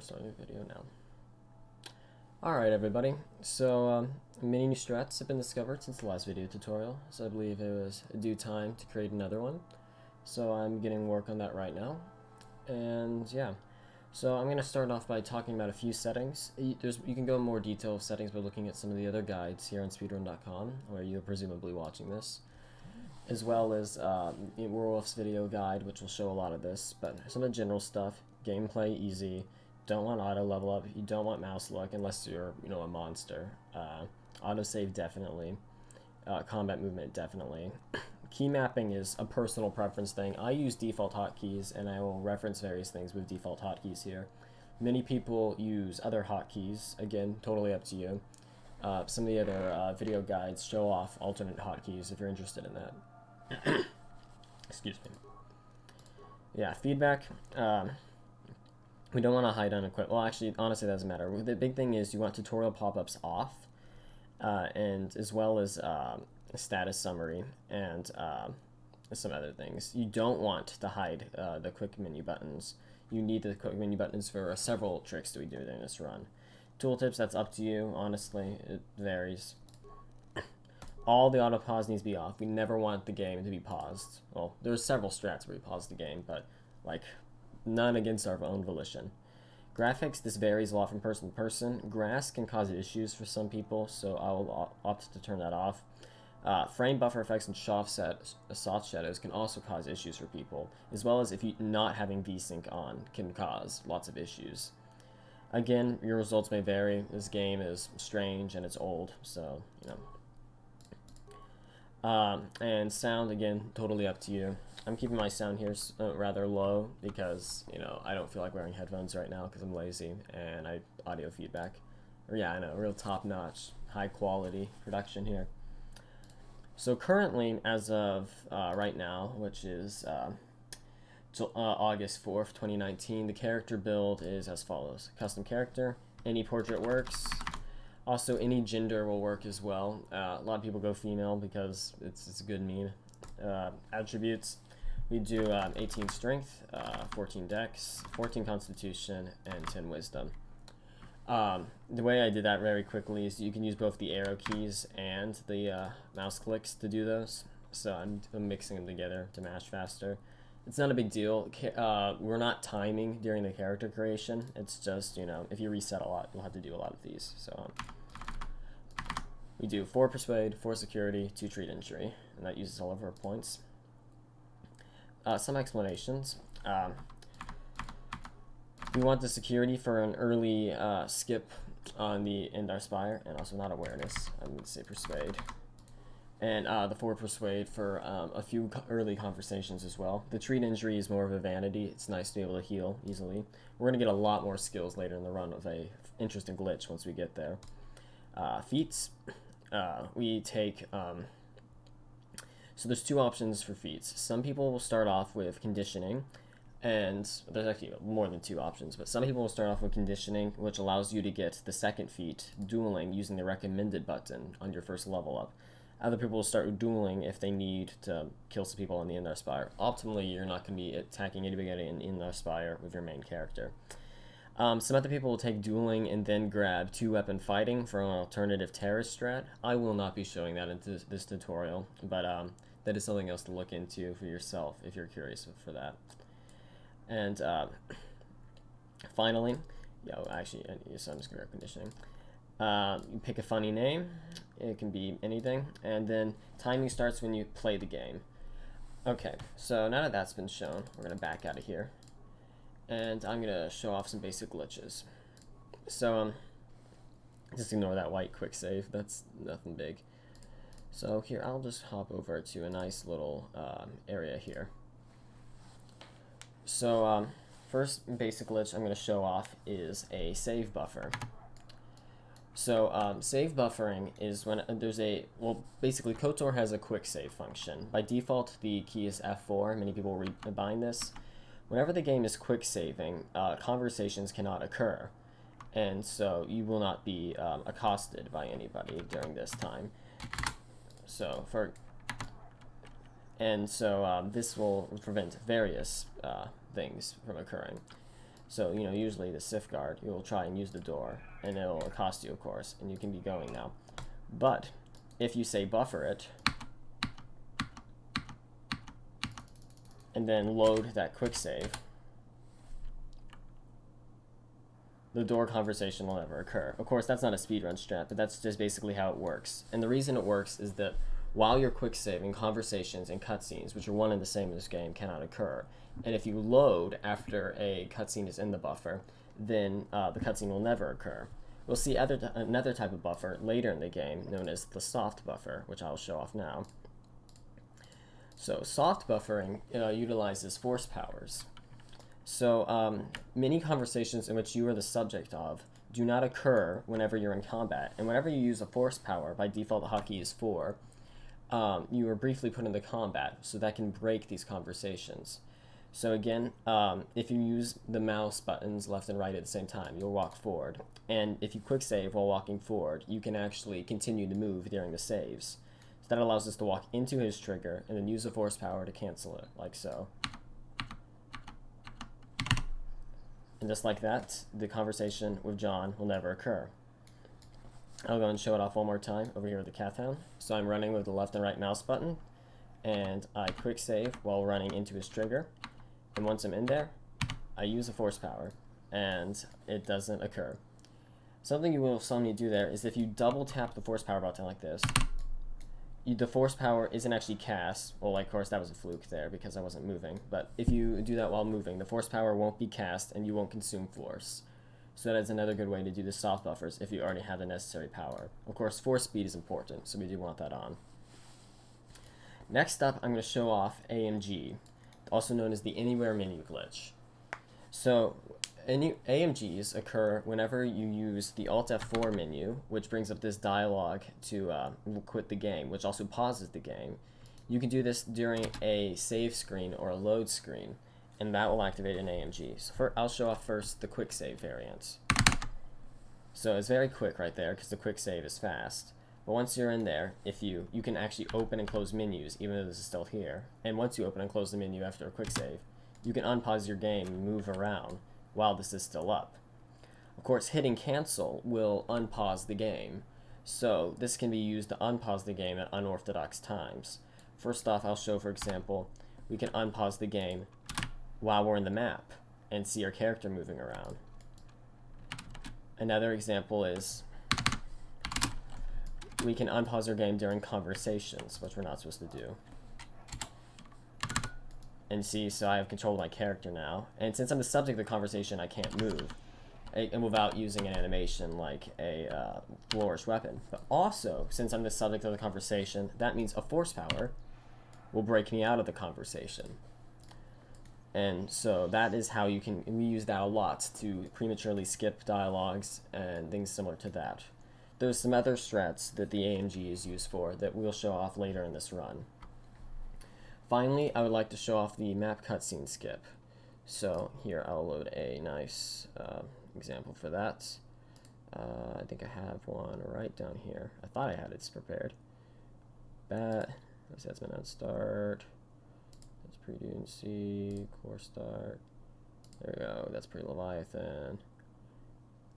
starting the video now. Alright everybody, so many new strats have been discovered since the last video tutorial, so I believe it was due time to create another one. So I'm getting work on that right now, and yeah. So I'm going to start off by talking about a few settings. You can go in more detail of settings by looking at some of the other guides here on speedrun.com, where you're presumably watching this, as well as Werewolf's video guide, which will show a lot of this, but some of the general stuff. Gameplay easy, don't want auto level up, you don't want mouse look unless you're, a monster. Autosave definitely, combat movement definitely. Key mapping is a personal preference thing. I use default hotkeys, and I will reference various things with default hotkeys here. Many people use other hotkeys, again, totally up to you. Some of the other video guides show off alternate hotkeys if you're interested in that. Excuse me. Yeah, feedback. We don't want to hide on equipment. Well, actually, honestly, that doesn't matter. The big thing is you want tutorial pop-ups off, and as well as a status summary and some other things. You don't want to hide the quick menu buttons. You need the quick menu buttons for several tricks that we do during this run. Tooltips, that's up to you. Honestly, it varies. All the auto pause needs to be off. We never want the game to be paused. Well, there's several strats where we pause the game, but like none against our own volition. Graphics, this varies a lot from person to person. Grass can cause issues for some people, so I will opt to turn that off. Frame buffer effects and soft shadows can also cause issues for people, as well as if you not having VSync on can cause lots of issues. Again, your results may vary. This game is strange and it's old, so and sound, again, totally up to you. I'm keeping my sound here rather low because, I don't feel like wearing headphones right now because I'm lazy and I audio feedback. Or yeah, I know, real top-notch, high-quality production here. So currently, as of right now, which is August 4th, 2019, the character build is as follows. Custom character, any portrait works. Also, any gender will work as well. A lot of people go female because it's a good meme. Attributes, we do 18 strength, 14 dex, 14 constitution, and 10 wisdom. The way I did that very quickly is you can use both the arrow keys and the mouse clicks to do those. So I'm mixing them together to mash faster. It's not a big deal. We're not timing during the character creation. It's just, if you reset a lot, you'll have to do a lot of these. So we do 4 persuade, 4 security, 2 treat injury, and that uses all of our points. Some explanations. We want the security for an early skip on the ENDAR SPIRE, and also not awareness. I'm going to say persuade. And the 4 persuade for a few early conversations as well. The treat injury is more of a vanity. It's nice to be able to heal easily. We're going to get a lot more skills later in the run of a interesting glitch once we get there. Feats. We take... so there's 2 options for feats. Some people will start off with conditioning, and there's actually more than 2 options, but some people will start off with conditioning, which allows you to get the second feat, dueling, using the recommended button on your first level up. Other people will start with dueling if they need to kill some people on the ENDAR SPIRE. Optimally, you're not going to be attacking anybody in ENDAR SPIRE with your main character. Some other people will take dueling and then grab 2-weapon fighting for an alternative Taris strat. I will not be showing that in this tutorial, but that is something else to look into for yourself if you're curious for that. And finally, actually, so I'm just going to conditioning. You pick a funny name. It can be anything. And then timing starts when you play the game. Okay, so now that that's been shown, we're going to back out of here. And I'm going to show off some basic glitches. So, just ignore that white quick save. That's nothing big. So here, I'll just hop over to a nice little area here. So, first basic glitch I'm going to show off is a save buffer. So, save buffering is when there's basically KOTOR has a quick save function. By default, the key is F4. Many people bind this. Whenever the game is quick saving, conversations cannot occur. And so you will not be accosted by anybody during this time. So, this will prevent various things from occurring. So, you know, usually the Sith guard, you will try and use the door, and it will accost you, of course, and you can be going now. But if you say buffer it, and then load that quick save, the door conversation will never occur. Of course, that's not a speedrun strat, but that's just basically how it works. And the reason it works is that while you're quick saving, conversations and cutscenes, which are one and the same in this game, cannot occur. And if you load after a cutscene is in the buffer, then the cutscene will never occur. We'll see another type of buffer later in the game, known as the soft buffer, which I'll show off now. So soft buffering utilizes force powers. So many conversations in which you are the subject of do not occur whenever you're in combat. And whenever you use a force power, by default the hotkey is 4, you are briefly put into combat, so that can break these conversations. So again, if you use the mouse buttons left and right at the same time, you'll walk forward. And if you quick save while walking forward, you can actually continue to move during the saves. So that allows us to walk into his trigger and then use the force power to cancel it, like so. And just like that, the conversation with John will never occur. I'll go and show it off one more time over here with the cat hound. So I'm running with the left and right mouse button, and I quick save while running into his trigger. And once I'm in there, I use a force power, and it doesn't occur. Something you will saw me do there is if you double tap the force power button like this, the force power isn't actually cast. Well, like, of course, that was a fluke there because I wasn't moving. But if you do that while moving, the force power won't be cast, and you won't consume force. So that is another good way to do the soft buffers if you already have the necessary power. Of course, force speed is important, so we do want that on. Next up, I'm going to show off AMG, also known as the Anywhere menu glitch. So AMGs occur whenever you use the Alt F4 menu, which brings up this dialog to quit the game, which also pauses the game. You can do this during a save screen or a load screen, and that will activate an AMG. So I'll show off first the quick save variant. So it's very quick right there because the quick save is fast. But once you're in there, you can actually open and close menus even though this is still here. And once you open and close the menu after a quick save, you can unpause your game and move around while this is still up. Of course, hitting cancel will unpause the game. So this can be used to unpause the game at unorthodox times. First off, I'll show, for example, we can unpause the game while we're in the map and see our character moving around. Another example is we can unpause our game during conversations, which we're not supposed to do. And see, so I have control of my character now. And since I'm the subject of the conversation, I can't move. And without using an animation like a flourish weapon. But also, since I'm the subject of the conversation, that means a force power will break me out of the conversation. And so that is how we use that a lot to prematurely skip dialogues and things similar to that. There's some other strats that the AMG is used for that we'll show off later in this run. Finally, I would like to show off the map cutscene skip. So here I'll load a nice example for that. I think I have one right down here. I thought I had it prepared. Let's see, that's MANAAN start. That's pre-Dune Sea, core start. There we go, that's pre-Leviathan.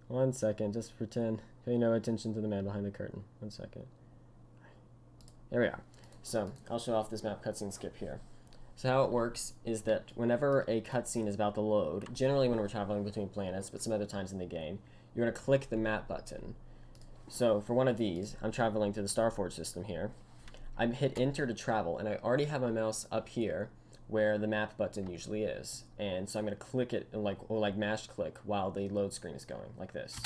1 second, just pretend, pay no attention to the man behind the curtain. 1 second. There we are. So, I'll show off this map cutscene skip here. So how it works is that whenever a cutscene is about to load, generally when we're traveling between planets, but some other times in the game, you're going to click the map button. So for one of these, I'm traveling to the Starforge system here. I hit enter to travel, and I already have my mouse up here where the map button usually is. And so I'm going to click it, like mash click while the load screen is going, like this.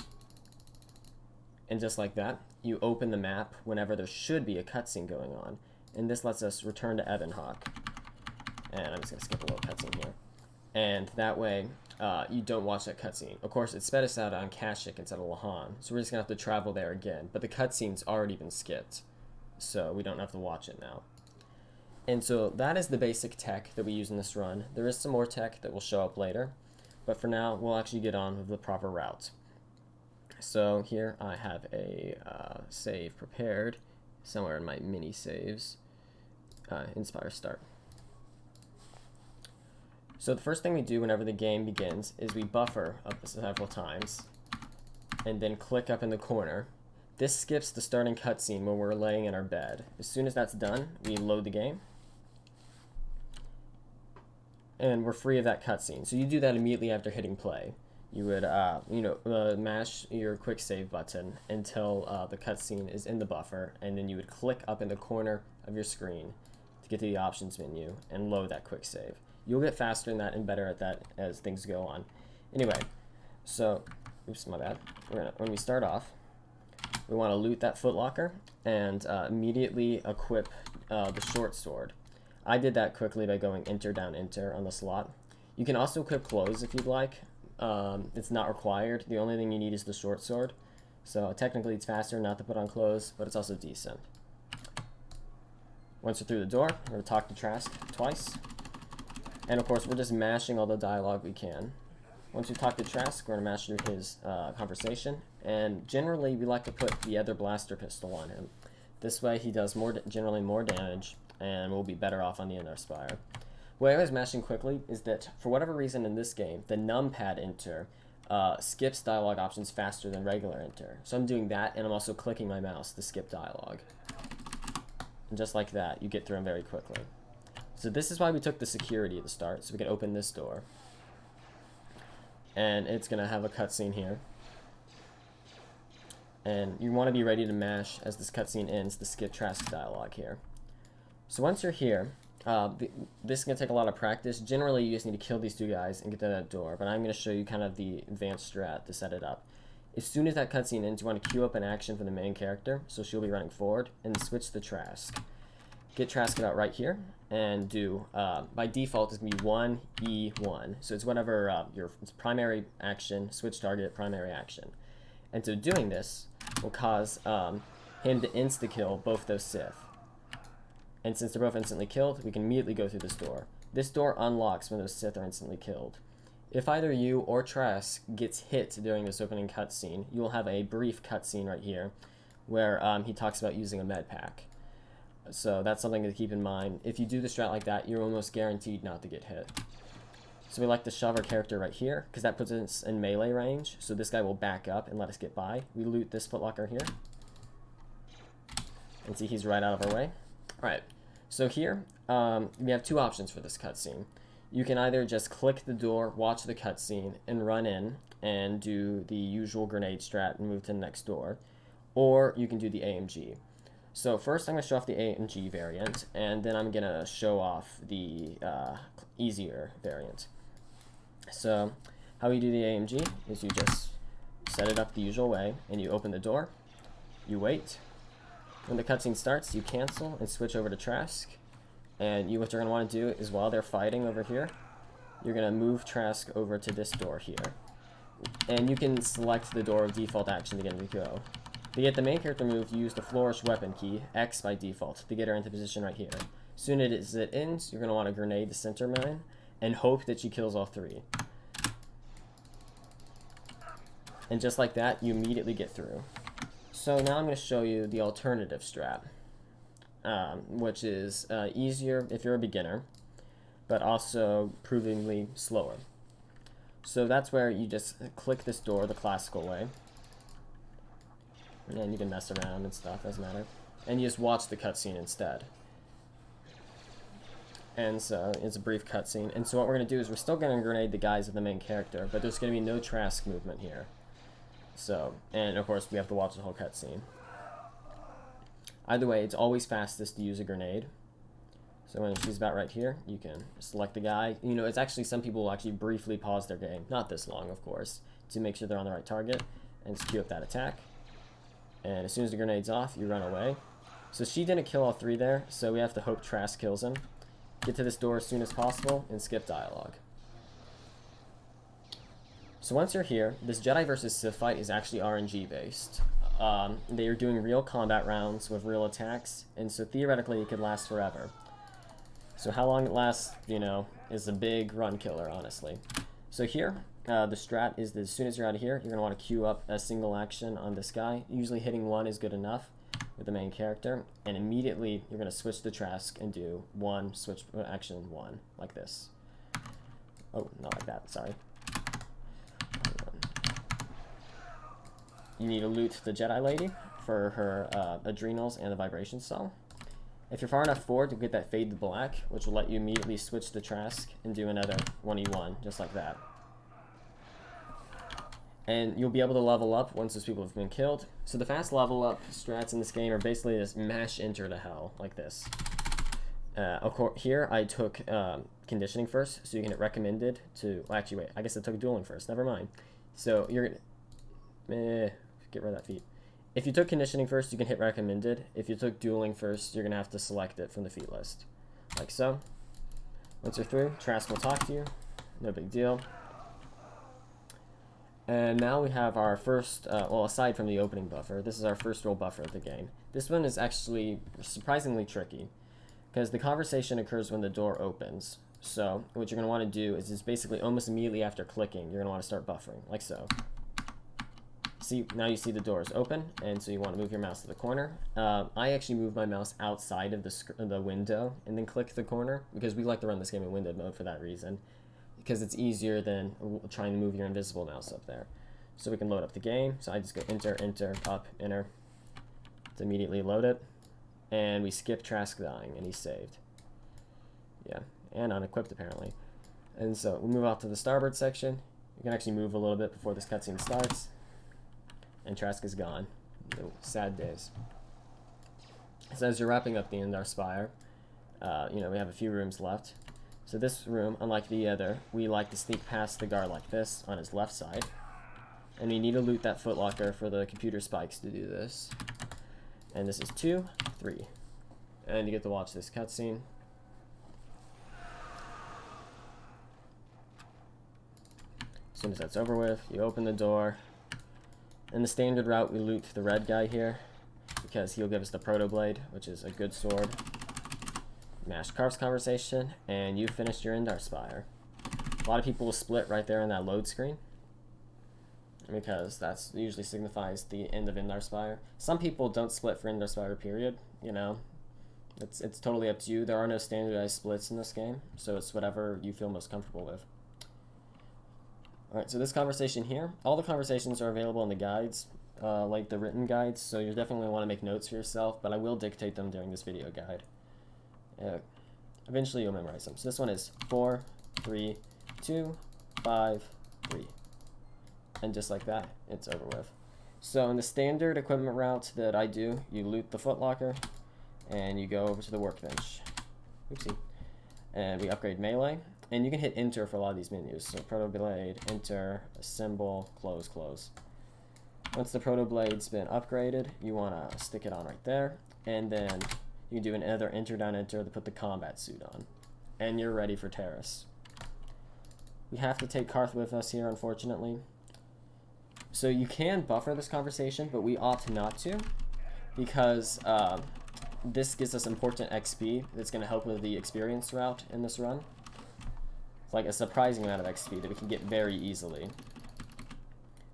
And just like that, you open the map whenever there should be a cutscene going on. And this lets us return to Evanhawk. And I'm just going to skip a little cutscene here. And that way, you don't watch that cutscene. Of course, it sped us out on KASHYYYK instead of LEVIATHAN, so we're just going to have to travel there again. But the cutscene's already been skipped, so we don't have to watch it now. And so that is the basic tech that we use in this run. There is some more tech that will show up later, but for now, we'll actually get on with the proper route. So here I have a save prepared somewhere in my mini saves. SPIRE start. So the first thing we do whenever the game begins is we buffer up several times and then click up in the corner. This skips the starting cutscene when we're laying in our bed. As soon as that's done, we load the game and we're free of that cutscene. So you do that immediately after hitting play. You would mash your quick save button until the cutscene is in the buffer, and then you would click up in the corner of your screen to get to the options menu and load that quick save. You'll get faster than that and better at that as things go on. Anyway, so, oops, my bad. When we start off, we want to loot that footlocker and immediately equip the short sword. I did that quickly by going enter down enter on the slot. You can also equip clothes if you'd like. It's not required. The only thing you need is the short sword. So technically it's faster not to put on clothes, but it's also decent. Once you're through the door, we're going to talk to Trask twice. And of course, we're just mashing all the dialogue we can. Once you talk to Trask, we're going to mash through his conversation. And generally, we like to put the other blaster pistol on him. This way, he does generally more damage, and we'll be better off on the ENDAR SPIRE. What I was mashing quickly is that, for whatever reason in this game, the numpad enter skips dialogue options faster than regular enter. So I'm doing that, and I'm also clicking my mouse to skip dialogue. And just like that, you get through them very quickly. So this is why we took the security at the start, so we can open this door. And it's going to have a cutscene here. And you want to be ready to mash as this cutscene ends to skip Trask dialogue here. So once you're here, this is going to take a lot of practice. Generally, you just need to kill these two guys and get to that door, but I'm going to show you kind of the advanced strat to set it up. As soon as that cutscene ends, you want to queue up an action for the main character, so she'll be running forward, and switch to Trask. Get Trask about right here, and do, by default, it's going to be 1E1. So it's whatever your primary action, switch target, primary action. And so doing this will cause him to insta-kill both those Sith. And since they're both instantly killed, we can immediately go through this door. This door unlocks when those Sith are instantly killed. If either you or Trask gets hit during this opening cutscene, you will have a brief cutscene right here where he talks about using a med pack. So that's something to keep in mind. If you do the strat like that, you're almost guaranteed not to get hit. So we like to shove our character right here, because that puts us in melee range, so this guy will back up and let us get by. We loot this footlocker here. And see, he's right out of our way. Alright, so here, we have two options for this cutscene. You can either just click the door, watch the cutscene, and run in, and do the usual grenade strat and move to the next door. Or you can do the AMG. So first I'm going to show off the AMG variant, and then I'm going to show off the easier variant. So how you do the AMG is you just set it up the usual way, and you open the door, you wait. When the cutscene starts, you cancel and switch over to Trask. And what you're going to want to do is while they're fighting over here, you're going to move Trask over to this door here. And you can select the door of default action to get him to go. To get the main character moved, use the flourish weapon key, X by default, to get her into position right here. As soon as it ends, you're going to want to grenade the center mine and hope that she kills all three. And just like that, you immediately get through. So now I'm going to show you the alternative strat, which is easier if you're a beginner, but also provingly slower. So that's where you just click this door the classical way. And you can mess around and stuff, doesn't matter. And you just watch the cutscene instead. And so it's a brief cutscene. And so what we're going to do is we're still going to grenade the guys of the main character, but there's going to be no Trask movement here. So, and of course we have to watch the whole cutscene. Either way, it's always fastest to use a grenade. So when she's about right here, you can select the guy. You know, it's actually, some people will actually briefly pause their game, not this long of course, to make sure they're on the right target, and just queue up that attack. And as soon as the grenade's off, you run away. So she didn't kill all three there, so we have to hope Trask kills him. Get to this door as soon as possible, and skip dialogue. So once you're here, this Jedi versus Sith fight is actually RNG based. They are doing real combat rounds with real attacks, and so theoretically it could last forever. So how long it lasts, you know, is a big run killer, honestly. So here, the strat is that as soon as you're out of here, you're going to want to queue up a single action on this guy. Usually hitting one is good enough with the main character, and immediately you're going to switch to Trask and do one, switch action one, like this. Oh, not like that, sorry. You need to loot the Jedi Lady for her adrenals and the vibration cell. If you're far enough forward, you'll get that fade to black, which will let you immediately switch to Trask and do another 1v1, just like that. And you'll be able to level up once those people have been killed. So the fast level up strats in this game are basically just mash enter to hell, like this. Here I took conditioning first, so you can hit recommended to, well, actually wait, I guess I took dueling first, never mind. So you're gonna, get rid of that feat. If you took conditioning first, you can hit recommended. If you took dueling first, you're gonna have to select it from the feat list, like so. Once you're through, Trask will talk to you, no big deal. And now we have our first, well, aside from the opening buffer, this is our first real buffer of the game. This one is actually surprisingly tricky, because the conversation occurs when the door opens. So what you're going to want to do is basically almost immediately after clicking, you're going to want to start buffering, like so. See, now you see the doors open, and so you want to move your mouse to the corner. I actually move my mouse outside of the window and then click the corner, because we like to run this game in window mode for that reason, because it's easier than trying to move your invisible mouse up there. So we can load up the game. So I just go enter, enter, up, enter to immediately load it. And we skip Trask dying, and he's saved. Yeah, and unequipped apparently. And so we move out to the starboard section. You can actually move a little bit before this cutscene starts. And Trask is gone. No, sad days. So as you're wrapping up the ENDAR SPIRE, you know, we have a few rooms left. So this room, unlike the other, we like to sneak past the guard like this on his left side. And we need to loot that footlocker for the computer spikes to do this. And this is 2, 3. And you get to watch this cutscene. As soon as that's over with, you open the door. In the standard route, we loot the red guy here, because he'll give us the Proto Blade, which is a good sword. Mash Carv's conversation, and you finished your ENDAR SPIRE. A lot of people will split right there in that load screen, because that's usually signifies the end of ENDAR SPIRE. Some people don't split for ENDAR SPIRE, period. You know, it's totally up to you. There are no standardized splits in this game, so it's whatever you feel most comfortable with. Alright, so this conversation here, all the conversations are available in the guides, like the written guides, so you definitely want to make notes for yourself, but I will dictate them during this video guide. Eventually you'll memorize them. So this one is 4, 3, 2, 5, 3. And just like that, it's over with. So in the standard equipment route that I do, you loot the footlocker, and you go over to the workbench. Oopsie. And we upgrade melee, and you can hit enter for a lot of these menus. So Proto Blade, enter, assemble, close, close. Once the Proto Blade's been upgraded, you want to stick it on right there, and then you can do another enter down enter to put the combat suit on. And you're ready for Taris. We have to take Karth with us here, unfortunately. So you can buffer this conversation, but we ought not to, because this gives us important XP that's going to help with the experience route in this run. It's like a surprising amount of XP that we can get very easily.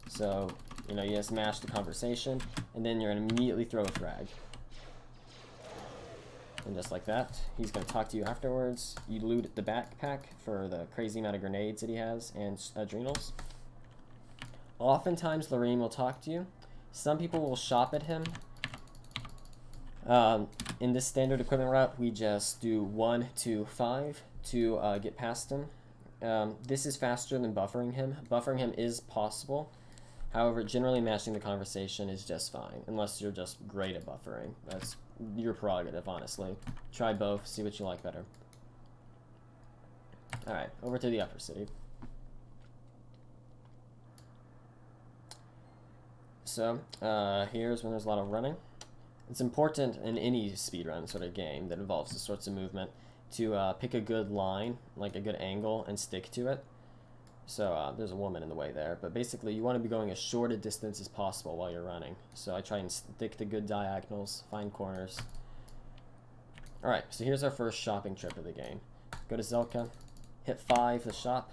So, you know, you just mash the conversation, and then you're going to immediately throw a frag. And just like that, he's going to talk to you afterwards. You loot the backpack for the crazy amount of grenades that he has and adrenals. Oftentimes, Lorraine will talk to you. Some people will shop at him. In this standard equipment route, we just do 1 to 5 to get past him. This is faster than buffering him. Buffering him is possible. However, generally mashing the conversation is just fine, unless you're just great at buffering. That's your prerogative, honestly. Try both, see what you like better. Alright, over to the upper city. So, here's when there's a lot of running. It's important in any speedrun sort of game that involves this sorts of movement to pick a good line, like a good angle, and stick to it. So there's a woman in the way there, but basically you want to be going as short a distance as possible while you're running. So I try and stick to good diagonals, find corners. Alright, so here's our first shopping trip of the game. Go to Zelka, hit 5 to shop.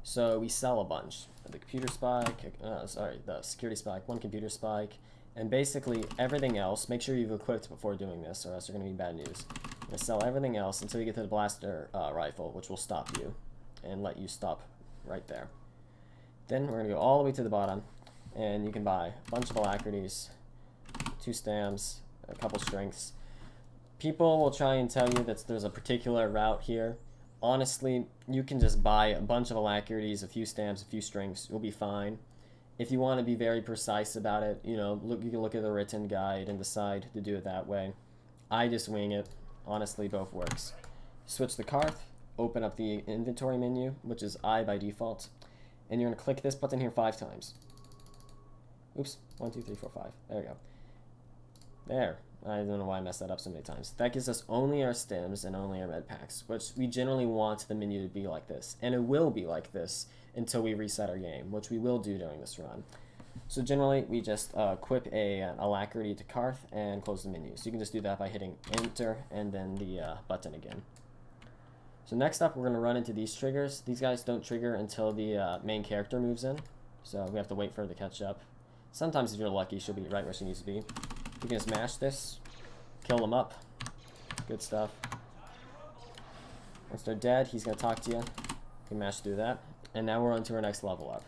So we sell a bunch. The computer spike, the security spike, 1 computer spike, and basically everything else. Make sure you've equipped before doing this, or else you're going to be bad news. You're going to sell everything else until you get to the blaster rifle, which will stop you. and let you stop right there. Then we're going to go all the way to the bottom, and you can buy a bunch of alacrities, 2 stamps, a couple strengths. People will try and tell you that there's a particular route here. Honestly, you can just buy a bunch of alacrities, a few stamps, a few strengths. You'll be fine. If you want to be very precise about it, you know, you can look at the written guide and decide to do it that way. I just wing it. Honestly, both works. Switch the Karth, open up the inventory menu, which is I by default, and you're going to click this button here 5 times. Oops, 1, 2, 3, 4, 5. There we go. There. I don't know why I messed that up so many times. That gives us only our stims and only our med packs, which we generally want the menu to be like this. And it will be like this until we reset our game, which we will do during this run. So generally, we just equip an alacrity to Karth and close the menu. So you can just do that by hitting Enter and then the button again. So next up, we're going to run into these triggers. These guys don't trigger until the main character moves in. So we have to wait for her to catch up. Sometimes if you're lucky, she'll be right where she needs to be. You can just mash this, kill them up. Good stuff. Once they're dead, he's going to talk to you. You can mash through that. And now we're on to our next level up.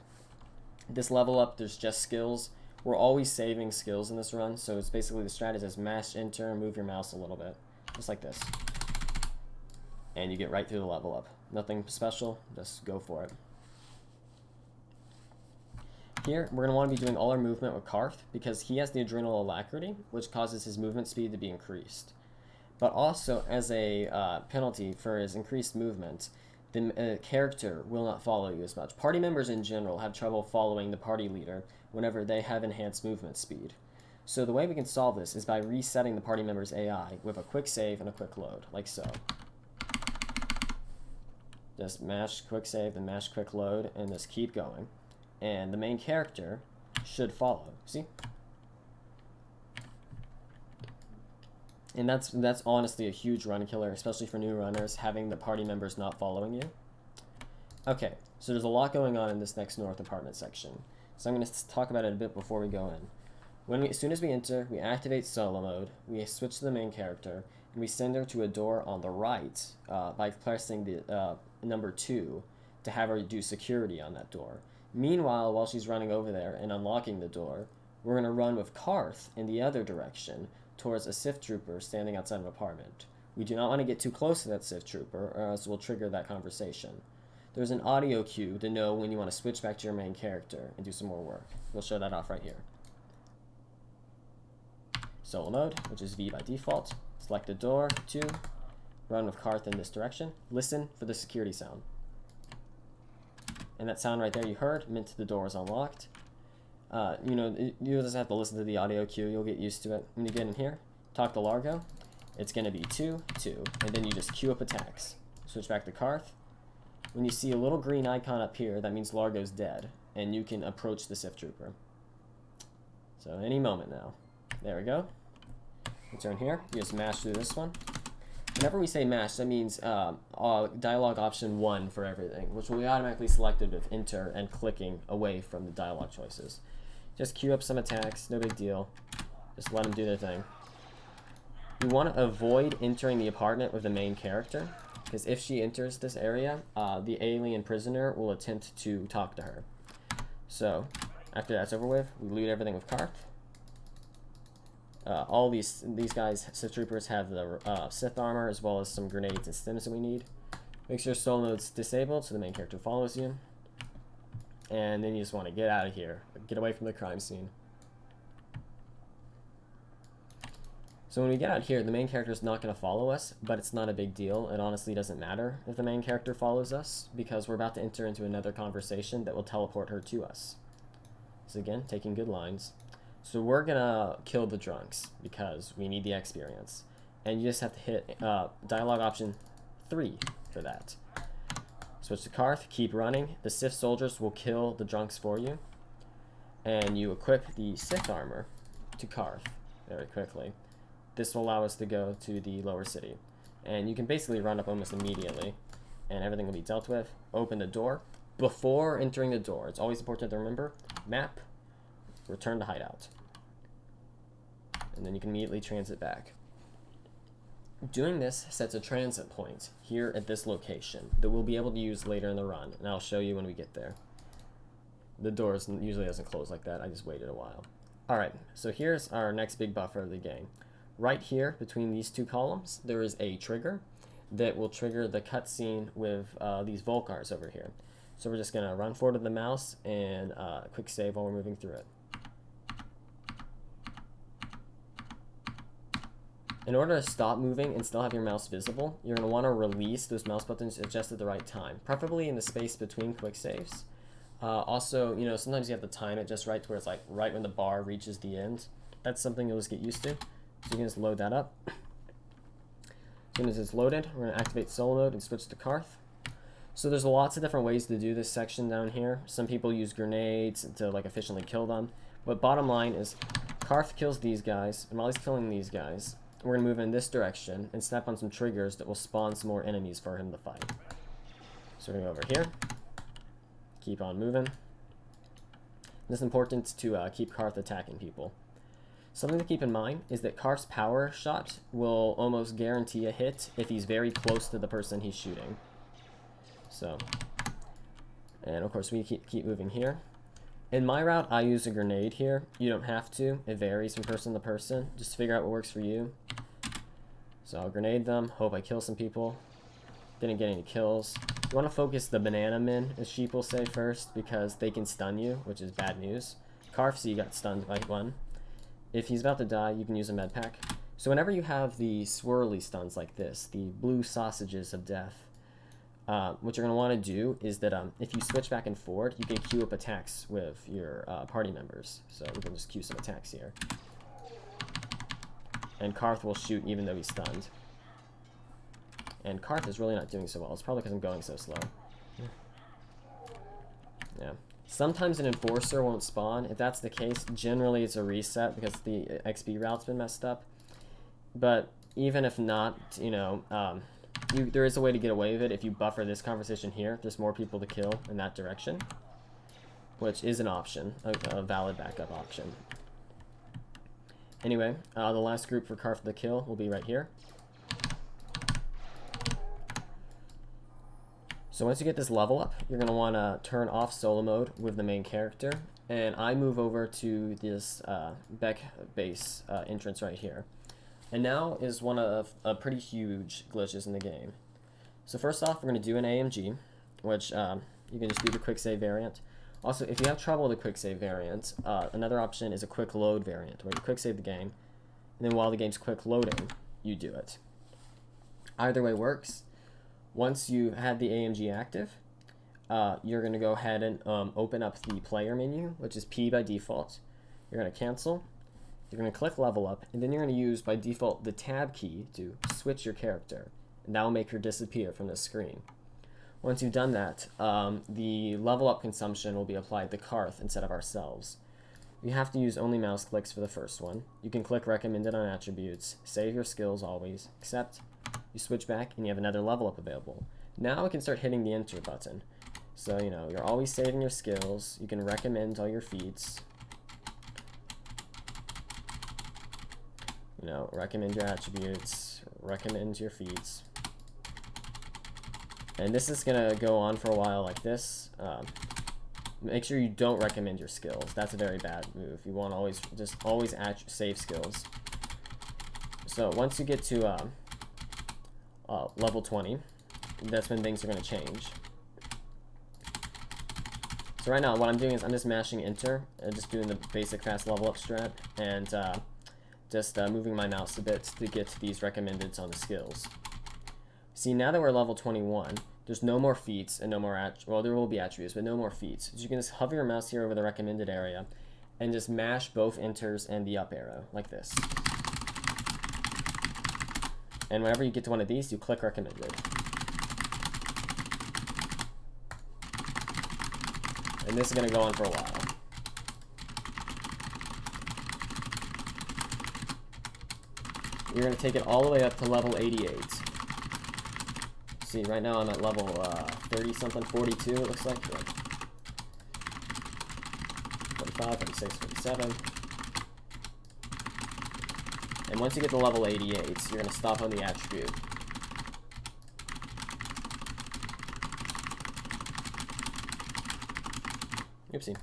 This level up, there's just skills. We're always saving skills in this run, so it's basically the strategy is mash, enter, and move your mouse a little bit. Just like this. And you get right through the level up. Nothing special, just go for it. Here, we're going to want to be doing all our movement with Karth because he has the adrenal alacrity, which causes his movement speed to be increased. But also, as a penalty for his increased movement, the character will not follow you as much. Party members in general have trouble following the party leader whenever they have enhanced movement speed. So the way we can solve this is by resetting the party member's AI with a quick save and a quick load, like so. Just mash quick save and mash quick load and just keep going. And the main character should follow. See? And that's honestly a huge run killer, especially for new runners, having the party members not following you. Okay, so there's a lot going on in this next north apartment section. So I'm going to talk about it a bit before we go in. As soon as we enter, we activate solo mode, we switch to the main character, and we send her to a door on the right by pressing the number 2 to have her do security on that door. Meanwhile, while she's running over there and unlocking the door, we're going to run with Karth in the other direction towards a Sith trooper standing outside of an apartment. We do not want to get too close to that Sith trooper or else we'll trigger that conversation. There's an audio cue to know when you want to switch back to your main character and do some more work. We'll show that off right here. Solo mode, which is V by default. Select the door, 2, run with Karth in this direction. Listen for the security sound. And that sound right there you heard meant the door is unlocked. You know, you just have to listen to the audio cue. You'll get used to it. When you get in here, talk to Largo. It's going to be 2, 2, and then you just queue up attacks. Switch back to Karth. When you see a little green icon up here, that means Largo's dead, and you can approach the Sith Trooper. So any moment now. There we go. Return here. You just mash through this one. Whenever we say mash, that means dialogue option 1 for everything, which will be automatically selected with enter and clicking away from the dialogue choices. Just queue up some attacks, no big deal. Just let them do their thing. We want to avoid entering the apartment with the main character, because if she enters this area, the alien prisoner will attempt to talk to her. So, after that's over with, we loot everything with Karth. All these guys, Sith Troopers, have the Sith armor as well as some grenades and stims that we need. Make sure solo mode's disabled so the main character follows you. And then you just want to get out of here. Get away from the crime scene. So when we get out here, the main character is not going to follow us, but it's not a big deal. It honestly doesn't matter if the main character follows us, because we're about to enter into another conversation that will teleport her to us. So again, taking good lines. So we're going to kill the drunks, because we need the experience. And you just have to hit dialogue option 3 for that. Switch to Karth, keep running. The Sith soldiers will kill the drunks for you. And you equip the Sith armor to Karth very quickly. This will allow us to go to the lower city. And you can basically run up almost immediately, and everything will be dealt with. Open the door. Before entering the door, it's always important to remember, map, return to hideout. And then you can immediately transit back. Doing this sets a transit point here at this location that we'll be able to use later in the run, and I'll show you when we get there. The doors usually doesn't close like that, I just waited a while. Alright, so here's our next big buffer of the game. Right here, between these two columns, there is a trigger that will trigger the cutscene with these Volcars over here. So we're just going to run forward with the mouse and quick save while we're moving through it. In order to stop moving and still have your mouse visible, you're going to want to release those mouse buttons just at the right time, preferably in the space between quick saves. Also, you know, sometimes you have to time it just right to where it's like right when the bar reaches the end. That's something you'll just get used to. So you can just load that up. As soon as it's loaded, we're going to activate solo mode and switch to Karth. So there's lots of different ways to do this section down here. Some people use grenades to like efficiently kill them. But bottom line is Karth kills these guys, and while he's killing these guys, we're going to move in this direction and snap on some triggers that will spawn some more enemies for him to fight. So we're going to go over here. Keep on moving. It's important to keep Karth attacking people. Something to keep in mind is that Karth's power shot will almost guarantee a hit if he's very close to the person he's shooting. So, and of course we keep moving here. In my route, I use a grenade here. You don't have to. It varies from person to person. Just figure out what works for you. So I'll grenade them. Hope I kill some people. Didn't get any kills. You want to focus the banana men, as sheep will say, first, because they can stun you, which is bad news. Karfsey got stunned by one. If he's about to die, you can use a med pack. So whenever you have the swirly stuns like this, the blue sausages of death, what you're going to want to do is that if you switch back and forward, you can queue up attacks with your party members. So we can just queue some attacks here. And Karth will shoot even though he's stunned. And Karth is really not doing so well. It's probably because I'm going so slow. Yeah. Sometimes an Enforcer won't spawn. If that's the case, generally it's a reset because the XP route's been messed up. But even if not, you know, there is a way to get away with it if you buffer this conversation here. There's more people to kill in that direction, which is an option, a valid backup option. Anyway, the last group for Karth to kill will be right here. So once you get this level up, you're going to want to turn off solo mode with the main character, and I move over to this Beck base entrance right here. And now is one of pretty huge glitches in the game. So first off, we're going to do an AMG, which you can just do the quick save variant. Also, if you have trouble with the quick save variant, another option is a quick load variant, where you quick save the game, and then while the game's quick loading, you do it. Either way works. Once you've had the AMG active, you're going to go ahead and open up the player menu, which is P by default. You're going to cancel. You're going to click level up, and then you're going to use, by default, the tab key to switch your character. And that will make her disappear from the screen. Once you've done that, the level up consumption will be applied to Karth instead of ourselves. You have to use only mouse clicks for the first one. You can click recommended on attributes, save your skills always, accept. You switch back, and you have another level up available. Now we can start hitting the enter button. So, you know, you're always saving your skills. You can recommend all your feats. You know, recommend your attributes, recommend your feats. And this is going to go on for a while like this. Make sure you don't recommend your skills. That's a very bad move. You want to always save skills. So once you get to level 20, that's when things are going to change. So right now what I'm doing is I'm just mashing enter, just doing the basic fast level up strat, and just moving my mouse a bit to get to these recommendeds on the skills. See, now that we're level 21, there's no more feats and no more well, there will be attributes, but no more feats. So you can just hover your mouse here over the recommended area and just mash both enters and the up arrow like this. And whenever you get to one of these, you click recommended. And this is going to go on for a while. You're going to take it all the way up to level 88. See, right now I'm at level 30-something, 42 it looks like. 45, 46, 47. And once you get to level 88, you're going to stop on the attribute. Oopsie.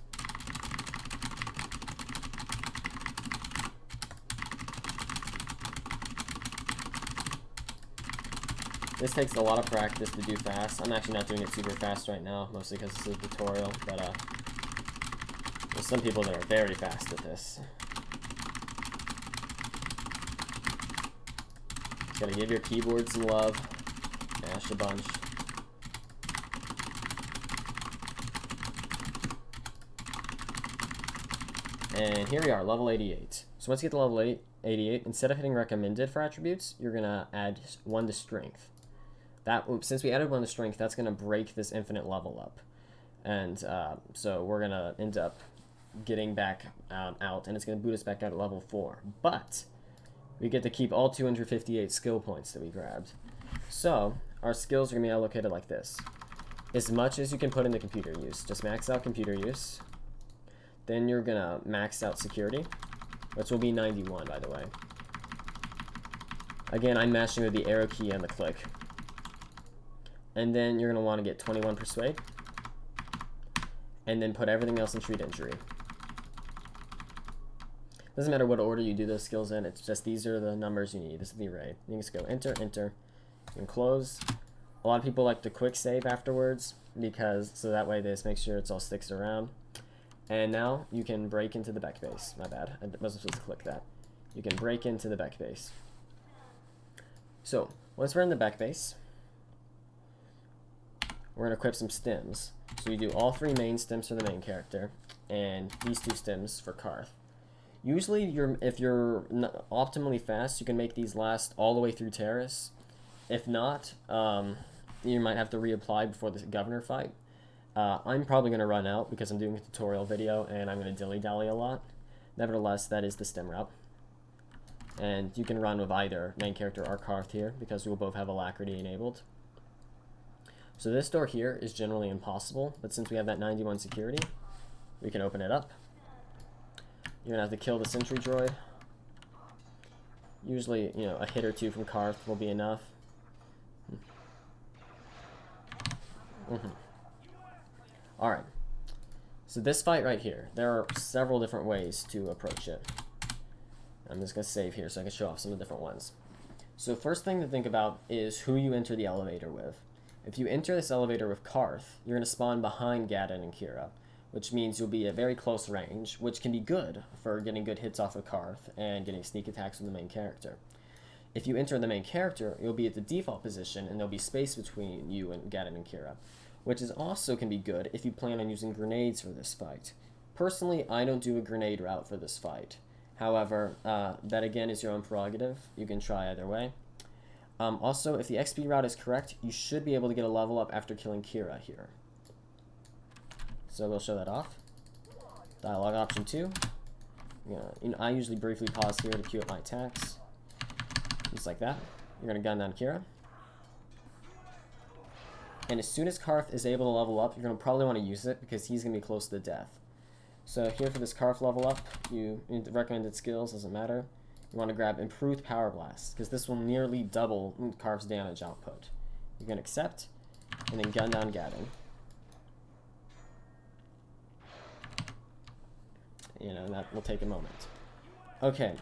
This takes a lot of practice to do fast. I'm actually not doing it super fast right now, mostly because this is a tutorial, but there's some people that are very fast at this. Gotta give your keyboard some love. Mash a bunch. And here we are, level 88. So once you get to level 88, instead of hitting recommended for attributes, you're gonna add 1 to strength. Since we added 1 to strength, that's gonna break this infinite level up. And so we're gonna end up getting back out, and it's gonna boot us back out at level 4. But we get to keep all 258 skill points that we grabbed. So our skills are gonna be allocated like this. As much as you can put into computer use. Just max out computer use. Then you're gonna max out security, which will be 91, by the way. Again, I'm mashing with the arrow key and the click. And then you're gonna wanna get 21 persuade. And then put everything else in treat injury. Doesn't matter what order you do those skills in, it's just these are the numbers you need. This is the array. You can just go enter, enter, you can close. A lot of people like to quick save afterwards, because so that way they just make sure it's all sticks around. And now you can break into the back base. My bad, I wasn't supposed to click that. You can break into the back base. So once we're in the back base, we're gonna equip some stims. So you do all 3 main stims for the main character, and these 2 stims for Karth. Usually, if you're optimally fast, you can make these last all the way through Taris. If not, you might have to reapply before the governor fight. I'm probably going to run out because I'm doing a tutorial video and I'm going to dilly-dally a lot. Nevertheless, that is the stim route. And you can run with either main character or Karth here because we will both have alacrity enabled. So this door here is generally impossible, but since we have that 91 security, we can open it up. You're going to have to kill the sentry droid. Usually, you know, a hit or 2 from Karth will be enough. Alright, so this fight right here, there are several different ways to approach it. I'm just going to save here so I can show off some of the different ones. So first thing to think about is who you enter the elevator with. If you enter this elevator with Karth, you're going to spawn behind Gadon and Kira, which means you'll be at very close range, which can be good for getting good hits off of Karth and getting sneak attacks with the main character. If you enter the main character, you'll be at the default position and there'll be space between you and Gadon and Kira, which is also can be good if you plan on using grenades for this fight. Personally, I don't do a grenade route for this fight. However, that again is your own prerogative. You can try either way. Also, if the XP route is correct, you should be able to get a level up after killing Kira here. So we'll show that off. Dialogue option 2. I usually briefly pause here to queue up my attacks. Just like that. You're going to gun down Kira. And as soon as Karth is able to level up, you're going to probably want to use it because he's going to be close to death. So here for this Karth level up, you need the recommended skills, doesn't matter. You want to grab Improved Power Blast because this will nearly double Karth's damage output. You can accept, and then gun down Gadon. You know, that will take a moment. Okay,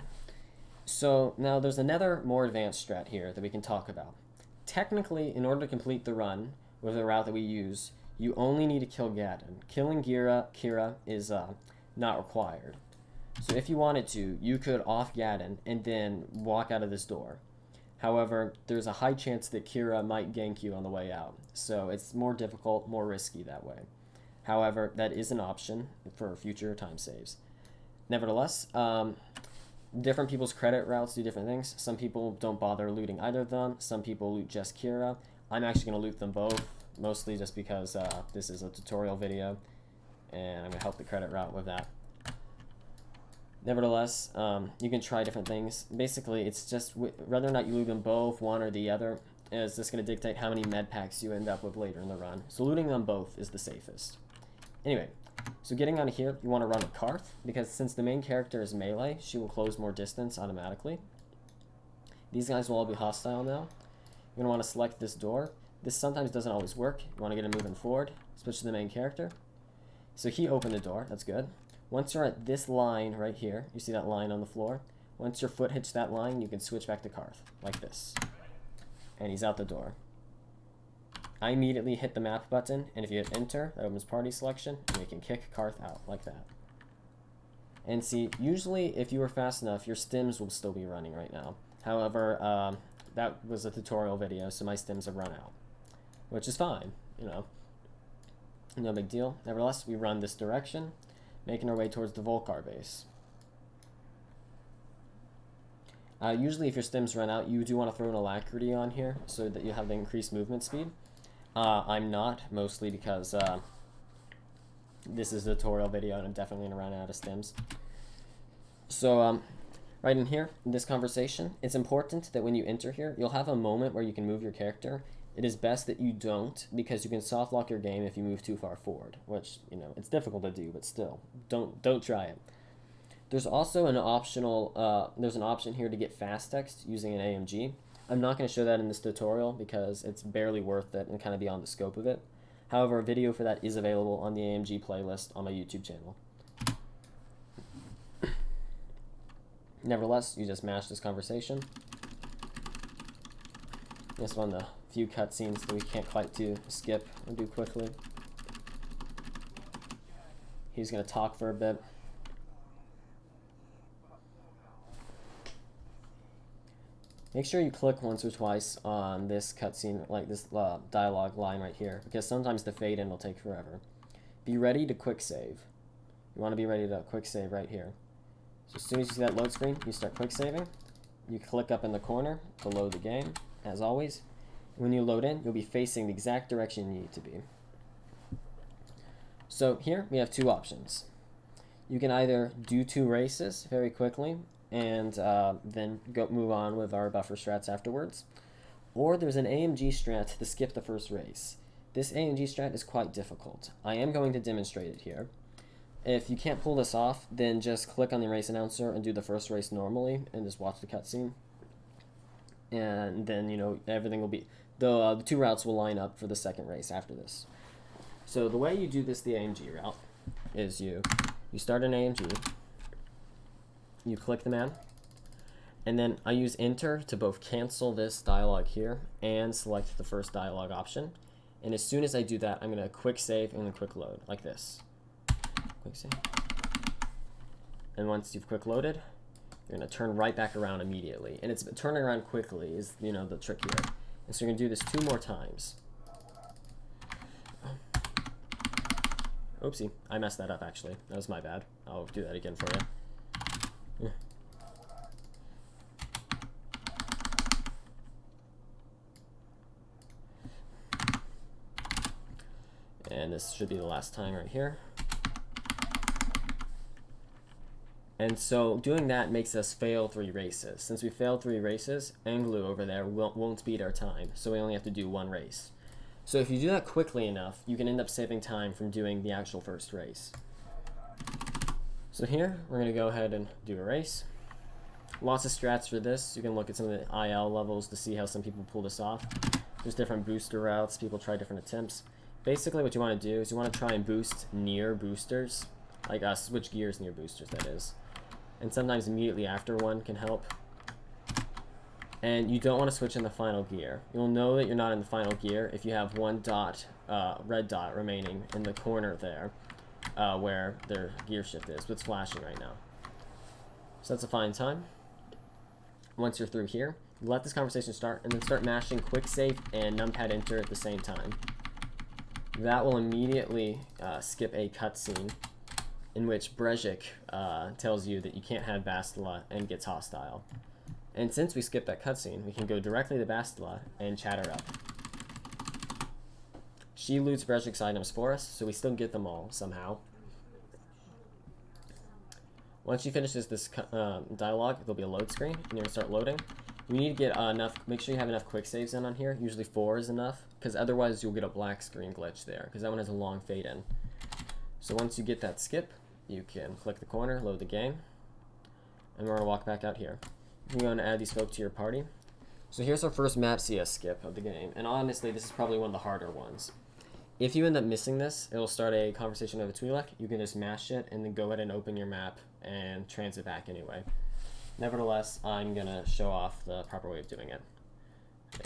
so now there's another more advanced strat here that we can talk about. Technically, in order to complete the run with the route that we use, you only need to kill Gadon. Killing Kira is not required. So if you wanted to, you could off Gadon and then walk out of this door. However, there's a high chance that Kira might gank you on the way out. So it's more difficult, more risky that way. However, that is an option for future time saves. Nevertheless, different people's credit routes do different things. Some people don't bother looting either of them. Some people loot just Kira. I'm actually going to loot them both, mostly just because this is a tutorial video, and I'm going to help the credit route with that. Nevertheless, you can try different things. Basically, it's just whether or not you loot them both, one or the other, is just going to dictate how many med packs you end up with later in the run. So looting them both is the safest. Anyway, so getting out of here, you want to run with Karth, because since the main character is melee, she will close more distance automatically. These guys will all be hostile now. You're going to want to select this door. This sometimes doesn't always work. You want to get him moving forward, especially the main character. So he opened the door. That's good. Once you're at this line right here, you see that line on the floor? Once your foot hits that line, you can switch back to Karth, like this. And he's out the door. I immediately hit the map button, and if you hit enter, that opens party selection, and you can kick Karth out, like that. And see, usually if you were fast enough, your stims will still be running right now. However, that was a tutorial video, so my stims have run out. Which is fine, you know. No big deal. Nevertheless, we run this direction, making our way towards the Volcar base. Usually if your stims run out, you do want to throw an alacrity on here so that you have the increased movement speed. I'm not, mostly because this is a tutorial video and I'm definitely going to run out of stims. So right in here, in this conversation, it's important that when you enter here, you'll have a moment where you can move your character. It is best that you don't, because you can soft lock your game if you move too far forward, which, you know, it's difficult to do, but still, don't try it. There's also an optional, there's an option here to get fast text using an AMG. I'm not going to show that in this tutorial because it's barely worth it and kind of beyond the scope of it. However, a video for that is available on the AMG playlist on my YouTube channel. Nevertheless, you just mash this conversation. This is one of the few cutscenes that we can't quite skip and do quickly. He's going to talk for a bit. Make sure you click once or twice on this cutscene, like this dialogue line right here, because sometimes the fade in will take forever. Be ready to quick save. You want to be ready to quick save right here. So as soon as you see that load screen, you start quick saving. You click up in the corner to load the game, as always. When you load in, you'll be facing the exact direction you need to be. So here we have two options. You can either do 2 races very quickly, and then move on with our buffer strats afterwards. Or there's an AMG strat to skip the first race. This AMG strat is quite difficult. I am going to demonstrate it here. If you can't pull this off, then just click on the race announcer and do the first race normally, and just watch the cutscene. And then, you know, everything will be... The 2 routes will line up for the second race after this. So the way you do this, the AMG route, is you start an AMG, you click the man, and then I use enter to both cancel this dialogue here and select the first dialogue option. And as soon as I do that, I'm going to quick save and then quick load, like this. Quick save. And once you've quick loaded, you're going to turn right back around immediately. And it's turning around quickly is, you know, the trick here. And so you're going to do this 2 more times. Oopsie, I messed that up actually. That was my bad. I'll do that again for you. And this should be the last time right here. And so doing that makes us fail 3 races. Since we failed 3 races, Anglu over there won't beat our time, so we only have to do 1 race. So if you do that quickly enough, you can end up saving time from doing the actual first race. So here, we're going to go ahead and do a race. Lots of strats for this. You can look at some of the IL levels to see how some people pull this off. There's different booster routes. People try different attempts. Basically, what you want to do is you want to try and boost near boosters. Like switch gears near boosters, that is. And sometimes immediately after one can help. And you don't want to switch in the final gear. You'll know that you're not in the final gear if you have 1 dot, red dot remaining in the corner there, where their gear shift is. But it's flashing right now. So that's a fine time. Once you're through here, let this conversation start, and then start mashing quick save and numpad enter at the same time. That will immediately skip a cutscene in which Brejik tells you that you can't have Bastila and gets hostile. And since we skipped that cutscene, we can go directly to Bastila and chat her up. She loots Brejik's items for us, so we still get them all somehow. Once she finishes this dialogue, there'll be a load screen, and you're going to start loading. You need to get enough, make sure you have enough quick saves in on here. Usually 4 is enough, because otherwise you'll get a black screen glitch there, because that one has a long fade in. So once you get that skip, you can click the corner, load the game, and we're going to walk back out here. You're going to add these folk to your party. So here's our first map CS skip of the game, and honestly, this is probably one of the harder ones. If you end up missing this, it'll start a conversation over Twi'lek. You can just mash it and then go ahead and open your map and transit back anyway. Nevertheless, I'm going to show off the proper way of doing it.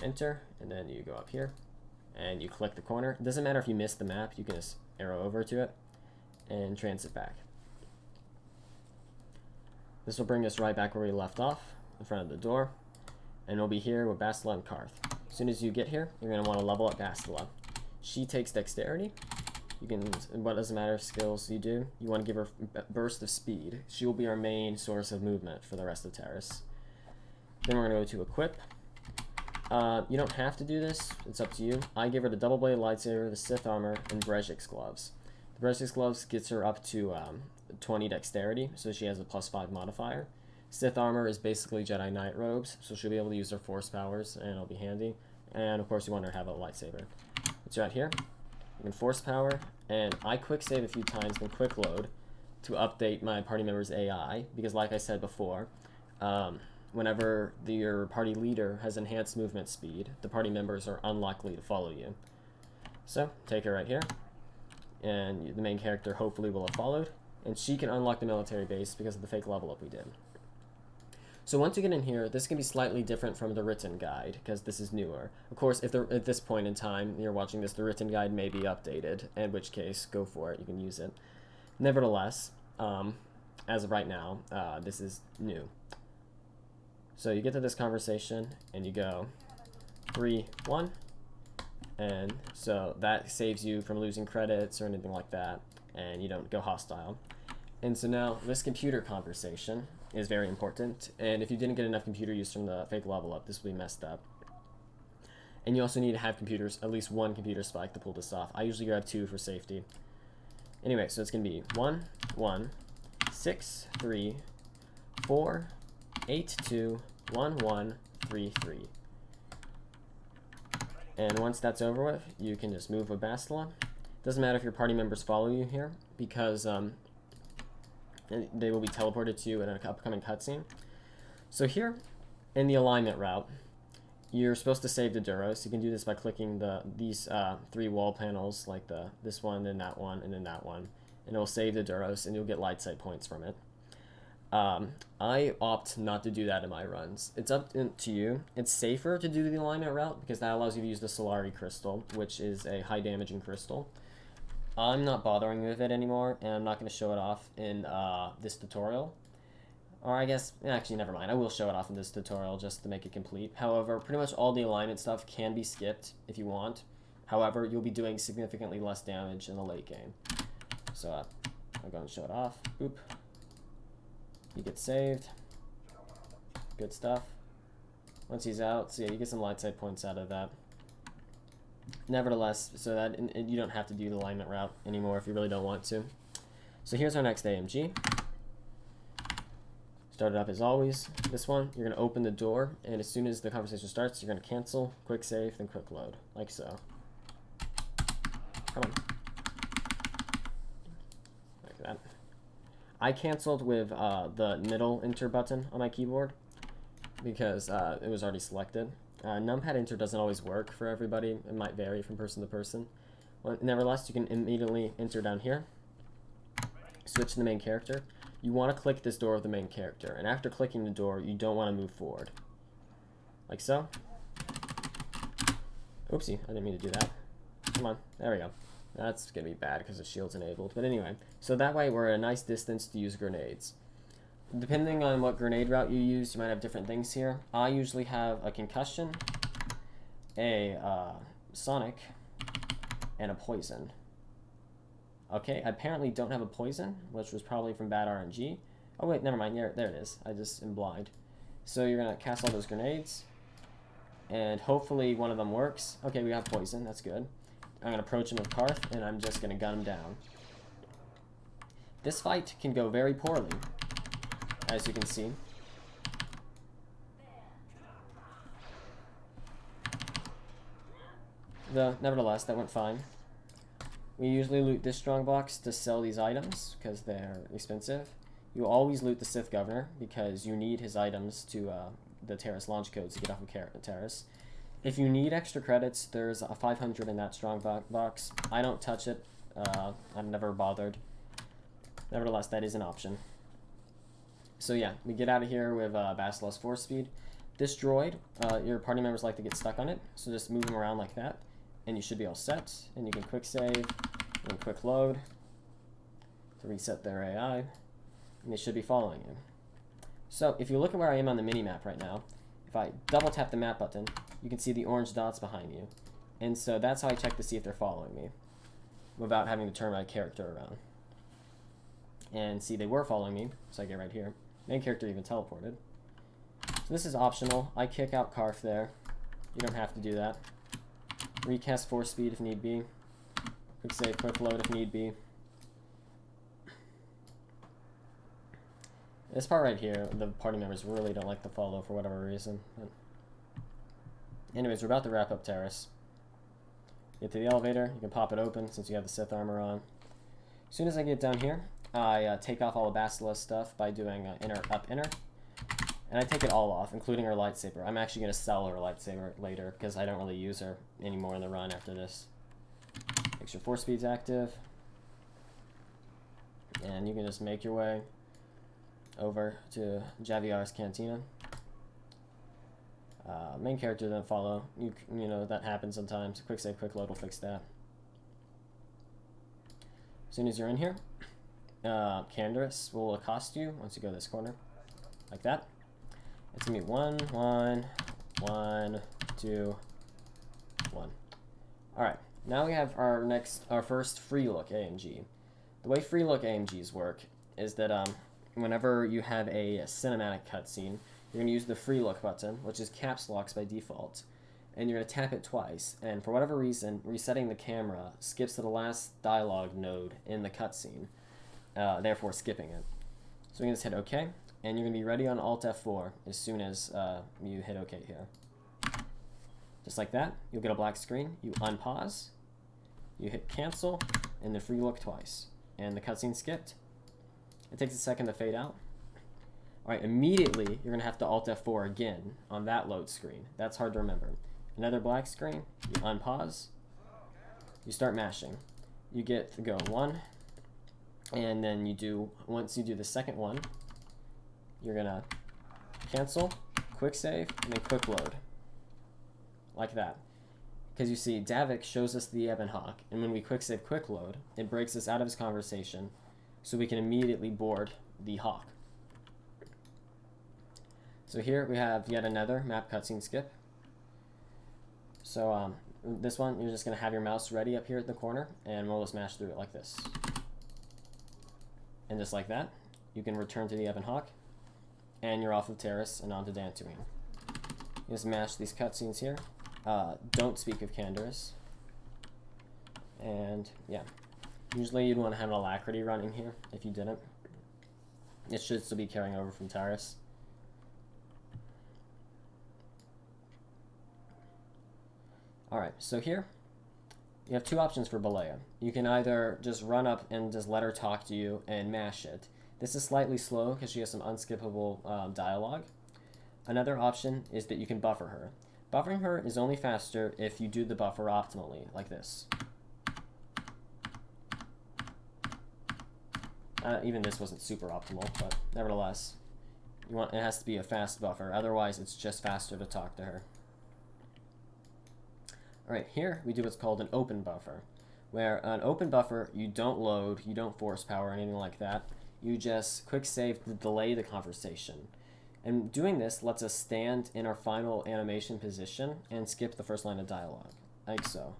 Enter, and then you go up here, and you click the corner. It doesn't matter if you miss the map, you can just arrow over to it and transit back. This will bring us right back where we left off, in front of the door. And we'll be here with Bastila and Karth. As soon as you get here, you're going to want to level up Bastila. She takes dexterity. You can, what doesn't matter skills you do, you want to give her burst of speed. She will be our main source of movement for the rest of Taris. Then we're going to go to equip. You don't have to do this, it's up to you. I give her the double bladed lightsaber, the Sith armor, and Brejik's gloves. The Brejik's gloves gets her up to 20 dexterity, so she has a +5 modifier. Sith armor is basically Jedi Knight robes, so she'll be able to use her force powers, and it'll be handy. And of course, you want her to have a lightsaber. It's right here. You can force power, and I quick save a few times, then quick load to update my party member's AI, because like I said before, whenever your party leader has enhanced movement speed, the party members are unlikely to follow you. So, take her right here, and the main character hopefully will have followed, and she can unlock the military base because of the fake level up we did. So once you get in here, this can be slightly different from the written guide, because this is newer. Of course, if at this point in time you're watching this, the written guide may be updated, in which case, go for it, you can use it. Nevertheless, as of right now, this is new. So you get to this conversation, and you go 3, 1, and so that saves you from losing credits or anything like that, and you don't go hostile. And so now, this computer conversation is very important, and if you didn't get enough computer use from the fake level up, this will be messed up. And you also need to have computers, at least one computer spike to pull this off. I usually grab 2 for safety. Anyway, so it's going to be 1, 1, 6, 3, 4, 8, 2, 1, 1, 3, 3. And once that's over with, you can just move with Bastila. Doesn't matter if your party members follow you here, because they will be teleported to you in an upcoming cutscene. So here, in the alignment route, you're supposed to save the Duros. You can do this by clicking these 3 wall panels, like this one, then that one, and then that one. And it will save the Duros, and you'll get light sight points from it. I opt not to do that in my runs. It's up to you. It's safer to do the alignment route, because that allows you to use the Solari crystal, which is a high damaging crystal. I'm not bothering with it anymore, and I'm not going to show it off in this tutorial. Or I guess, actually, never mind. I will show it off in this tutorial just to make it complete. However, pretty much all the alignment stuff can be skipped if you want. However, you'll be doing significantly less damage in the late game. So I'll go and show it off. Boop. You get saved. Good stuff. Once he's out, so yeah, you get some light sight points out of that. Nevertheless, so that you don't have to do the alignment route anymore if you really don't want to. So here's our next AMG. Start it up as always. This one, you're going to open the door, and as soon as the conversation starts, you're going to cancel, quick save, then quick load, like so. Come on. Like that. I canceled with the middle enter button on my keyboard because it was already selected. Numpad enter doesn't always work for everybody. It might vary from person to person. Well, nevertheless, you can immediately enter down here. Switch to the main character. You want to click this door of the main character, and after clicking the door, you don't want to move forward. Like so. Oopsie, I didn't mean to do that. Come on, there we go. That's going to be bad because the shield's enabled. But anyway, so that way we're at a nice distance to use grenades. Depending on what grenade route you use, you might have different things here. I usually have a concussion, a sonic, and a poison. Okay, I apparently don't have a poison, which was probably from bad RNG. Oh wait, never mind, there it is. I just am blind. So you're going to cast all those grenades, and hopefully one of them works. Okay, we have poison, that's good. I'm going to approach him with Karth, and I'm just going to gun him down. This fight can go very poorly, as you can see. Though, nevertheless, that went fine. We usually loot this strong box to sell these items, because they're expensive. You always loot the Sith Governor, because you need his items to the Taris launch codes to get off of Taris. If you need extra credits, there's a 500 in that strong box. I don't touch it. I've never bothered. Nevertheless, that is an option. So yeah, we get out of here with Basilisk Force Speed. This droid, your party members like to get stuck on it, so just move them around like that, and you should be all set. And you can quick save, and quick load to reset their AI, and they should be following you. So if you look at where I am on the mini-map right now, if I double tap the map button, you can see the orange dots behind you. And so that's how I check to see if they're following me, without having to turn my character around. And see, they were following me, so I get right here. Main character even teleported. So this is optional. I kick out Karf there. You don't have to do that. Recast force speed if need be. Quick save, quick load if need be. This part right here, the party members really don't like to follow for whatever reason. But anyways, we're about to wrap up Taris. Get to the elevator. You can pop it open since you have the Sith armor on. As soon as I get down here, I take off all the Basilisk stuff by doing inner, up, inner. And I take it all off, including her lightsaber. I'm actually going to sell her lightsaber later because I don't really use her anymore in the run after this. Make sure force speed's active. And you can just make your way over to Javiar's Cantina. Main character doesn't follow. You know, that happens sometimes. Quick save, quick load will fix that. As soon as you're in here, Candaris will accost you once you go this corner. Like that. It's gonna be 1, 1, 1, 2, 1. Alright, now we have our first free look AMG. The way free look AMGs work is that whenever you have a cinematic cutscene, you're gonna use the free look button, which is caps locks by default, and you're gonna tap it twice, and for whatever reason, resetting the camera skips to the last dialogue node in the cutscene, therefore skipping it. So we can just hit OK. And you're going to be ready on Alt F4 as soon as you hit OK here. Just like that, you'll get a black screen. You unpause, you hit cancel, and then free look twice. And the cutscene skipped. It takes a second to fade out. Alright, immediately you're going to have to Alt F4 again on that load screen. That's hard to remember. Another black screen, you unpause, you start mashing. You get to go 1, and then once you do the second one, you're gonna cancel, quick save, and then quick load. Like that. Because you see, Davik shows us the Ebon Hawk, and when we quick save, quick load, it breaks us out of his conversation, so we can immediately board the Hawk. So here we have yet another map cutscene skip. So this one, you're just gonna have your mouse ready up here at the corner, and we'll just mash through it like this. And just like that, you can return to the Ebon Hawk, and you're off of Taris and onto Dantooine. You just mash these cutscenes here. Don't speak of Candaris. And yeah, usually you'd want to have an alacrity running here if you didn't. It should still be carrying over from Taris. Alright, so here you have two options for Balea. You can either just run up and just let her talk to you and mash it. This is slightly slow because she has some unskippable dialogue. Another option is that you can buffer her. Buffering her is only faster if you do the buffer optimally, like this. Even this wasn't super optimal, but nevertheless, it has to be a fast buffer. Otherwise, it's just faster to talk to her. Alright, here we do what's called an open buffer, where an open buffer, you don't load, you don't force power, or anything like that. You just quick save to delay the conversation. And doing this lets us stand in our final animation position and skip the first line of dialogue, like so.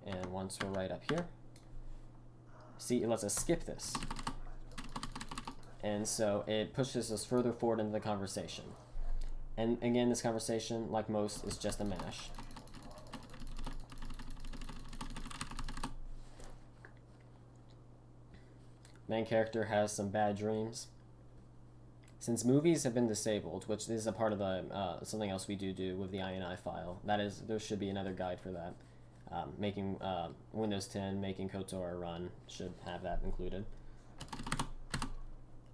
And once we're right up here, see, it lets us skip this. And so it pushes us further forward into the conversation. And again, this conversation, like most, is just a mash. Main character has some bad dreams. Since movies have been disabled, which is a part of the something else we do with the INI file, that is, there should be another guide for that. Making Windows 10, making KOTOR run should have that included.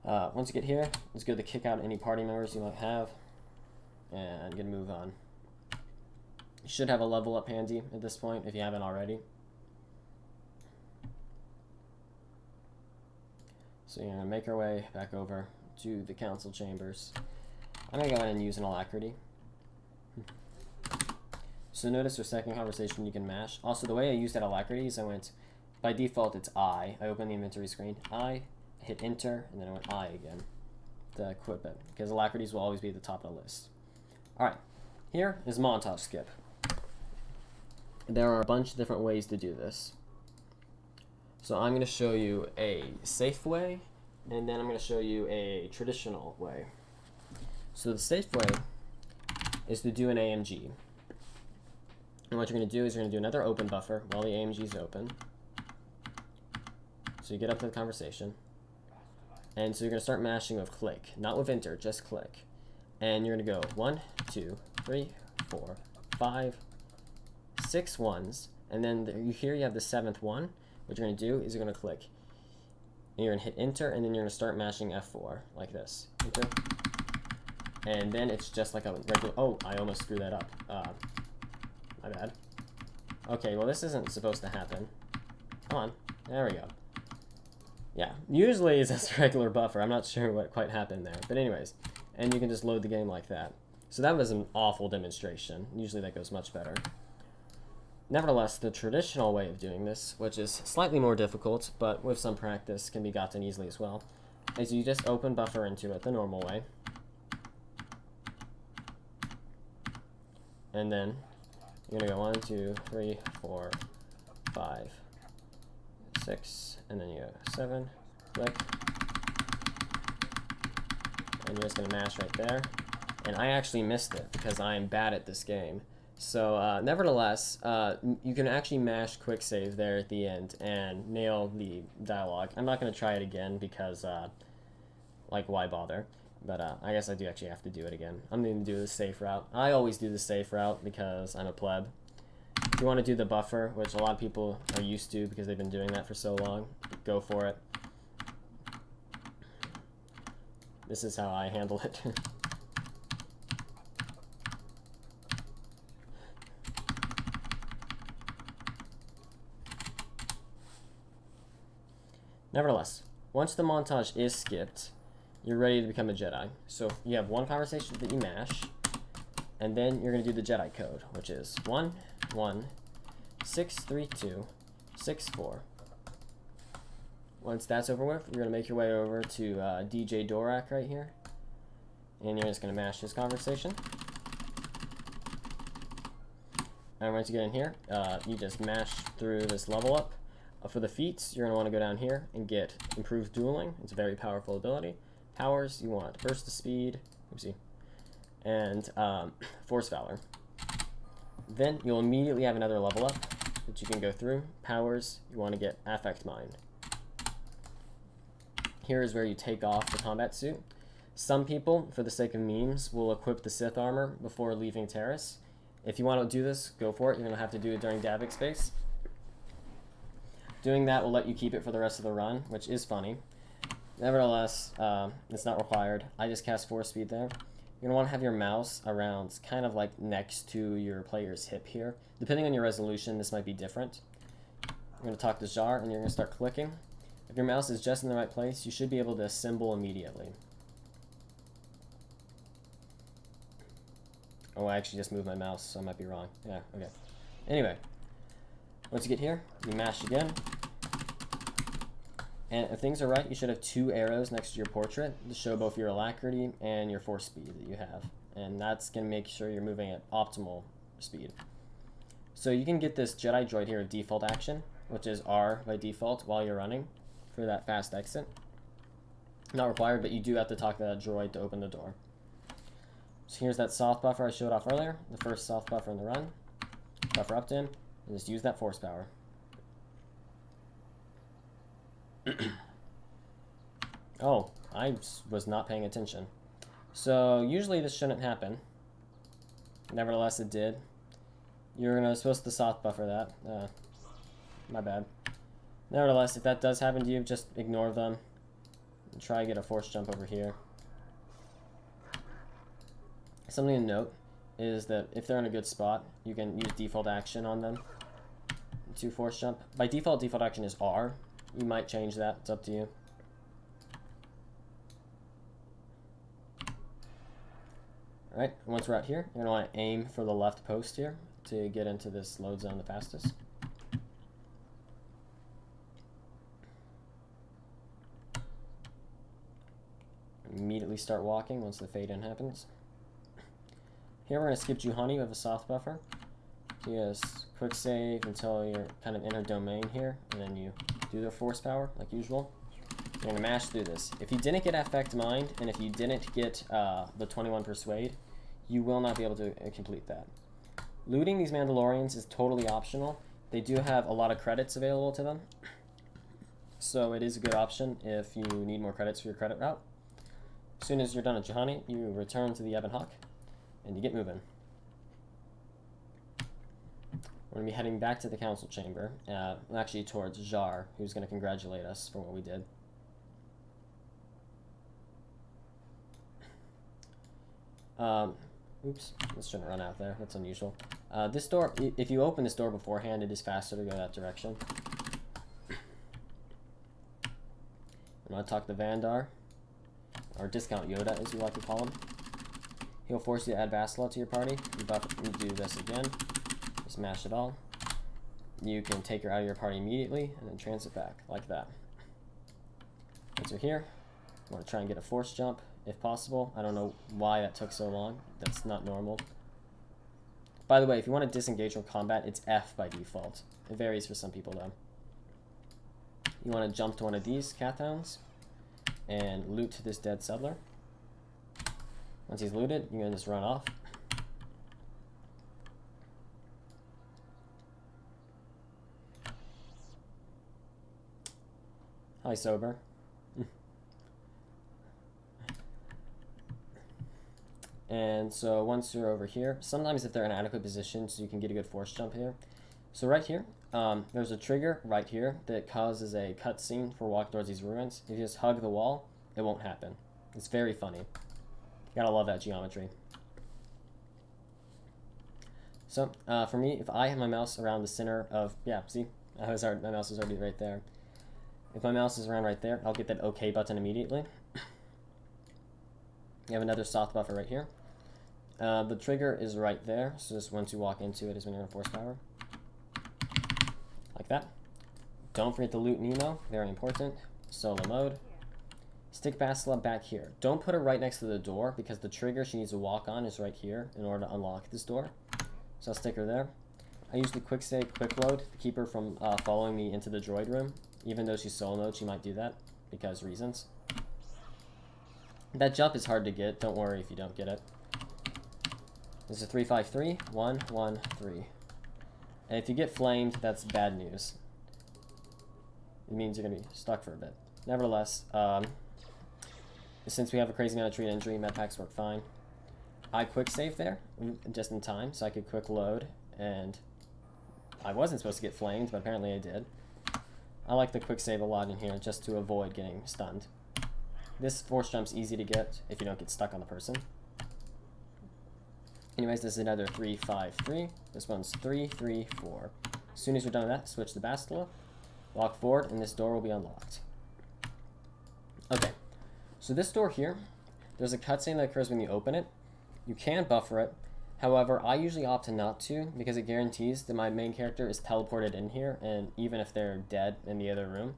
Once you get here, let's go to kick out any party members you might have, and gonna move on. You should have a level up handy at this point if you haven't already. So you're gonna make our way back over to the council chambers. I'm gonna go ahead and use an alacrity. So notice for second conversation you can mash. Also, the way I used that alacrity is I went, by default it's I open the inventory screen, I hit enter, and then I went I again to equip it, because alacrities will always be at the top of the list. Alright, here is montage skip. There are a bunch of different ways to do this. So I'm going to show you a safe way, and then I'm going to show you a traditional way. So the safe way is to do an AMG. And what you're going to do is you're going to do another open buffer while the AMG is open. So you get up to the conversation. And so you're going to start mashing with click, not with enter, just click. And you're going to go 1, 2, 3, 4, 5, 6 ones. And then here you have the 7th one. What you're going to do is you're going to click. And you're going to hit enter, and then you're going to start mashing F4 like this. Enter. And then it's just like a regular. Oh, I almost screwed that up. My bad. Okay, well, this isn't supposed to happen. Come on. There we go. Yeah, usually it's just a regular buffer. I'm not sure what quite happened there. But anyways, and you can just load the game like that. So that was an awful demonstration. Usually that goes much better. Nevertheless, the traditional way of doing this, which is slightly more difficult, but with some practice can be gotten easily as well, is you just open buffer into it the normal way. And then you're going to go 1, 2, 3, 4, 5, 6, and then you go 7, click. And you're just going to mash right there. And I actually missed it because I am bad at this game. So nevertheless, you can actually mash quick save there at the end and nail the dialogue. I'm not going to try it again because, like, why bother? But I guess I do actually have to do it again. I'm going to do the safe route. I always do the safe route because I'm a pleb. If you want to do the buffer, which a lot of people are used to because they've been doing that for so long, go for it. This is how I handle it. Nevertheless, once the montage is skipped, you're ready to become a Jedi. So you have one conversation that you mash, and then you're going to do the Jedi code, which is 1, 1, 6, 3, 2, 6, 4. Once that's over with, you're going to make your way over to DJ Dorak right here, and you're just going to mash his conversation. And once you get in here, you just mash through this level up. For the feats, you're going to want to go down here and get Improved Dueling. It's a very powerful ability. Powers, you want Burst of Speed, oopsie, and Force Valor. Then you'll immediately have another level up that you can go through. Powers, you want to get Affect Mind. Here is where you take off the combat suit. Some people, for the sake of memes, will equip the Sith armor before leaving Taris. If you want to do this, go for it. You're going to have to do it during Davik space. Doing that will let you keep it for the rest of the run, which is funny. Nevertheless, it's not required. I just cast Force Speed there. You're going to want to have your mouse around kind of like next to your player's hip here. Depending on your resolution, this might be different. You're going to talk to Jar, and you're going to start clicking. If your mouse is just in the right place, you should be able to assemble immediately. Oh, I actually just moved my mouse, so I might be wrong. Yeah, okay. Anyway. Once you get here, you mash again. And if things are right, you should have 2 arrows next to your portrait to show both your alacrity and your force speed that you have. And that's going to make sure you're moving at optimal speed. So you can get this Jedi droid here with default action, which is R by default while you're running for that fast exit. Not required, but you do have to talk to that droid to open the door. So here's that soft buffer I showed off earlier, the first soft buffer in the run. Buffer up to him. And just use that force power. Oh, I was not paying attention. So usually this shouldn't happen. Nevertheless, it did. You're supposed to soft buffer that. My bad. Nevertheless, if that does happen to you, just ignore them. Try to get a force jump over here. Something to note is that if they're in a good spot, you can use default action on them to force jump. By default, default action is R. You might change that. It's up to you. Alright, once we're out here, you're going to want to aim for the left post here to get into this load zone the fastest. Immediately start walking once the fade in happens. Here we're going to skip Juhani with a soft buffer. So you just quick save until you're kind of in her domain here, and then you do the force power like usual. You're going to mash through this. If you didn't get Affect Mind, and if you didn't get the 21 Persuade, you will not be able to complete that. Looting these Mandalorians is totally optional. They do have a lot of credits available to them, so it is a good option if you need more credits for your credit route. As soon as you're done at Juhani, you return to the Ebon Hawk, and you get moving. We're going to be heading back to the council chamber, actually towards Jar, who's going to congratulate us for what we did. Oops, this shouldn't run out there. That's unusual. This door, if you open this door beforehand, it is faster to go that direction. I'm going to talk to Vandar, or Discount Yoda, as we like to call him. He'll force you to add Vassala to your party. You do this again. Just mash it all. You can take her out of your party immediately, and then transit back, like that. Once you're here, you want to try and get a force jump, if possible. I don't know why that took so long. That's not normal. By the way, if you want to disengage from combat, it's F by default. It varies for some people, though. You want to jump to one of these Cathounds and loot this dead settler. Once he's looted, you can just run off. Hi, Sober. And so once you're over here, sometimes if they're in adequate position, so you can get a good force jump here. So right here, there's a trigger right here that causes a cutscene for walk towards these ruins. If you just hug the wall, it won't happen. It's very funny. You gotta love that geometry. So for me, if I have my mouse around the center of, yeah, see, my mouse was already right there. If my mouse is around right there, I'll get that OK button immediately. You have another soft buffer right here. The trigger is right there, so just once you walk into it is when you're going to force power. Like that. Don't forget to loot Nemo, very important. Solo mode. Stick Vassala back here. Don't put her right next to the door, because the trigger she needs to walk on is right here in order to unlock this door. So I'll stick her there. I usually quick save, quick load to keep her from following me into the droid room. Even though she's solo mode, she might do that, because reasons. That jump is hard to get. Don't worry if you don't get it. This is 353, 1, 1, 3. And if you get flamed, that's bad news. It means you're going to be stuck for a bit. Nevertheless, since we have a crazy amount of treat injury, med packs work fine. I quick saved there, just in time, so I could quick load, and I wasn't supposed to get flamed, but apparently I did. I like the quick save a lot in here, just to avoid getting stunned. This force jump's easy to get if you don't get stuck on the person. Anyways, this is another 3, 5, 3. This one's 3, 3, 4. As soon as you're done with that, switch the Vassala, walk forward, and this door will be unlocked. Okay, so this door here, there's a cutscene that occurs when you open it. You can buffer it. However, I usually opt to not to, because it guarantees that my main character is teleported in here, and even if they're dead in the other room.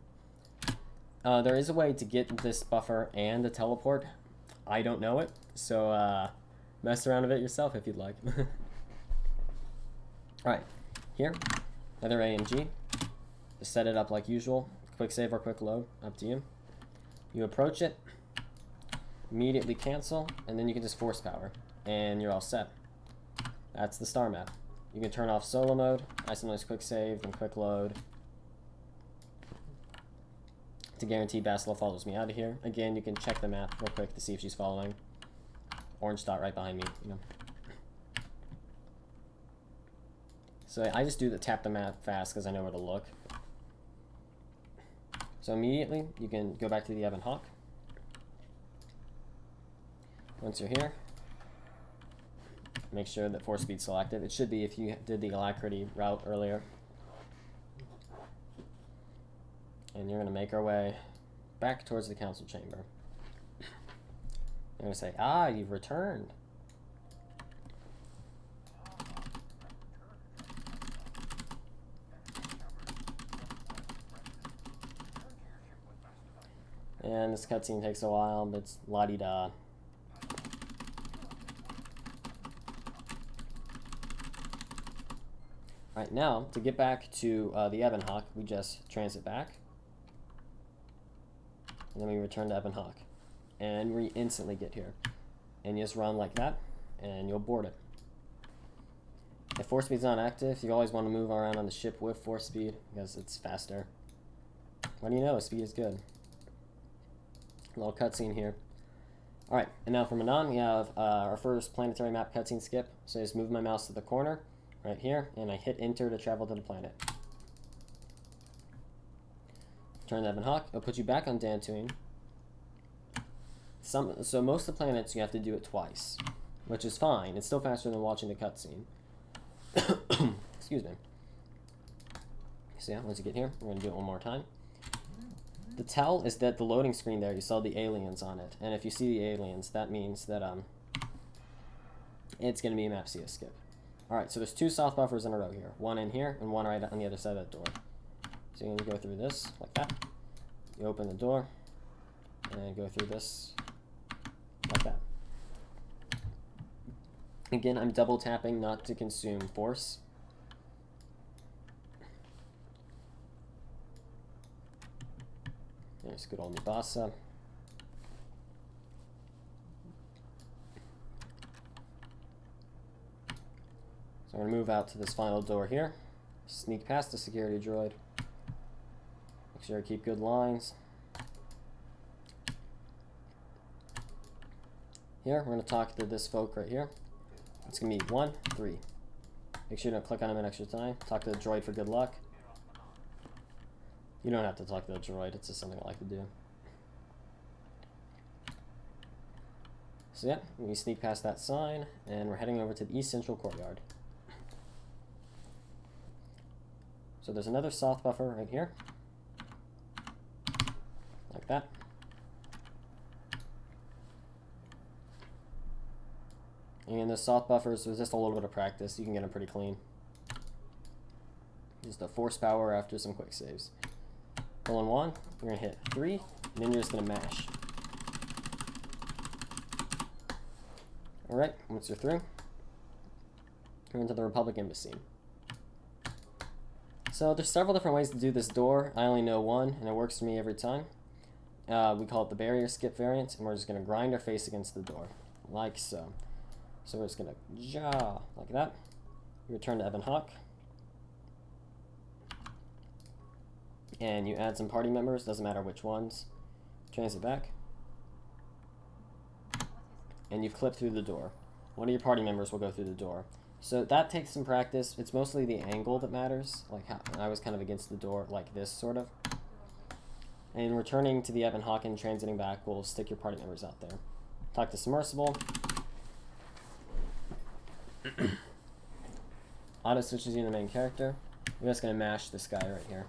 There is a way to get this buffer and the teleport. I don't know it, so mess around with it yourself if you'd like. Alright, here, another AMG. Just set it up like usual. Quick save or quick load, up to you. You approach it, immediately cancel, and then you can just force power, and you're all set. That's the Star Map. You can turn off solo mode. I sometimes quick save and quick load to guarantee Vassala follows me out of here. Again, you can check the map real quick to see if she's following. Orange dot right behind me, you know. So I just do the tap the map fast because I know where to look. So immediately you can go back to the Ebon Hawk. Once you're here, make sure that 4-speed's selected. It should be if you did the Alacrity route earlier. And you're going to make our way back towards the council chamber. You're going to say, ah, you've returned. And this cutscene takes a while, but it's la-di-da. Alright, now, to get back to the Ebenhawk, we just transit back. And then we return to Ebenhawk. And we instantly get here. And you just run like that, and you'll board it. If 4-speed's not active, you always want to move around on the ship with 4-speed, because it's faster. What do you know? Speed is good. A little cutscene here. Alright, and now for MANAAN, we have our first planetary map cutscene skip. So I just move my mouse to the corner, right here, and I hit enter to travel to the planet. Turn to Ebenhawk, it'll put you back on DANTOOINE. So most of the planets you have to do it twice, which is fine. It's still faster than watching the cutscene. Excuse me. So yeah, once you get here, we're going to do it one more time. The tell is that the loading screen there, you saw the aliens on it. And if you see the aliens, that means that it's going to be a map CS skip. Alright, so there's 2 soft buffers in a row here. One in here, and one right on the other side of that door. So you're going to go through this, like that. You open the door, and go through this, like that. Again, I'm double tapping not to consume force. There's good old Mubasa. So I'm going to move out to this final door here. Sneak past the security droid. Make sure I keep good lines. Here, we're going to talk to this folk right here. It's going to be 1, 3. Make sure you don't click on him an extra time. Talk to the droid for good luck. You don't have to talk to the droid, it's just something I like to do. So yeah, we sneak past that sign, and we're heading over to the East Central Courtyard. So there's another soft buffer right here. Like that. And the soft buffers, with just a little bit of practice, you can get them pretty clean. Just a force power after some quick saves. Pull in 1, you're going to hit 3, and then you're just going to mash. Alright, once you're through, you're into the Republic Embassy. So there's several different ways to do this door. I only know one, and it works for me every time. We call it the barrier skip variant, and we're just going to grind our face against the door, like so. So we're just going to jaw, like that. You return to Ebenhawk. And you add some party members, doesn't matter which ones. Transit back. And you've clipped through the door. One of your party members will go through the door. So that takes some practice. It's mostly the angle that matters. Like how I was kind of against the door like this, sort of. And returning to the Ebenhawk and transiting back will stick your party members out there. Talk to Submersible. Auto switches you to the main character. You're just going to mash this guy right here.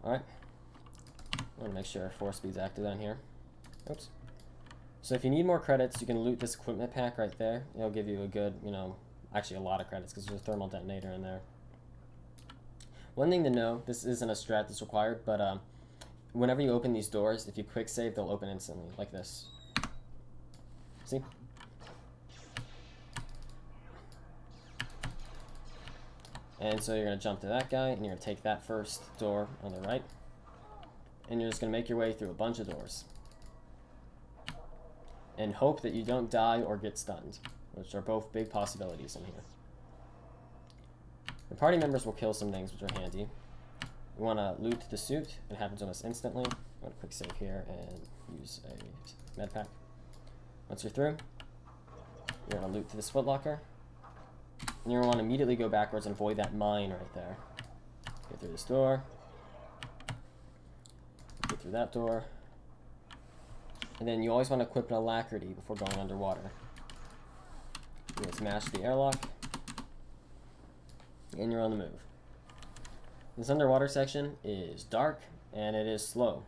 Alright. I want to make sure 4-speed's active down here. Oops. So if you need more credits, you can loot this equipment pack right there. It'll give you a good, actually a lot of credits because there's a thermal detonator in there. One thing to know, this isn't a strat that's required, but whenever you open these doors, if you quick save, they'll open instantly, like this. See? And so you're going to jump to that guy, and you're going to take that first door on the right. And you're just going to make your way through a bunch of doors. And hope that you don't die or get stunned, which are both big possibilities in here. The party members will kill some things, which are handy. You want to loot the suit. It happens almost instantly. I'm going to quick save here and use a med pack. Once you're through, you're going to loot to this footlocker. And you're going to want to immediately go backwards and avoid that mine right there. Get through this door. Get through that door. And then you always want to equip an alacrity before going underwater. You just mash the airlock, and you're on the move. This underwater section is dark, and it is slow.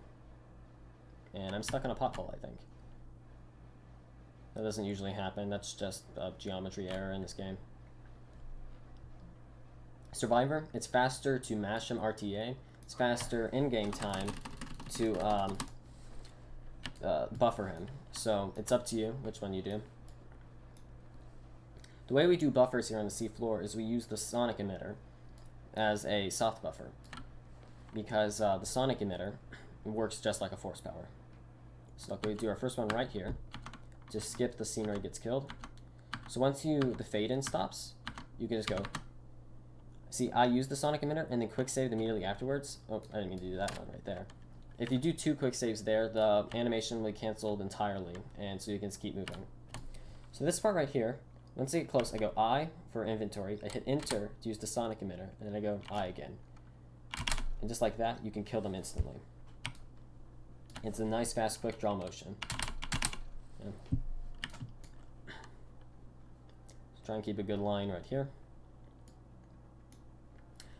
And I'm stuck on a pothole, I think. That doesn't usually happen, that's just a geometry error in this game. Survivor, it's faster to mash him RTA. It's faster in-game time to buffer him. So it's up to you which one you do. The way we do buffers here on the seafloor is we use the sonic emitter as a soft buffer, because the sonic emitter works just like a force power. So like we do our first one right here. Just skip the scene where he gets killed. So once the fade in stops, you can just go. See, I use the sonic emitter and then quick saved immediately afterwards. Oh, I didn't mean to do that one right there. If you do 2 quick saves there, the animation will be canceled entirely, and so you can just keep moving. So this part right here, once I get close, I go I for inventory, I hit enter to use the sonic emitter, and then I go I again. And just like that, you can kill them instantly. It's a nice, fast, quick draw motion. Yeah. So try and keep a good line right here.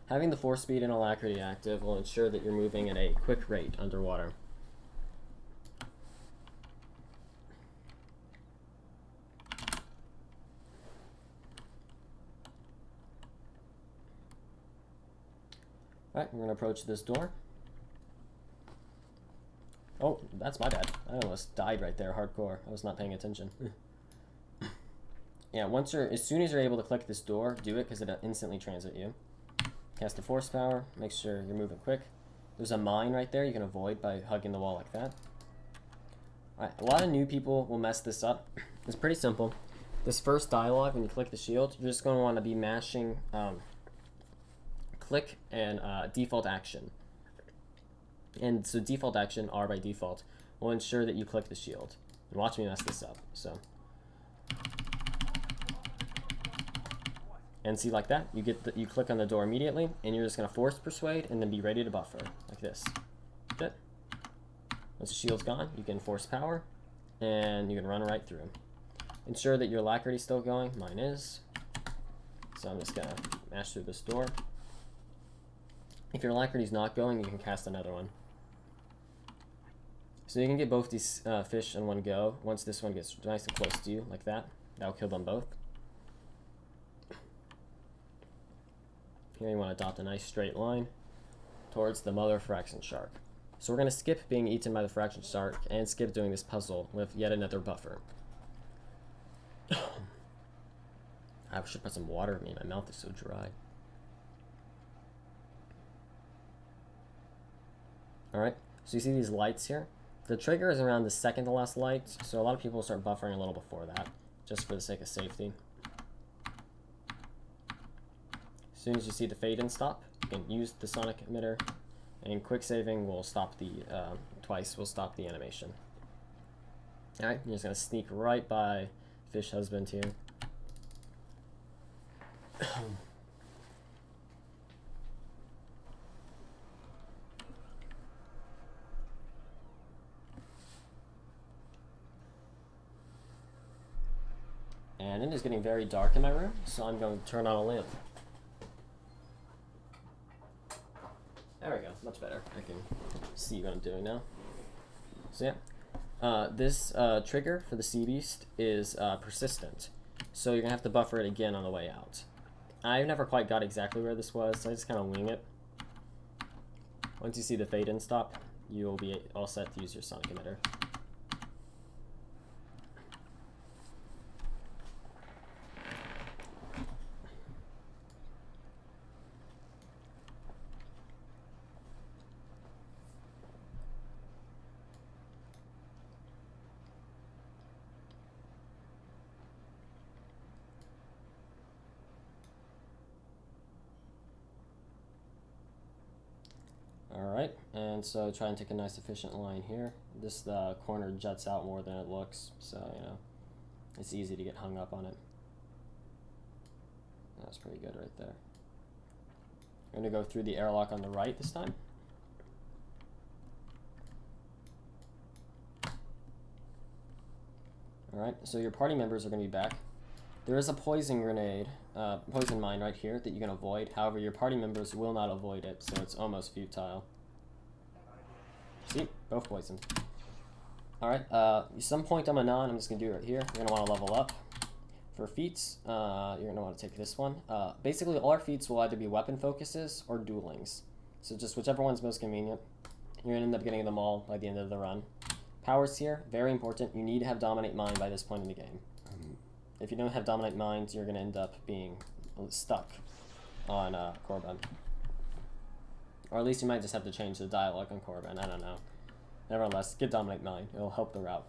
Having the force speed and alacrity active will ensure that you're moving at a quick rate underwater. Alright, we're going to approach this door. Oh, that's my bad. I almost died right there, hardcore. I was not paying attention. Yeah, as soon as you're able to click this door, do it because it'll instantly transit you. Cast the force power, make sure you're moving quick. There's a mine right there you can avoid by hugging the wall like that. Alright, a lot of new people will mess this up. It's pretty simple. This first dialogue, when you click the shield, you're just going to want to be mashing click and default action. And so default action, R by default, will ensure that you click the shield. And watch me mess this up. So, and see, like that, you click on the door immediately, and you're just gonna force persuade and then be ready to buffer like this. Good. Once the shield's gone, you can force power, and you can run right through. Ensure that your alacrity's still going. Mine is. So I'm just gonna mash through this door. If your alacrity's not going, you can cast another one. So you can get both these fish in one go. Once this one gets nice and close to you, like that, that'll kill them both. Here you want to adopt a nice straight line towards the mother fraction shark. So we're going to skip being eaten by the fraction shark and skip doing this puzzle with yet another buffer. I should put some water in me. My mouth is so dry. Alright, so you see these lights here? The trigger is around the second to last light, so a lot of people start buffering a little before that, just for the sake of safety. As soon as you see the fade in stop, you can use the sonic emitter, and quick saving will stop the, twice will stop the animation. Alright, you're just going to sneak right by Fish Husband here. And it is getting very dark in my room, so I'm going to turn on a lamp. There we go, much better. I can see what I'm doing now. So yeah, this trigger for the Sea Beast is persistent, so you're going to have to buffer it again on the way out. I've never quite got exactly where this was, so I just kind of wing it. Once you see the fade in stop, you will be all set to use your sonic emitter. Alright, and so try and take a nice efficient line here. This corner juts out more than it looks, so you know, it's easy to get hung up on it. That's pretty good right there. I'm going to go through the airlock on the right this time. Alright, so your party members are going to be back. There is a poison grenade, poison mine right here that you can avoid. However, your party members will not avoid it, so it's almost futile. See? Both poisoned. Alright, some point on MANAAN, I'm just going to do it right here. You're going to want to level up. For feats, you're going to want to take this one. Basically, all our feats will either be weapon focuses or duelings. So just whichever one's most convenient. You're going to end up getting them all by the end of the run. Powers here, very important. You need to have Dominate Mind by this point in the game. If you don't have Dominate Mind, you're going to end up being stuck on KORRIBAN. Or at least you might just have to change the dialogue on KORRIBAN, I don't know. Nevertheless, get Dominate Mind. It'll help the route.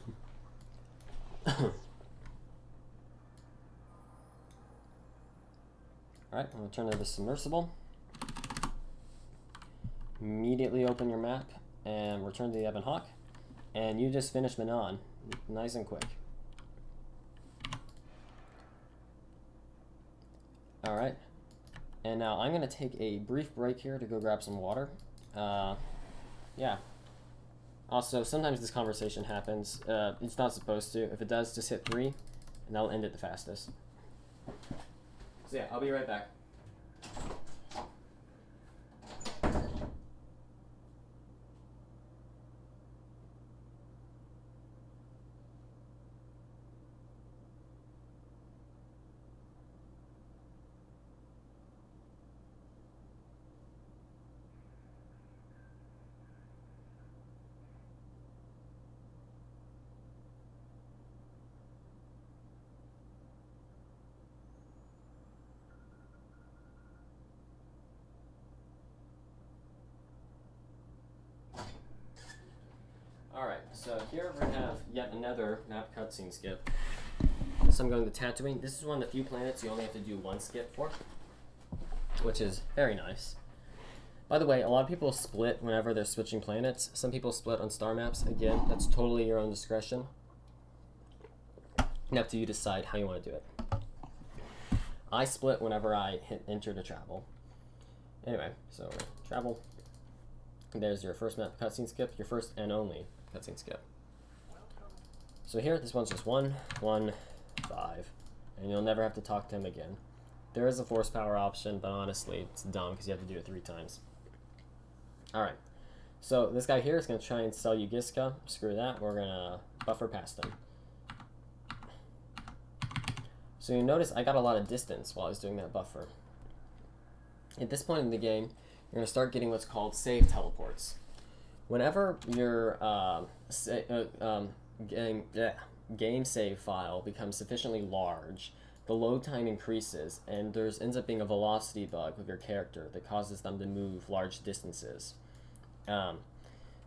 Alright, I'm going to turn to the submersible. Immediately open your map and return to the Ebon Hawk. And you just finished MANAAN. Nice and quick. Alright. And now I'm going to take a brief break here to go grab some water. Yeah. Also, sometimes this conversation happens. It's not supposed to. If it does, just hit 3, and that'll end it the fastest. So yeah, I'll be right back. Alright, so here we have yet another map cutscene skip. So I'm going to Tattooine. This is one of the few planets you only have to do one skip for, which is very nice. By the way, a lot of people split whenever they're switching planets. Some people split on star maps. Again, that's totally your own discretion. And up to you to decide how you want to do it. I split whenever I hit enter to travel. Anyway, so travel. And there's your first map cutscene skip, your first and only cutscene skip. So here, this one's just 1, 1, 5, and you'll never have to talk to him again. There is a force power option, but honestly, it's dumb because you have to do it 3 times. Alright, so this guy here is going to try and sell you Giska. Screw that, we're going to buffer past him. So you notice I got a lot of distance while I was doing that buffer. At this point in the game, you're going to start getting what's called save teleports. Whenever your game save file becomes sufficiently large, the load time increases, and there ends up being a velocity bug with your character that causes them to move large distances.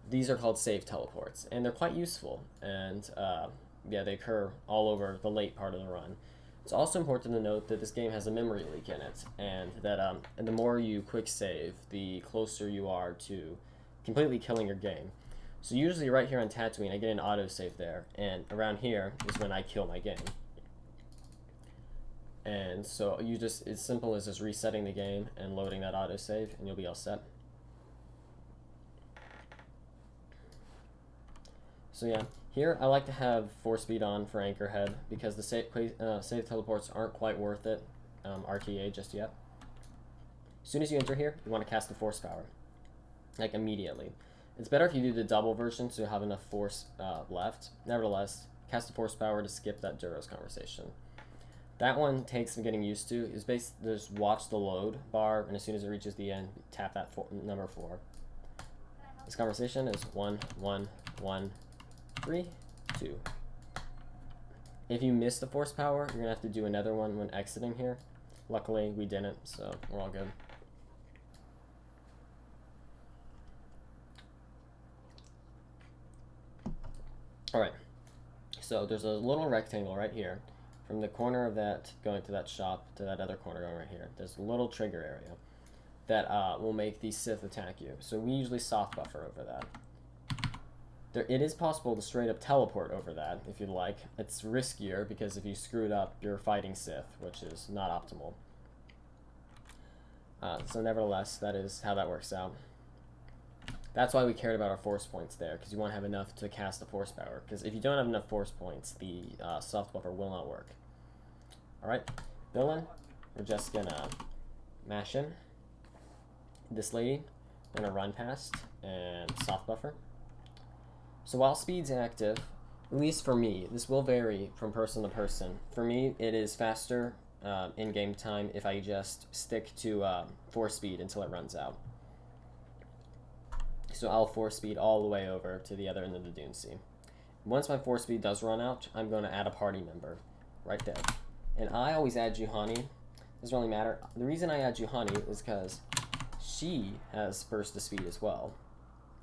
These are called save teleports, and they're quite useful, and yeah, they occur all over the late part of the run. It's also important to note that this game has a memory leak in it, and that the more you quick save, the closer you are to completely killing your game. So usually right here on Tattooine, I get an autosave there, and around here is when I kill my game. And so you just, it's simple as just resetting the game and loading that autosave, and you'll be all set. So yeah, here I like to have 4-speed on for Anchorhead because the save teleports aren't quite worth it, RTA just yet. As soon as you enter here, you want to cast the force power, like immediately. It's better if you do the double version so you have enough force left. Nevertheless, cast the force power to skip that Duros conversation. That one takes some getting used to. Is basically just watch the load bar, and as soon as it reaches the end, tap that number 4. This conversation is 1, 1, 1, 3, 2. If you miss the force power, you're gonna have to do another one when exiting here. Luckily, we didn't, so we're all good. Alright, so there's a little rectangle right here. From the corner of that going to that shop to that other corner going right here. There's a little trigger area that will make the Sith attack you. So we usually soft buffer over that. It is possible to straight up teleport over that if you'd like. It's riskier because if you screw it up, you're fighting Sith, which is not optimal. So nevertheless, that is how that works out. That's why we cared about our force points there, because you want to have enough to cast the force power. Because if you don't have enough force points, the soft buffer will not work. Alright, villain, we're just gonna mash in. This lady, we're gonna run past, and soft buffer. So while speed's active, at least for me, this will vary from person to person. For me, it is faster in game time if I just stick to force speed until it runs out. So I'll force speed all the way over to the other end of the Dune Sea. Once my force speed does run out, I'm going to add a party member right there. And I always add Juhani. Doesn't really matter. The reason I add Juhani is because she has burst of speed as well.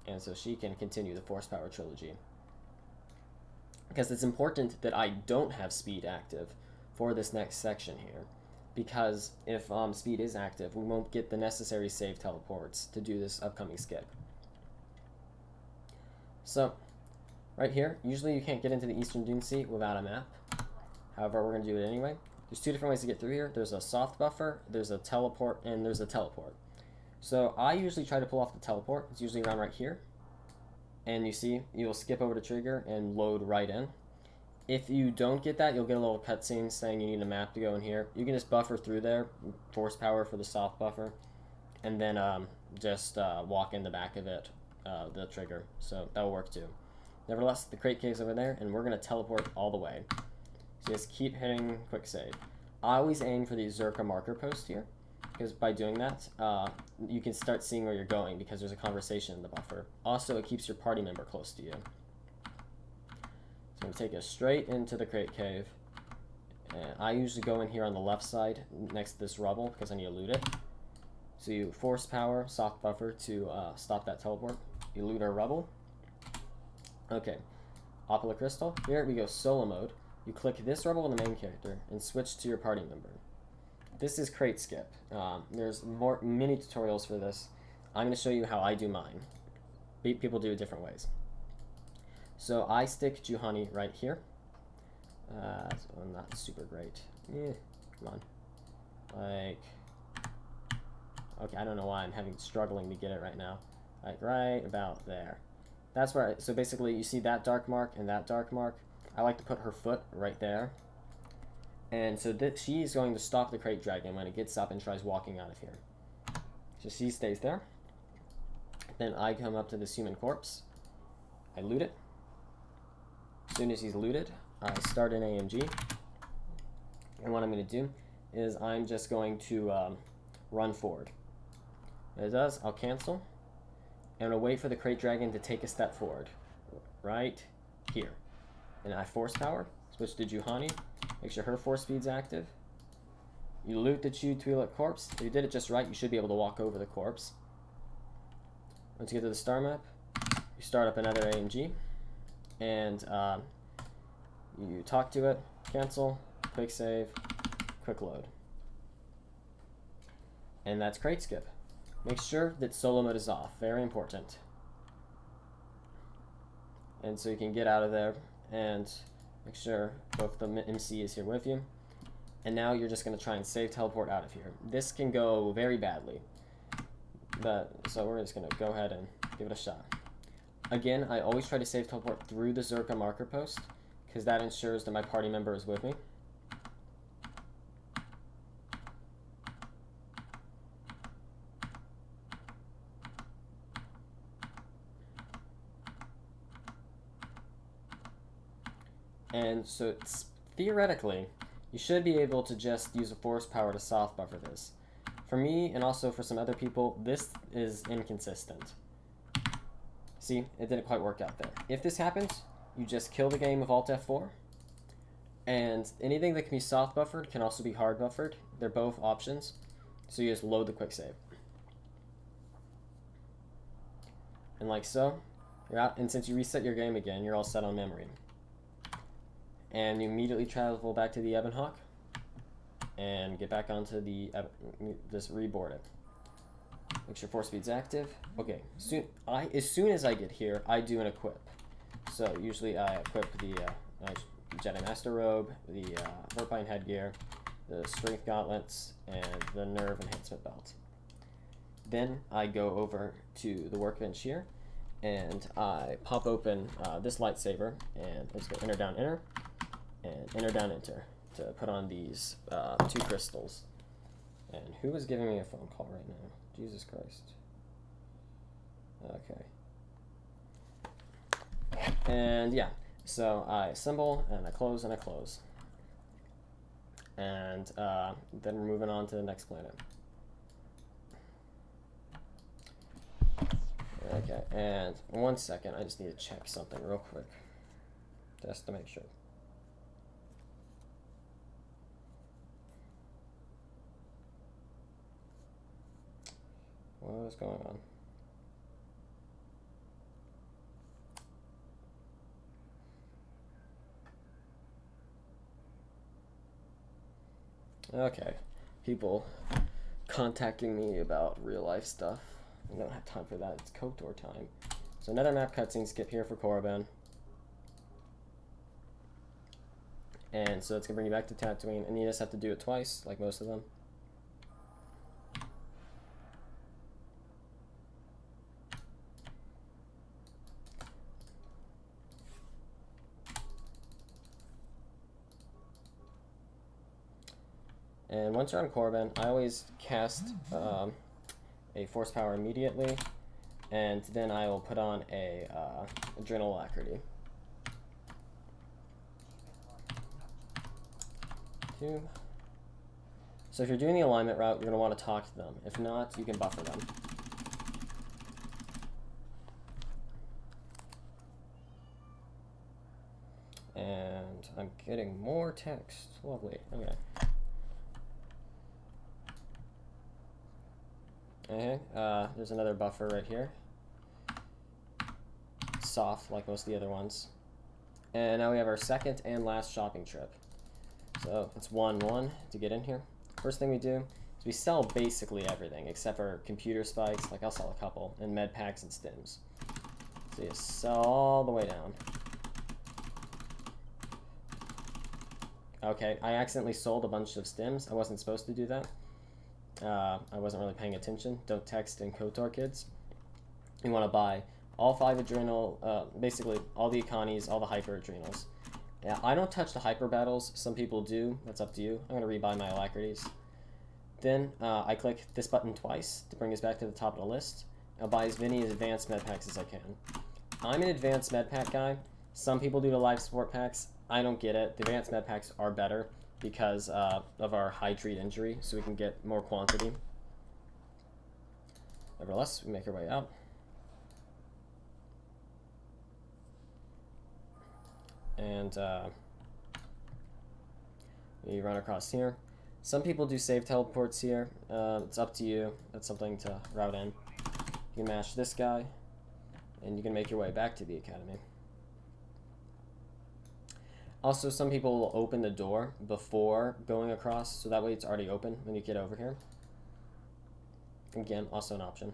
And so she can continue the force power trilogy. Because it's important that I don't have speed active for this next section here. Because if speed is active, we won't get the necessary save teleports to do this upcoming skip. So, right here, usually you can't get into the Eastern Dune Sea without a map. However, we're going to do it anyway. There's two different ways to get through here. There's a soft buffer, there's a teleport, and there's a teleport. So I usually try to pull off the teleport. It's usually around right here. And you see, you'll skip over to trigger and load right in. If you don't get that, you'll get a little cutscene saying you need a map to go in here. You can just buffer through there, force power for the soft buffer, and then just walk in the back of it, the trigger. So that'll work too. Nevertheless, the Krayt cave's over there, and we're going to teleport all the way. So just keep hitting quick save. I always aim for the Zerka marker post here, because by doing that, you can start seeing where you're going because there's a conversation in the buffer. Also, it keeps your party member close to you. So I'm going to take us straight into the Krayt cave. And I usually go in here on the left side next to this rubble because I need to loot it. So you force power, soft buffer to stop that teleport. You loot our rubble. Okay, Opala Crystal. Here we go solo mode. You click this rubble on the main character and switch to your party member. This is Krayt Skip. There's more mini tutorials for this. I'm going to show you how I do mine. People do it different ways. So I stick Juhani right here. So not super great. Come on. Like, okay, I don't know why I'm struggling to get it right now. Like right about there. That's where, so basically you see that dark mark and that dark mark. I like to put her foot right there. And so she's going to stop the Krayt Dragon when it gets up and tries walking out of here. So she stays there. Then I come up to this human corpse. I loot it. As soon as he's looted, I start an AMG. And what I'm going to do is I'm just going to run forward. When it does, I'll cancel. And I'll wait for the Krayt Dragon to take a step forward. Right here. And I force power. Switch to Juhani. Make sure her force speed's active. You loot the Twi'lek corpse. If you did it just right, you should be able to walk over the corpse. Once you get to the star map, you start up another AMG. And you talk to it, cancel, quick save, quick load. And that's Krayt Skip. Make sure that solo mode is off, very important. And so you can get out of there and make sure both the MC is here with you. And now you're just going to try and save teleport out of here. This can go very badly. So we're just going to go ahead and give it a shot. Again, I always try to save teleport through the Zerka marker post, because that ensures that my party member is with me. And so theoretically, you should be able to just use a force power to soft buffer this. For me, and also for some other people, this is inconsistent. See, it didn't quite work out there. If this happens, you just kill the game with Alt F4. And anything that can be soft buffered can also be hard buffered. They're both options. So you just load the quick save. And like so, you're out. And since you reset your game again, you're all set on memory. And you immediately travel back to the Ebon Hawk and get back onto the just reboard it. Make sure force speed's active. Okay, as soon as I get here, I do an equip. So usually I equip the Jedi Master Robe, the Verpine Headgear, the Strength Gauntlets, and the Nerve Enhancement Belt. Then I go over to the workbench here, and I pop open this lightsaber, and let's go enter down enter, and enter down enter to put on these 2 crystals. And who is giving me a phone call right now? Jesus Christ. Okay. And yeah, so I assemble and I close and I close. And then we're moving on to the next planet. Okay, and 1 second, I just need to check something real quick, just to make sure. What is going on? Okay, people contacting me about real life stuff. I don't have time for that. It's KOTOR time. So another map cutscene skip here for KORRIBAN. And so it's going to bring you back to Tattooine, and you just have to do it twice, like most of them. And once you're on KORRIBAN, I always cast a force power immediately, and then I will put on a adrenal alacrity. 2. So if you're doing the alignment route, you're going to want to talk to them. If not, you can buffer them. And I'm getting more text. Lovely. Okay. Okay, there's another buffer right here. Soft, like most of the other ones. And now we have our second and last shopping trip. So it's 1-1 to get in here. First thing we do is we sell basically everything except for computer spikes, like I'll sell a couple, and med packs and stims. So you sell all the way down. Okay, I accidentally sold a bunch of stims. I wasn't supposed to do that. I wasn't really paying attention. Don't text in KOTOR, kids. You want to buy all 5 adrenal, basically all the economies, all the hyper adrenals. Yeah, I don't touch the hyper battles. Some people do. That's up to you. I'm going to rebuy my alacrities. Then I click this button twice to bring us back to the top of the list. I'll buy as many advanced med packs as I can. I'm an advanced med pack guy. Some people do the life support packs. I don't get it. The advanced med packs are better because of our high treat injury, so we can get more quantity. Nevertheless, we make our way out. And we run across here. Some people do save teleports here. It's up to you. That's something to route in. You can mash this guy, and you can make your way back to the Academy. Also, some people will open the door before going across, so that way it's already open when you get over here. Again, also an option.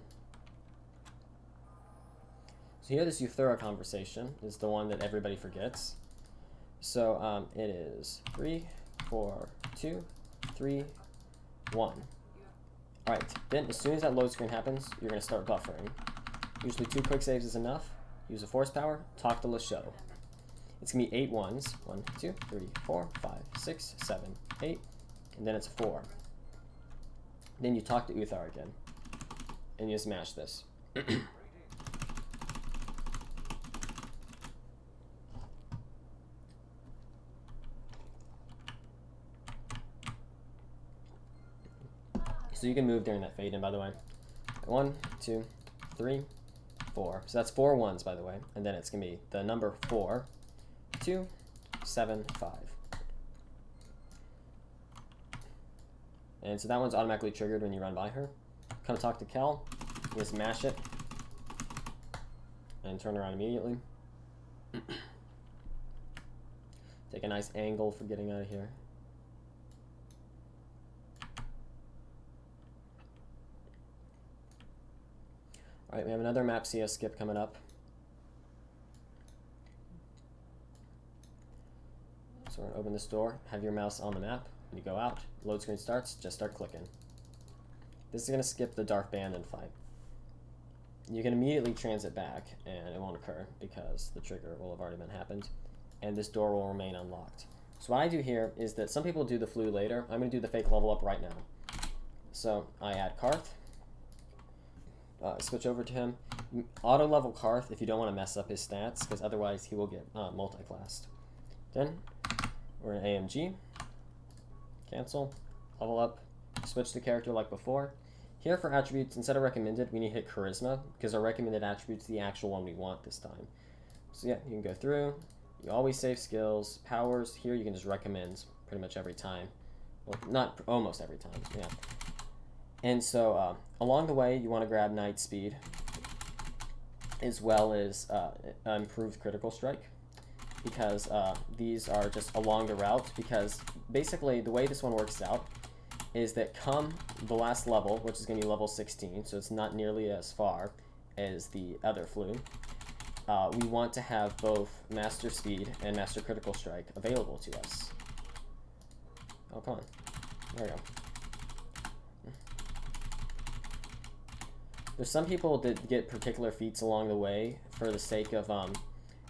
So here, this Uthar conversation is the one that everybody forgets. So it is 3, 4, 2, 3, 1. Alright, then as soon as that load screen happens, you're going to start buffering. Usually 2 quick saves is enough. Use a force power, talk to Show. It's going to be 8 ones. 1, 2, 3, 4, 5, 6, 7, 8. And then it's a 4. Then you talk to Uthar again. And you just mash this. So you can move during that fade in, by the way. 1, 2, 3, 4. So that's 4 ones, by the way. And then it's going to be the number 4, 2, 7, 5. And so that one's automatically triggered when you run by her. Come talk to Kel. You just mash it. And turn around immediately. Take a nice angle for getting out of here. Alright, we have another map CS skip coming up. So we're going to open this door, have your mouse on the map. When you go out, load screen starts, just start clicking. This is going to skip the Darth Bandit fight. you can immediately transit back, and it won't occur because the trigger will have already been happened, and this door will remain unlocked. So what I do here is that some people do the flu later. I'm going to do the fake level up right now. So I add Karth, switch over to him, auto level Karth if you don't want to mess up his stats, because otherwise he will get multi-classed. Then we're in AMG, cancel, level up, switch the character like before. Here for attributes, instead of recommended, we need to hit charisma, because our recommended attribute's the actual one we want this time. So yeah, you can go through, you always save skills, powers, here you can just recommend pretty much every time. Well, not almost every time, yeah. And so along the way, you want to grab Night Speed, as well as improved critical strike, because these are just along the route, because basically the way this one works out is that come the last level, which is going to be level 16, so it's not nearly as far as the other flu, we want to have both Master Speed and Master Critical Strike available to us. Oh, come on. There we go. There's some people that get particular feats along the way for the sake of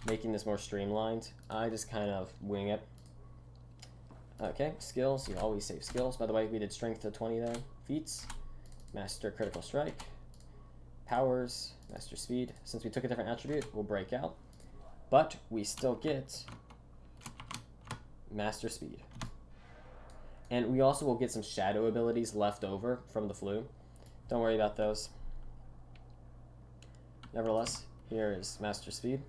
making this more streamlined. I just kind of wing it. Okay, skills, you always save skills. By the way, we did strength to 20 there. Feats, Master Critical Strike, powers, Master Speed. Since we took a different attribute, we'll break out. But we still get Master Speed. And we also will get some shadow abilities left over from the flu. Don't worry about those. Nevertheless, here is Master Speed,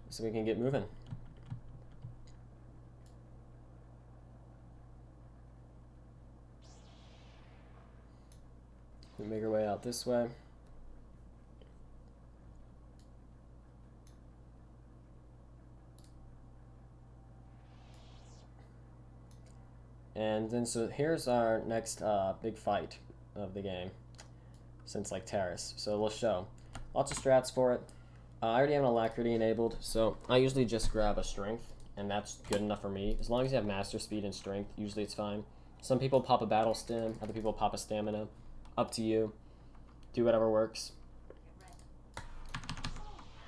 so we can get moving. We make our way out this way. And then so here's our next big fight of the game, since like Taris. So we'll show lots of strats for it. I already have an alacrity enabled, so I usually just grab a strength, and that's good enough for me. As long as you have Master Speed and strength, usually it's fine. Some people pop a battle stim, other people pop a stamina. Up to you. Do whatever works.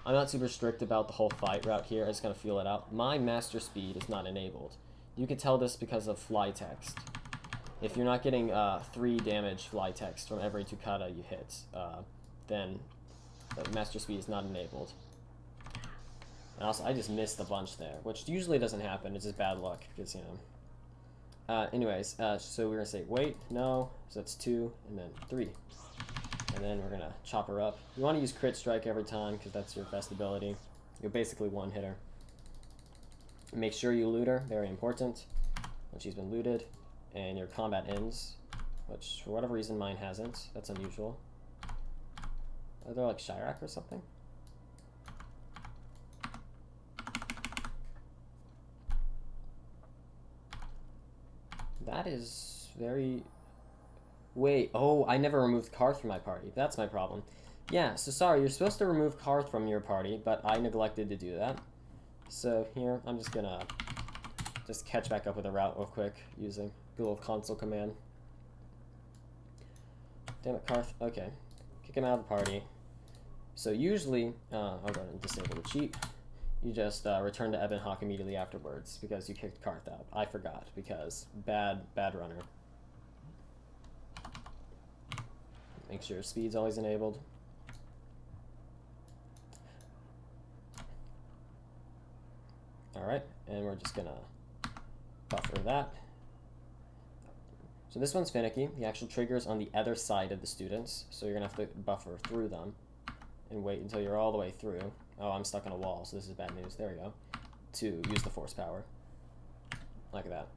I'm not super strict about the whole fight route here. I just gotta feel it out. My Master Speed is not enabled. You can tell this because of fly text. If you're not getting 3 damage fly text from every Tukata you hit, then Master Speed is not enabled. And also, I just missed a bunch there, which usually doesn't happen. It's just bad luck, because, you know. Anyways, so we're gonna say wait, no, so that's 2, and then 3. And then we're gonna chop her up. You wanna use crit strike every time, because that's your best ability. You're basically one hitter. Make sure you loot her, very important. When she's been looted, and your combat ends, which for whatever reason mine hasn't. That's unusual. Are they like Shyrak or something? That is very... Wait, oh, I never removed Karth from my party. That's my problem. Yeah, so sorry, you're supposed to remove Karth from your party, but I neglected to do that. So here, I'm just gonna just catch back up with a route real quick using a little console command. Damn it, Karth. Okay. Kick him out of the party. So usually, I'll go ahead and disable the cheat. You just return to Ebon Hawk immediately afterwards because you kicked Karth out. I forgot because bad runner. Make sure your speed's always enabled. Alright, and we're just gonna buffer that. So this one's finicky. The actual trigger's on the other side of the students, so you're gonna have to buffer through them and wait until you're all the way through. Oh, I'm stuck on a wall, so this is bad news. There we go. To use the force power. Like that.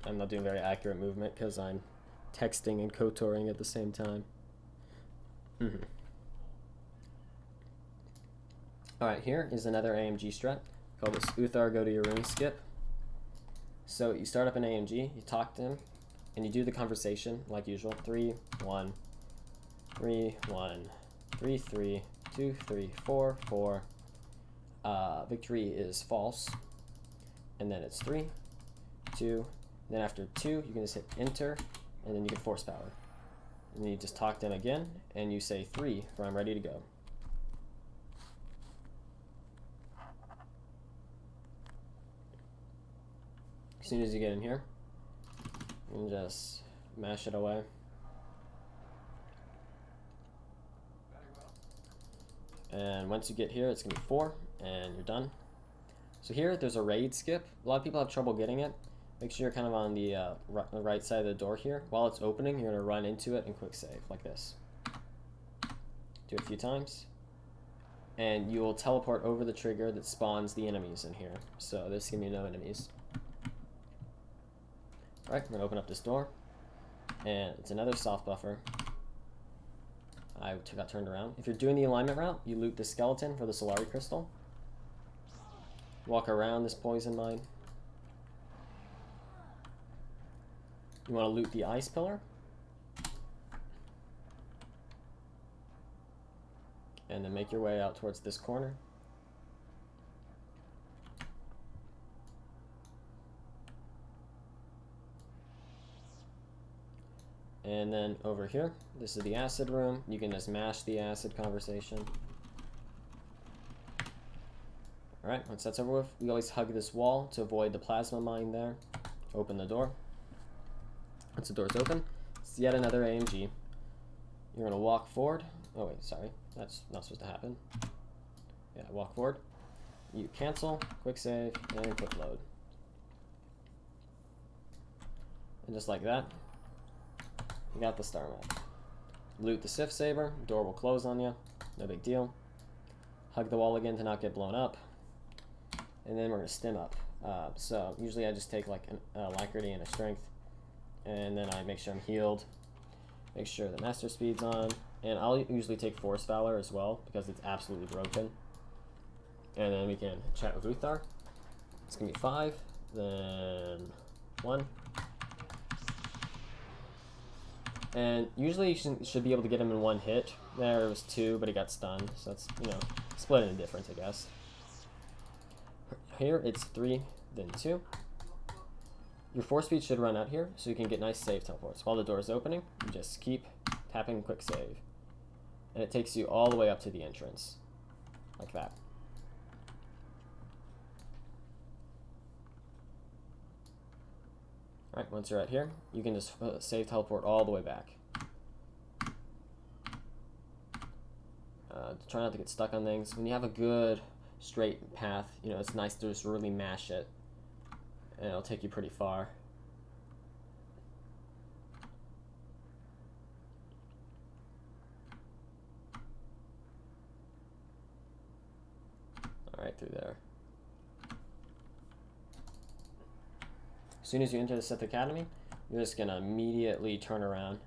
I'm not doing very accurate movement because I'm texting and KOTORing at the same time. Alright, here is another AMG strat. Call this Uthar Go to Your Room Skip. So you start up an AMG, you talk to him, and you do the conversation like usual. 3, 1, 3, 1, 3, 3, 2, 3, 4, 4. Victory is false. And then it's 3, 2. Then after 2, you can just hit enter, and then you can force power. And then you just talk to him again, and you say 3 for I'm ready to go. As soon as you get in here, you can just mash it away. And once you get here, it's going to be 4, and you're done. So here, there's a raid skip. A lot of people have trouble getting it. Make sure you're kind of on the right side of the door here. While it's opening, you're going to run into it and quick save, like this. Do it a few times. And you will teleport over the trigger that spawns the enemies in here. So there's going to be no enemies. Alright, we're going to open up this door. And it's another soft buffer. I got turned around. If you're doing the alignment route, you loot the skeleton for the Solari crystal. Walk around this poison mine. You want to loot the ice pillar. And then make your way out towards this corner. And then over here, this is the acid room. You can just mash the acid conversation. Alright, once that's over with, we always hug this wall to avoid the plasma mine there. Open the door. Once the door's open, it's yet another AMG. You're going to walk forward. Oh wait, sorry. That's not supposed to happen. Yeah, walk forward. You cancel, quick save, and quick load. And just like that, you got the Star Map. Loot the Sith Saber, door will close on you, no big deal. Hug the wall again to not get blown up. And then we're going to stim up. So usually I just take like an alacrity and a strength. And then I make sure I'm healed. Make sure the master speed's on. And I'll usually take Force Valor as well because it's absolutely broken. And then we can chat with Uthar. It's going to be 5, then 1. And usually you should be able to get him in 1 hit. There it was 2, but he got stunned. So that's, you know, split in the difference, I guess. Here it's 3, then 2. Your force speed should run out here, so you can get nice save teleports. While the door is opening, you just keep tapping quick save. And it takes you all the way up to the entrance. Like that. Alright, once you're out here, you can just save teleport all the way back. Try not to get stuck on things. When you have a good straight path, you know, it's nice to just really mash it. And it'll take you pretty far. Alright, through there. As soon as you enter the Sith Academy, you're just going to immediately turn around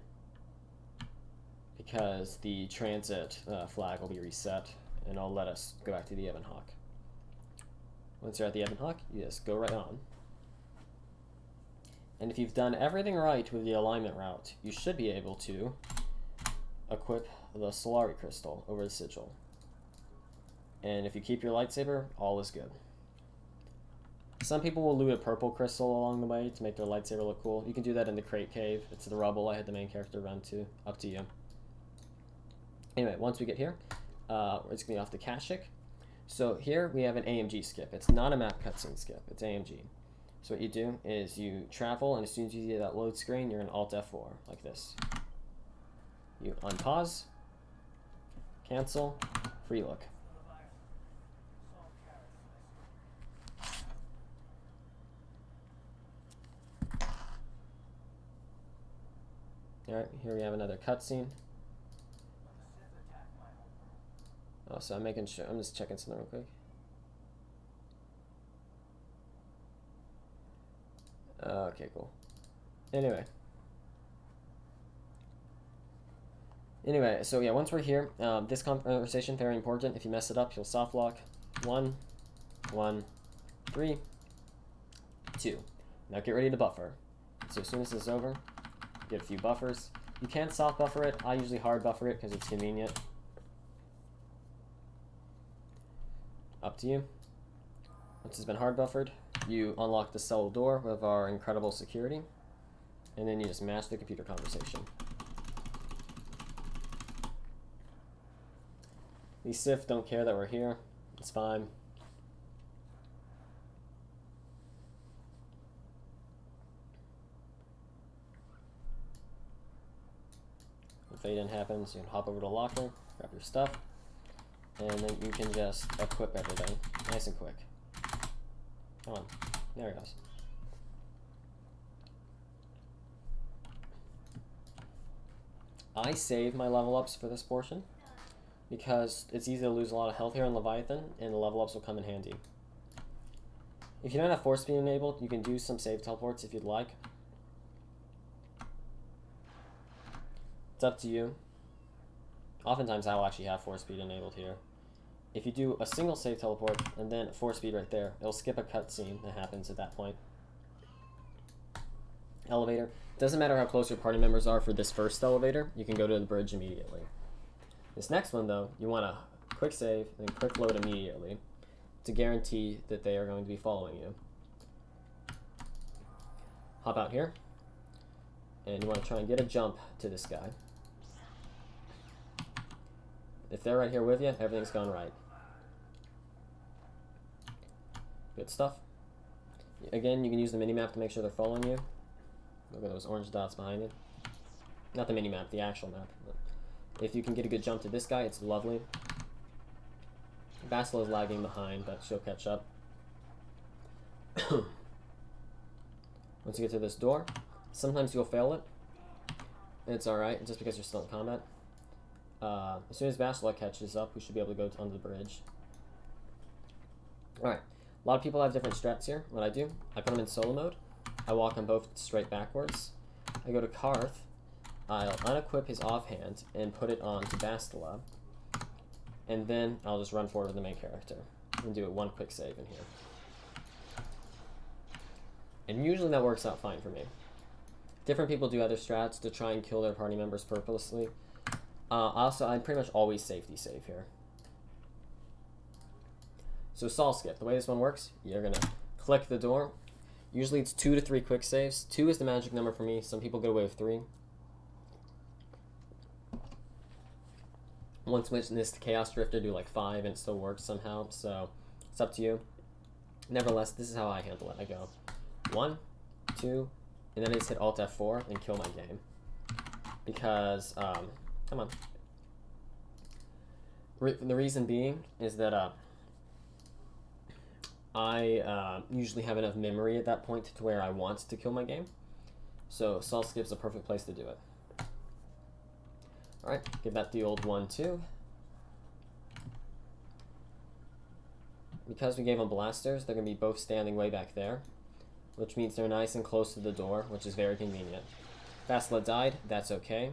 because the transit flag will be reset and it'll let us go back to the Ebon Hawk. Once you're at the Ebon Hawk, you just go right on. And if you've done everything right with the alignment route, you should be able to equip the Solari crystal over the sigil. And if you keep your lightsaber, all is good. Some people will loot a purple crystal along the way to make their lightsaber look cool. You can do that in the Krayt cave. It's the rubble I had the main character run to. Up to you. Anyway, once we get here, it's going to be off to KASHYYYK. So here we have an AMG skip. It's not a map cutscene skip. It's AMG. So what you do is you travel, and as soon as you see that load screen, you're in Alt F4, like this. You unpause, cancel, free look. Alright, here we have another cutscene. Oh, so I'm making sure, I'm just checking something real quick. Okay, cool. Anyway, so yeah, once we're here, this conversation, very important. If you mess it up, you'll soft lock. 1, 1, 3, 2. Now get ready to buffer. So as soon as this is over, get a few buffers. You can soft buffer it. I usually hard buffer it because it's convenient. up to you. Once it's been hard buffered, you unlock the cell door with our incredible security, and then you just match the computer conversation. These Sith don't care that we're here. It's fine. When fade-in happens, you can hop over to the locker, grab your stuff, and then you can just equip everything nice and quick. Come on. There it goes. I save my level ups for this portion because it's easy to lose a lot of health here on Leviathan, and the level ups will come in handy. If you don't have force speed enabled, you can do some save teleports if you'd like. It's up to you. Oftentimes I will actually have force speed enabled here. If you do a single save teleport and then force speed right there, it'll skip a cutscene that happens at that point. Elevator. Doesn't matter how close your party members are for this first elevator, you can go to the bridge immediately. This next one though, you want to quick save and quick load immediately to guarantee that they are going to be following you. Hop out here, and you want to try and get a jump to this guy. If they're right here with you, everything's gone right. Good stuff. Again, you can use the minimap to make sure they're following you. Look at those orange dots behind it. Not the minimap, the actual map. But if you can get a good jump to this guy, it's lovely. Bastila is lagging behind, but she'll catch up. Once you get to this door, sometimes you'll fail it. It's alright, just because you're still in combat. As soon as Bastila catches up, we should be able to go onto the bridge. Alright, a lot of people have different strats here. What I do, I put them in solo mode. I walk them both straight backwards. I go to Karth. I'll unequip his offhand and put it on to Bastila. And then I'll just run forward with the main character and do one quick save in here. And usually that works out fine for me. Different people do other strats to try and kill their party members purposely. Also, I pretty much always safety save here. So Saul Skip, the way this one works, you're gonna click the door. Usually it's 2 to 3 quick saves. 2 is the magic number for me. Some people get away with 3. Once witnessed Chaos Drifter do like 5 and it still works somehow, so it's up to you. Nevertheless, this is how I handle it. I go 1, 2, and then I just hit Alt F4 and kill my game. Because, come on. The reason being is that I usually have enough memory at that point to where I want to kill my game. So Saul Skip's a perfect place to do it. Alright, give that the old 1, 2. Because we gave them blasters, they're going to be both standing way back there, which means they're nice and close to the door, which is very convenient. Bastila died, that's okay.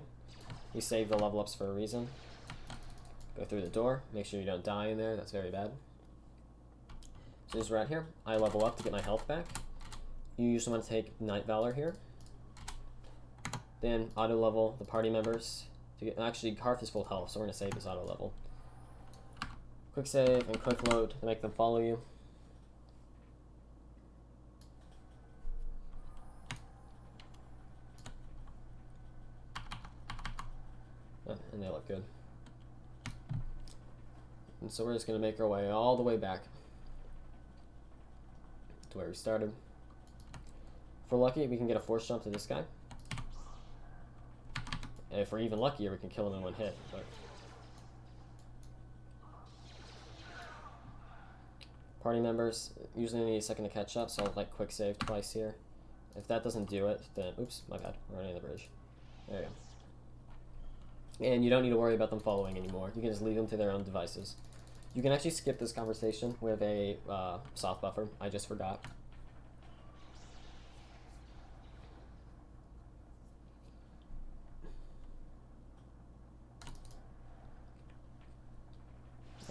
You saved the level ups for a reason. Go through the door, make sure you don't die in there, that's very bad. So just right here, I level up to get my health back. You usually want to take Night Valor here. Then auto level the party members. To get, actually, Karth is full health, so we're going to save this auto level. Quick save and quick load to make them follow you. Oh, and they look good. And so we're just going to make our way all the way back to where we started. If we're lucky, we can get a force jump to this guy. And if we're even luckier, we can kill him in one hit. But party members usually need a second to catch up, so I'll like quick save twice here. If that doesn't do it, then oops, my bad, we're running the bridge. There you go. And you don't need to worry about them following anymore. You can just leave them to their own devices. You can actually skip this conversation with a soft buffer. I just forgot.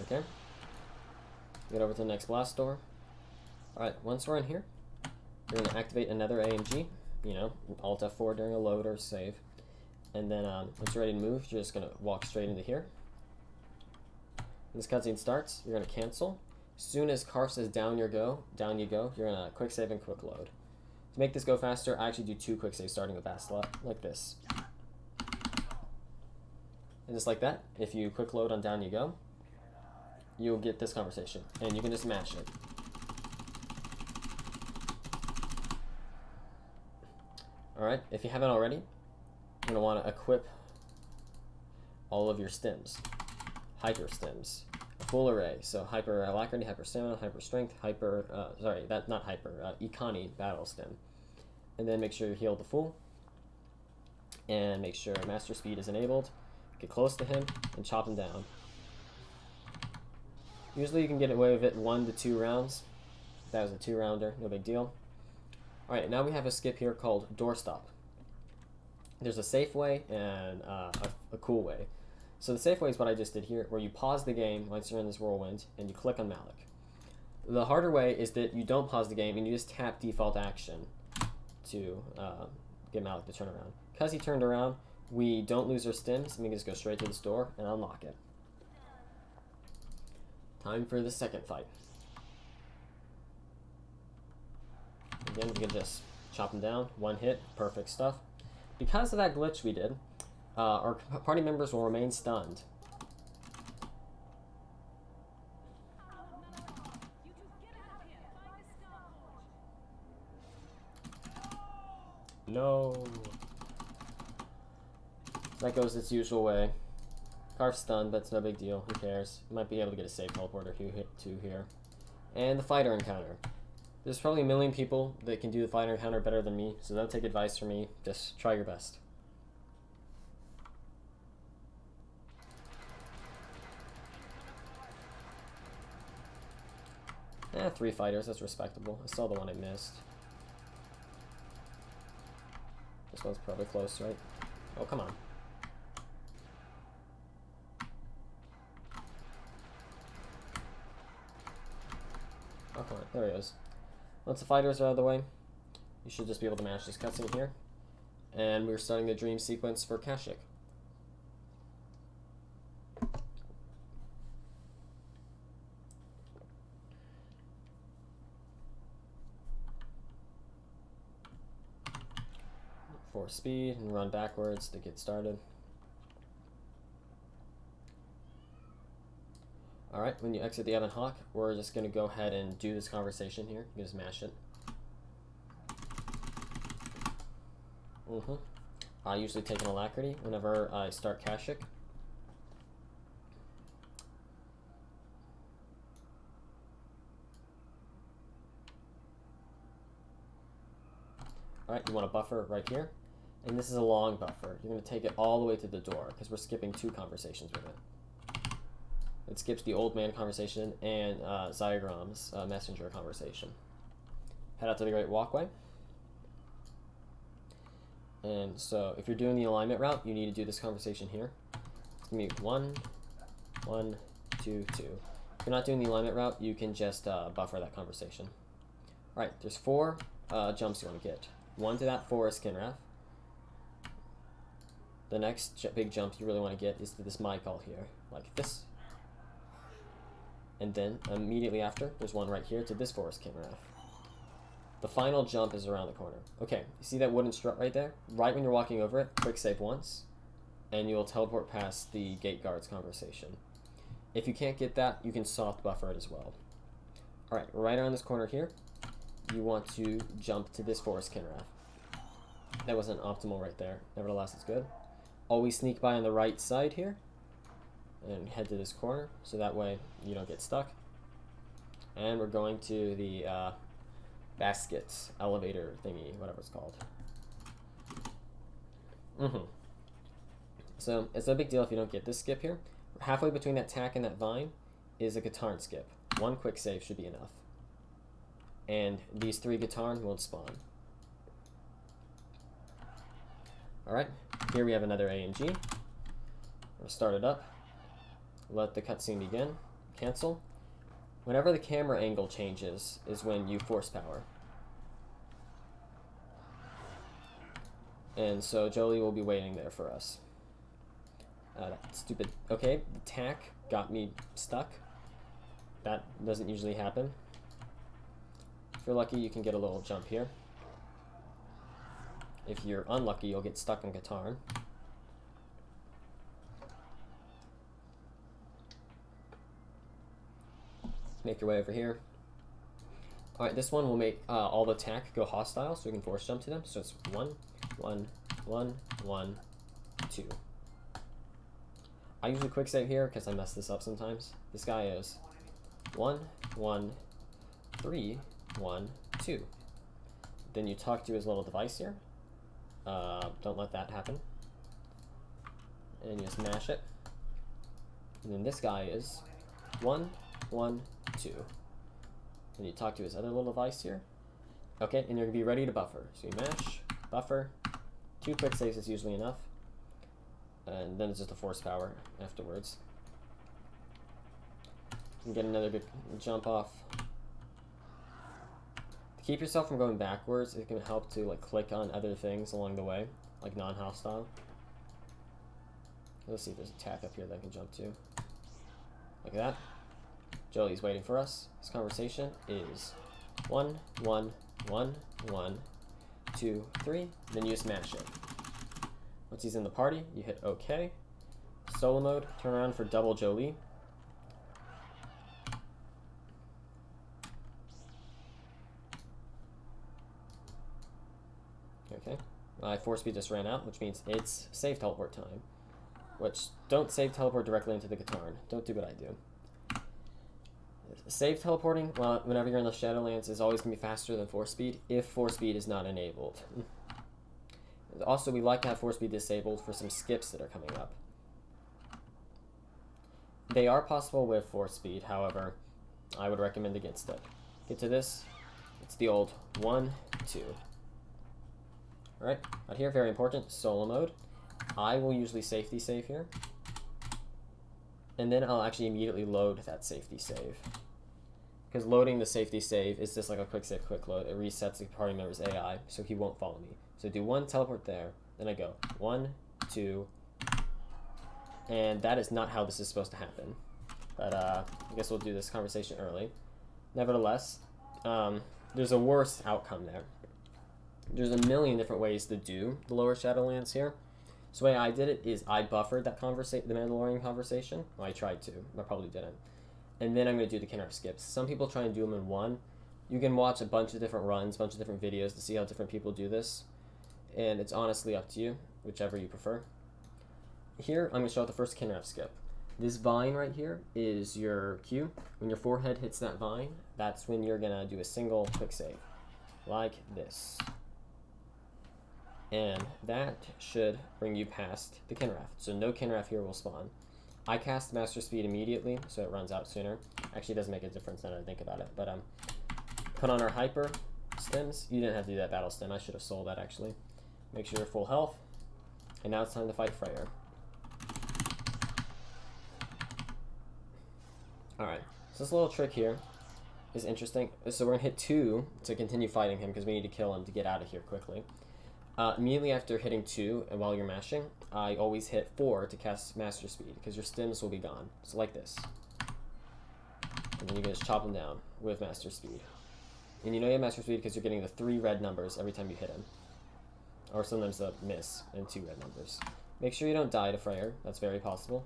Okay. Get over to the next blast door. Alright, once we're in here, we're going to activate another AMG. You know, Alt F4 during a load or save. And then once you're ready to move, you're just going to walk straight into here. When this cutscene starts, you're going to cancel. As soon as Carf says down you go, you're gonna quick save and quick load. To make this go faster, I actually do 2 quick saves starting with Bastila, like this. And just like that, if you quick load on down you go, you'll get this conversation, and you can just match it. Alright, if you haven't already, you're going to want to equip all of your stims, hyper stims, a full array. So hyper alacrity, hyper stamina, hyper strength, Econi battle stim. And then make sure you heal the full, and make sure master speed is enabled. Get close to him and chop him down. Usually you can get away with it 1 to 2 rounds. That was a 2-rounder, no big deal. Alright, now we have a skip here called doorstop. There's a safe way and a cool way. So the safe way is what I just did here, where you pause the game once you're in this whirlwind and you click on Malik. The harder way is that you don't pause the game and you just tap default action to get Malik to turn around. Because he turned around, we don't lose our stims, and we can just go straight to this door and unlock it. Time for the second fight. Again, we can just chop him down, 1 hit, perfect stuff. Because of that glitch we did, our party members will remain stunned. No. So that goes its usual way. Carf's stunned, but it's no big deal. Who cares? You might be able to get a safe teleporter here. And the fighter encounter. There's probably a million people that can do the fighter encounter better than me, so don't take advice from me. Just try your best. Eh, 3 fighters, that's respectable. I saw the one I missed. This one's probably close, right? Oh, come on. Oh, come on. There he is. Once the fighters are out of the way, you should just be able to match this cutscene here. And we're starting the dream sequence for KASHYYYK. For speed and run backwards to get started. Alright, when you exit the Evan Hawk, we're just going to go ahead and do this conversation here. You just mash it. I usually take an alacrity whenever I start KASHYYYK. Alright, you want a buffer right here. And this is a long buffer. You're going to take it all the way to the door, because we're skipping 2 conversations with it. It skips the old man conversation and Zygram's messenger conversation. Head out to the Great Walkway. And so if you're doing the alignment route, you need to do this conversation here. It's going to be 1, 1, 2, 2. If you're not doing the alignment route, you can just buffer that conversation. Alright, there's 4 jumps you want to get. 1 to that forest Kinrath. The next big jump you really want to get is to this my call here, like this. And then immediately after, there's one right here to this forest Kinrath. The final jump is around the corner. Okay, you see that wooden strut right there? Right when you're walking over it, quick save once, and you'll teleport past the gate guard's conversation. If you can't get that, you can soft buffer it as well. Alright, right around this corner here, you want to jump to this forest Kinrath. That wasn't optimal right there. Nevertheless, it's good. Always sneak by on the right side here and head to this corner, so that way you don't get stuck. And we're going to the baskets, elevator thingy, whatever it's called. So it's no big deal if you don't get this skip here. Halfway between that tack and that vine is a Guitarn skip. 1 quick save should be enough. And these 3 Guitarn won't spawn. Alright, here we have another AMG. We'll start it up. Let the cutscene begin. Cancel. Whenever the camera angle changes is when you force power. And so Jolie will be waiting there for us. Stupid. Okay, the tack got me stuck. That doesn't usually happen. If you're lucky, you can get a little jump here. If you're unlucky, you'll get stuck in Katarn. Make your way over here. Alright, this one will make all the attack go hostile, so we can force jump to them. So it's 1, 1, 1, 1, 2. I usually quick save here because I mess this up sometimes. This guy is 1, 1, 3, 1, 2. Then you talk to his little device here. Don't let that happen. And you just mash it. And then this guy is 1, 1, 2. And you talk to his other little device here. Okay, and you're going to be ready to buffer. So you mash, buffer. 2 quick saves is usually enough. And then it's just a force power afterwards. You can get another good jump off. To keep yourself from going backwards, it can help to like click on other things along the way, like non-hostile. Let's see if there's a tack up here that I can jump to. Like that. Jolie's waiting for us. This conversation is 1, 1, 1, 1, 2, 3. Then you just mash it. Once he's in the party, you hit OK. Solo mode, turn around for double Jolie. Okay. My force speed just ran out, which means it's save teleport time. Which, don't save teleport directly into the Katarn. Don't do what I do. Save teleporting, well, whenever you're in the Shadowlands, is always going to be faster than force speed, if force speed is not enabled. Also, we like to have force speed disabled for some skips that are coming up. They are possible with force speed, however, I would recommend against it. Get to this, it's the old 1, 2. Alright, out here, very important, solo mode. I will usually safety save here. And then I'll actually immediately load that safety save. Because loading the safety save is just like a quick save, quick load. It resets the party member's AI, so he won't follow me. So do 1, teleport there, then I go 1, 2, and that is not how this is supposed to happen. But I guess we'll do this conversation early. Nevertheless, there's a worse outcome there. There's a million different ways to do the lower Shadowlands here. So the way I did it is I buffered that the Mandalorian conversation. Well, I tried to, but I probably didn't. And then I'm going to do the Kenref skips. Some people try and do them in one. You can watch a bunch of different runs, a bunch of different videos to see how different people do this. And it's honestly up to you, whichever you prefer. Here, I'm going to show out the first Kenref skip. This vine right here is your cue. When your forehead hits that vine, that's when you're going to do a single quick save. Like this. And that should bring you past the Kenref. So no Kenref here will spawn. I cast Master Speed immediately, so it runs out sooner. Actually, it doesn't make a difference now that I think about it. But put on our Hyper Stims. You didn't have to do that Battle Stim. I should have sold that, actually. Make sure you're full health. And now it's time to fight Freyr. Alright, so this little trick here is interesting. So we're going to hit 2 to continue fighting him because we need to kill him to get out of here quickly. Immediately after hitting 2, and while you're mashing, I always hit 4 to cast Master Speed, because your stims will be gone. So like this. And then you can just chop them down with Master Speed. And you know you have Master Speed because you're getting the 3 red numbers every time you hit him. Or sometimes a miss and 2 red numbers. Make sure you don't die to Freyr. That's very possible.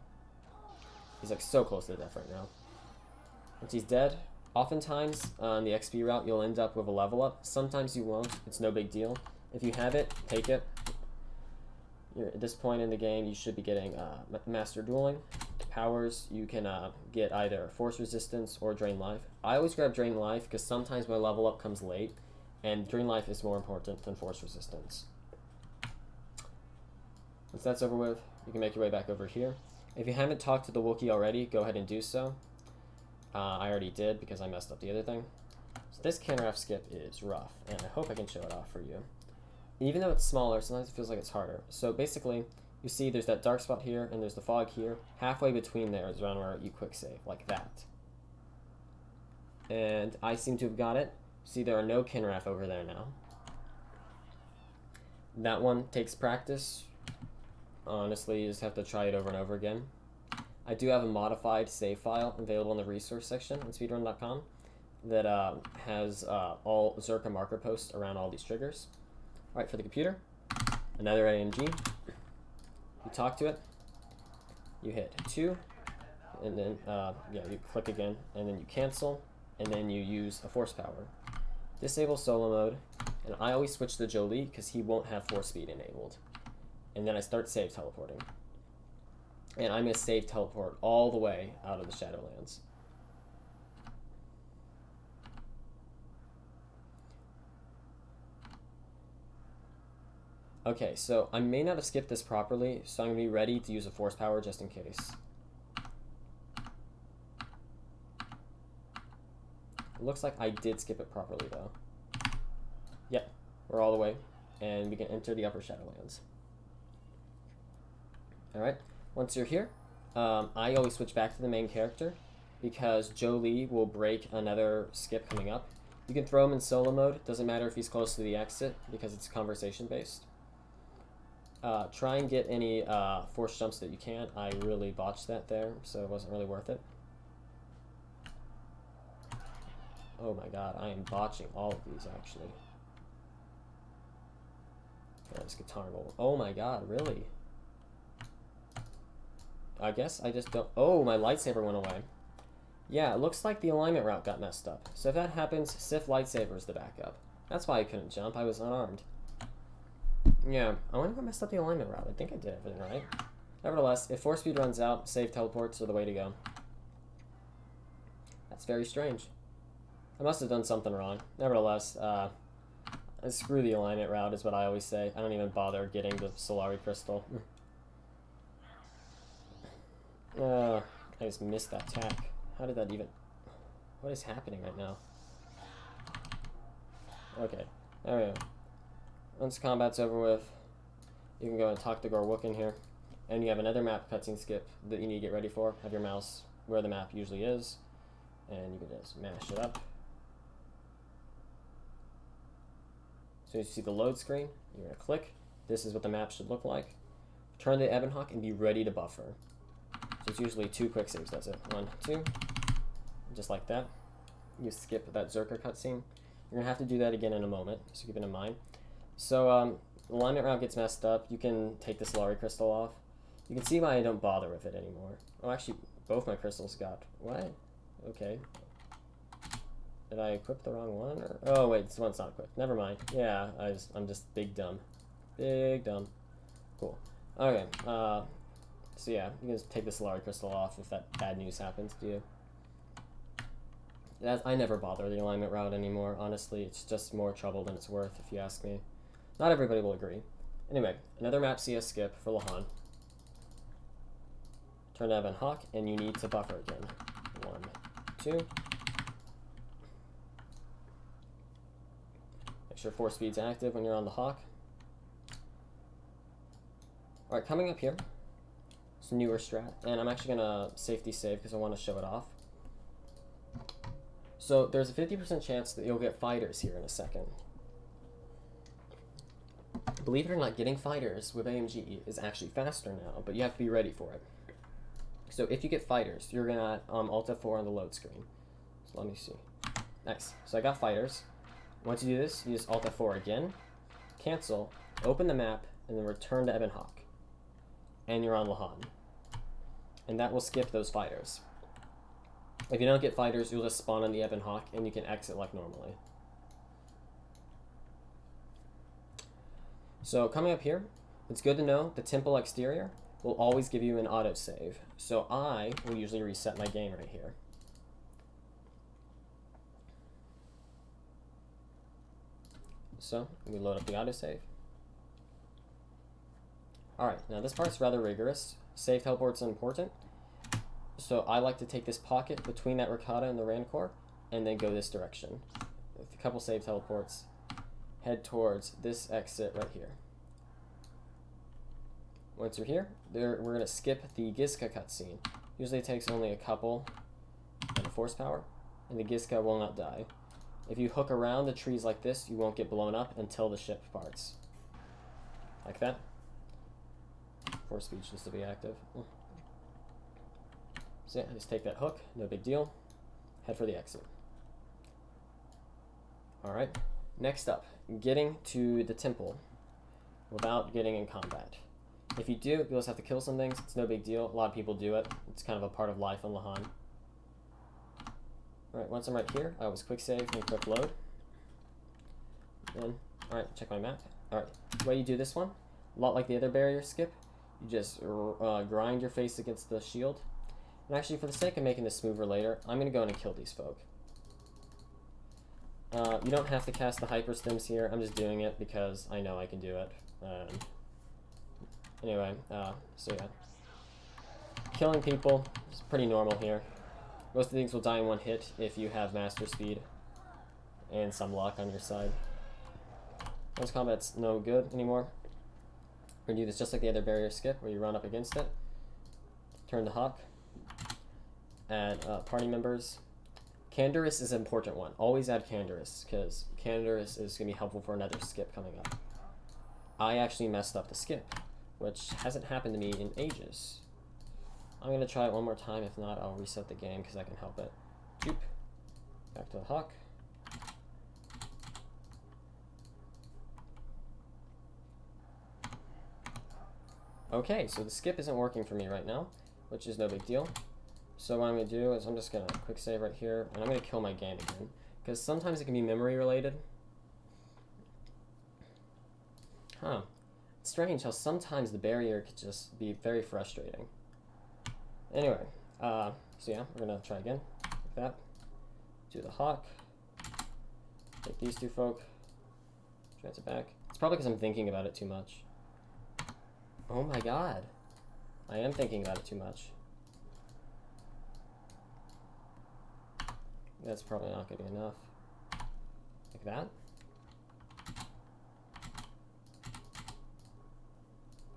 He's like so close to death right now. Once he's dead, oftentimes on the XP route you'll end up with a level up. Sometimes you won't. It's no big deal. If you have it, take it. At this point in the game, you should be getting Master Dueling. Powers, you can get either Force Resistance or Drain Life. I always grab Drain Life because sometimes my level up comes late, and Drain Life is more important than Force Resistance. Once that's over with, you can make your way back over here. If you haven't talked to the Wookiee already, go ahead and do so. I already did because I messed up the other thing. So this Kenref skip is rough, and I hope I can show it off for you. Even though it's smaller, sometimes it feels like it's harder. So basically, you see there's that dark spot here, and there's the fog here. Halfway between there is around where you quick save, like that. And I seem to have got it. See, there are no Kenref over there now. That one takes practice. Honestly, you just have to try it over and over again. I do have a modified save file available in the resource section on speedrun.com that has all Zerka marker posts around all these triggers. All right, for the computer, another AMG. You talk to it, you hit 2, and then yeah, you click again, and then you cancel, and then you use a force power. Disable solo mode, and I always switch to Jolie because he won't have force speed enabled. And then I start save teleporting. And I'm going to save teleport all the way out of the Shadowlands. Okay, so I may not have skipped this properly, so I'm going to be ready to use a force power just in case. It looks like I did skip it properly though. Yep, we're all the way, and we can enter the upper Shadowlands. Alright, once you're here, I always switch back to the main character because Jolie will break another skip coming up. You can throw him in solo mode, doesn't matter if he's close to the exit because it's conversation based. Try and get any force jumps that you can. I really botched that there, so it wasn't really worth it. Oh my god, I am botching all of these actually. This guitar roll. Oh my god, really? I guess I just don't... Oh, my lightsaber went away. Yeah, it looks like the alignment route got messed up. So if that happens, Sith lightsaber is the backup. That's why I couldn't jump. I was unarmed. Yeah, I wonder what messed up the alignment route. I think I did everything right. Nevertheless, if force speed runs out, save teleports are the way to go. That's very strange. I must have done something wrong. Nevertheless, screw the alignment route is what I always say. I don't even bother getting the Solari crystal. I just missed that tack. How did that even... What is happening right now? Okay, there we go. Once combat's over with, you can go and talk to Gorwook in here. And you have another map cutscene skip that you need to get ready for. Have your mouse where the map usually is. And you can just mash it up. As soon as you see the load screen, you're going to click. This is what the map should look like. Turn the Ebon Hawk and be ready to buffer. So it's usually 2 quick saves, does it? 1, 2. Just like that. You skip that Zerka cutscene. You're going to have to do that again in a moment, so keep it in mind. So the alignment route gets messed up. You can take the Solari crystal off. You can see why I don't bother with it anymore. Oh, actually, both my crystals got... What? Okay. Did I equip the wrong one? Or... Oh, wait, this one's not equipped. Never mind. Yeah, I'm just big dumb. Big dumb. Cool. Okay, so yeah, you can just take the Solari crystal off if that bad news happens to you. I never bother the alignment route anymore, honestly. It's just more trouble than it's worth, if you ask me. Not everybody will agree. Anyway, another map CS skip for Lahan. Turn to Ebon Hawk, and you need to buffer again. 1, 2. Make sure force speed's active when you're on the Hawk. Alright, coming up here, it's a newer strat, and I'm actually going to safety save because I want to show it off. So there's a 50% chance that you'll get fighters here in a second. Believe it or not, getting fighters with AMG is actually faster now, but you have to be ready for it. So if you get fighters, you're going to Alt F4 on the load screen. So let me see. Nice. So I got fighters. Once you do this, you just Alt F4 again, cancel, open the map, and then return to Ebon Hawk. And you're on Lahan. And that will skip those fighters. If you don't get fighters, you'll just spawn on the Ebon Hawk, and you can exit like normally. So coming up here, it's good to know the temple exterior will always give you an autosave. So I will usually reset my game right here. So we load up the autosave. Alright, now this part's rather rigorous. Save teleport's important. So I like to take this pocket between that Ricotta and the Rancor, and then go this direction. With a couple save teleports, head towards this exit right here. Once you're here, we're going to skip the Gizka cutscene. Usually it takes only a couple and a force power, and the Gizka will not die. If you hook around the trees like this, you won't get blown up until the ship parts. Like that. Force speed just to be active. So yeah, just take that hook, no big deal. Head for the exit. Alright, next up, getting to the temple without getting in combat. If you do, you just have to kill some things. It's no big deal. A lot of people do it. It's kind of a part of life on Lahan. Alright, once I'm right here, I always quick save and quick load. Then, alright, check my map. Alright, the way you do this one, a lot like the other barrier skip, you just grind your face against the shield. And actually, for the sake of making this smoother later, I'm going to go in and kill these folk. You don't have to cast the hyper stims here. I'm just doing it because I know I can do it. Anyway, so yeah. Killing people is pretty normal here. Most of the things will die in one hit if you have master speed and some luck on your side. Close combat's no good anymore. We're going to do this just like the other barrier skip, where you run up against it, turn the hawk, add party members. Canderous is an important one. Always add Canderous, because Canderous is going to be helpful for another skip coming up. I actually messed up the skip, which hasn't happened to me in ages. I'm going to try it one more time. If not, I'll reset the game because I can help it. Joop. Back to the hawk. Okay, so the skip isn't working for me right now, which is no big deal. So what I'm going to do is I'm just going to quick save right here, and I'm going to kill my game again, because sometimes it can be memory related. Huh. It's strange how sometimes the barrier could just be very frustrating. Anyway, so yeah, we're going to try again, like that. Do the hawk. Take these two folk. Transfer back. It's probably because I'm thinking about it too much. Oh my god. I am thinking about it too much. That's probably not going to be enough. Like that.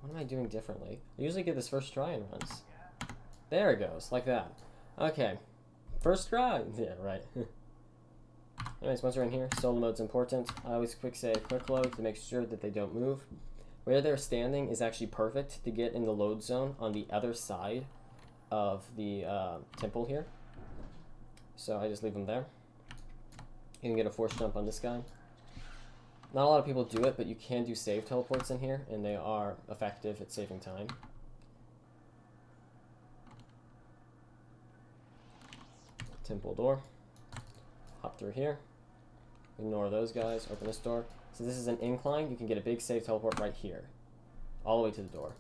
What am I doing differently? I usually get this first try in runs. There it goes, like that. Okay. First try! Yeah, right. Anyways, once we're in here, solo mode's important. I always quick save, quick load to make sure that they don't move. Where they're standing is actually perfect to get in the load zone on the other side of the temple here. So I just leave them there. You can get a force jump on this guy. Not a lot of people do it, but you can do save teleports in here, and they are effective at saving time. Temple door. Hop through here. Ignore those guys. Open this door. So this is an incline. You can get a big save teleport right here. All the way to the door.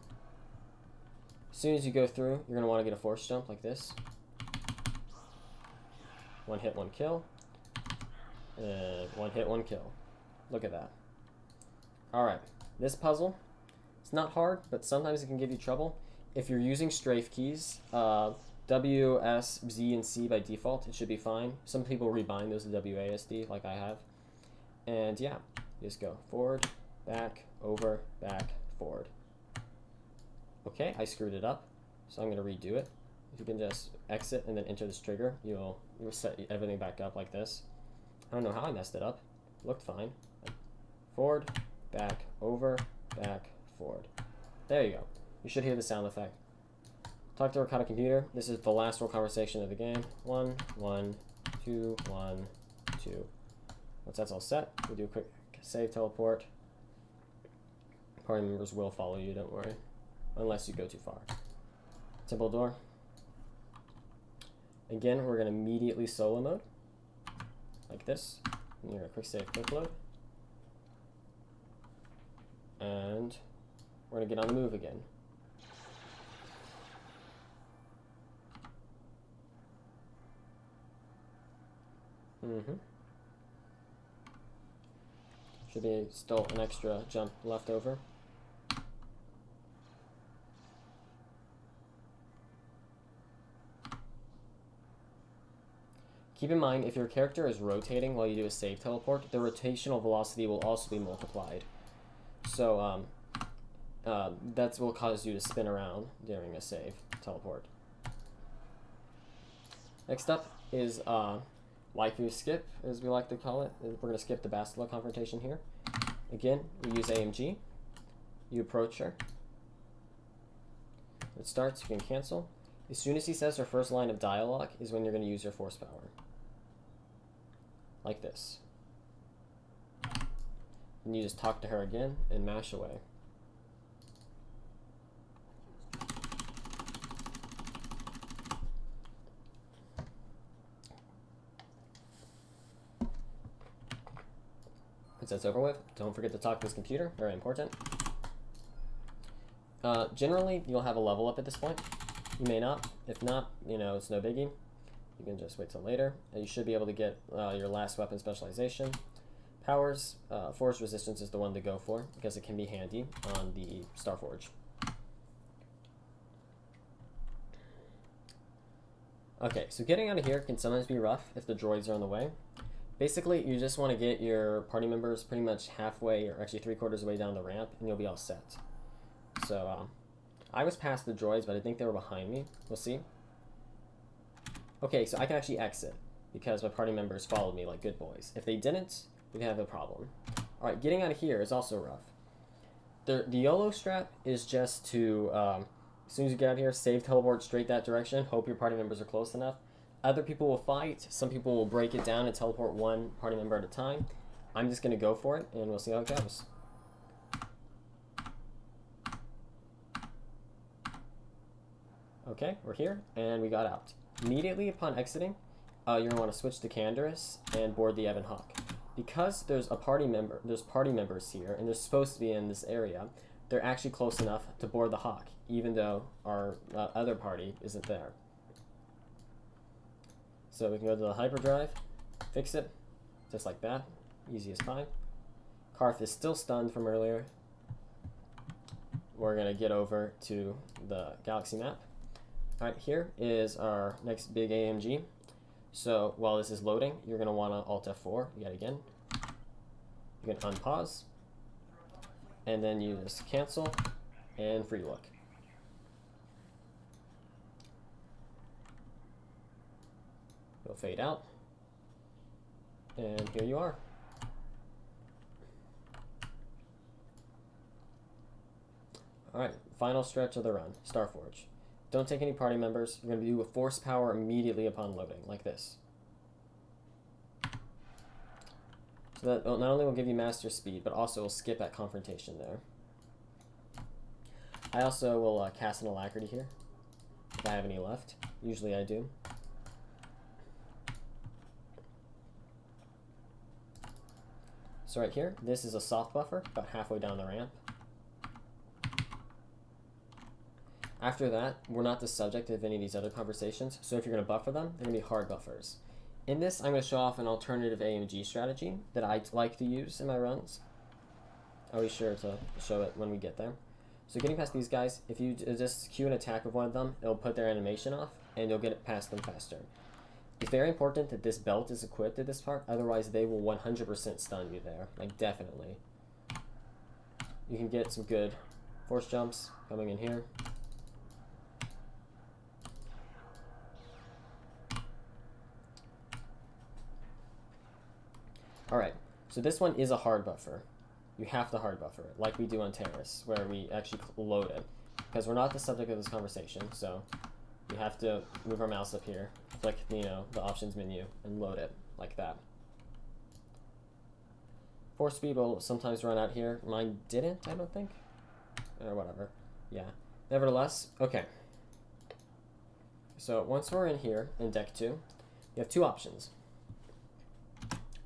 As soon as you go through, you're going to want to get a force jump like this. One hit, one kill. One hit, one kill. Look at that. Alright. This puzzle, it's not hard, but sometimes it can give you trouble. If you're using strafe keys, W, S, Z, and C by default, it should be fine. Some people rebind those to WASD, like I have. And yeah, you just go forward, back, over, back, forward. Okay, I screwed it up, so I'm going to redo it. If you can just exit and then enter this trigger, you'll set everything back up like this. I don't know how I messed it up. It looked fine. Forward, back, over, back, forward. There you go. You should hear the sound effect. Talk to Hrakert computer. This is the last real conversation of the game. 1, 1, 2, 1, 2. Once that's all set, we do a quick save teleport. Party members will follow you, don't worry. Unless you go too far. Temple door. Again, we're going to immediately solo mode. Like this. And you're going to quick save, quick load. And we're going to get on the move again. Should be still an extra jump left over. Keep in mind, if your character is rotating while you do a save teleport, the rotational velocity will also be multiplied. So that will cause you to spin around during a save teleport. Next up is waifu skip, as we like to call it. We're going to skip the Bastila confrontation here. Again, we use AMG. You approach her. It starts, you can cancel. As soon as he says her first line of dialogue is when you're going to use your force power. Like this. And you just talk to her again and mash away. Once that's over with, don't forget to talk to this computer, very important. Generally, you'll have a level up at this point. You may not. If not, you know, it's no biggie. You can just wait till later. And you should be able to get your last weapon specialization. Powers, Force Resistance is the one to go for, because it can be handy on the Starforge. Okay, so getting out of here can sometimes be rough if the droids are on the way. Basically, you just want to get your party members pretty much halfway, or actually 3/4 way down the ramp, and you'll be all set. So, I was past the droids, but I think they were behind me. We'll see. Okay, so I can actually exit, because my party members followed me like good boys. If they didn't, we'd have a problem. Alright, getting out of here is also rough. The YOLO strap is just to, as soon as you get out here, save teleport straight that direction, hope your party members are close enough. Other people will fight, some people will break it down and teleport one party member at a time. I'm just going to go for it, and we'll see how it goes. Okay, we're here, and we got out. Immediately upon exiting, you're going to want to switch to Taris and board the Evan Hawk. Because there's party members here, and they're supposed to be in this area, they're actually close enough to board the Hawk, even though our other party isn't there. So we can go to the hyperdrive, fix it, just like that, easy as pie. Karth is still stunned from earlier. We're gonna get over to the galaxy map. Alright, here is our next big AMG. So while this is loading, you're gonna wanna Alt F4 yet again. You can unpause, and then you just cancel and free look. You'll fade out, and here you are. Alright, final stretch of the run, Starforge. Don't take any party members. You're going to do a force power immediately upon loading, like this. So that not only will give you master speed, but also will skip at confrontation there. I also will cast an alacrity here, if I have any left. Usually I do. So right here, this is a soft buffer, about halfway down the ramp. After that, we're not the subject of any of these other conversations, so if you're going to buffer them, they're going to be hard buffers. In this, I'm going to show off an alternative AMG strategy that I like to use in my runs. I'll be sure to show it when we get there. So getting past these guys, if you just queue an attack with one of them, it'll put their animation off, and you'll get it past them faster. It's very important that this belt is equipped at this part, otherwise they will 100% stun you there, like definitely. You can get some good force jumps coming in here. Alright, so this one is a hard buffer. You have to hard buffer it, like we do on Taris, where we actually load it. Because we're not the subject of this conversation, so we have to move our mouse up here, click, you know, the options menu, and load it, like that. Force speed will sometimes run out here. Mine didn't, I don't think. Or whatever. Yeah. Nevertheless, okay. So once we're in here, in deck 2, you have two options.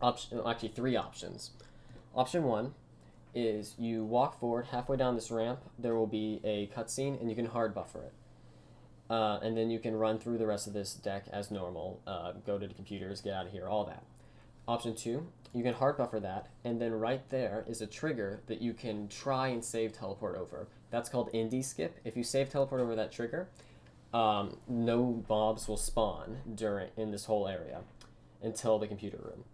Actually, three options. Option 1 is you walk forward halfway down this ramp. There will be a cutscene, and you can hard buffer it. And then you can run through the rest of this deck as normal. Go to the computers, get out of here, all that. Option 2, you can hard buffer that, and then right there is a trigger that you can try and save teleport over. That's called Indie Skip. If you save teleport over that trigger, no mobs will spawn in this whole area until the computer room.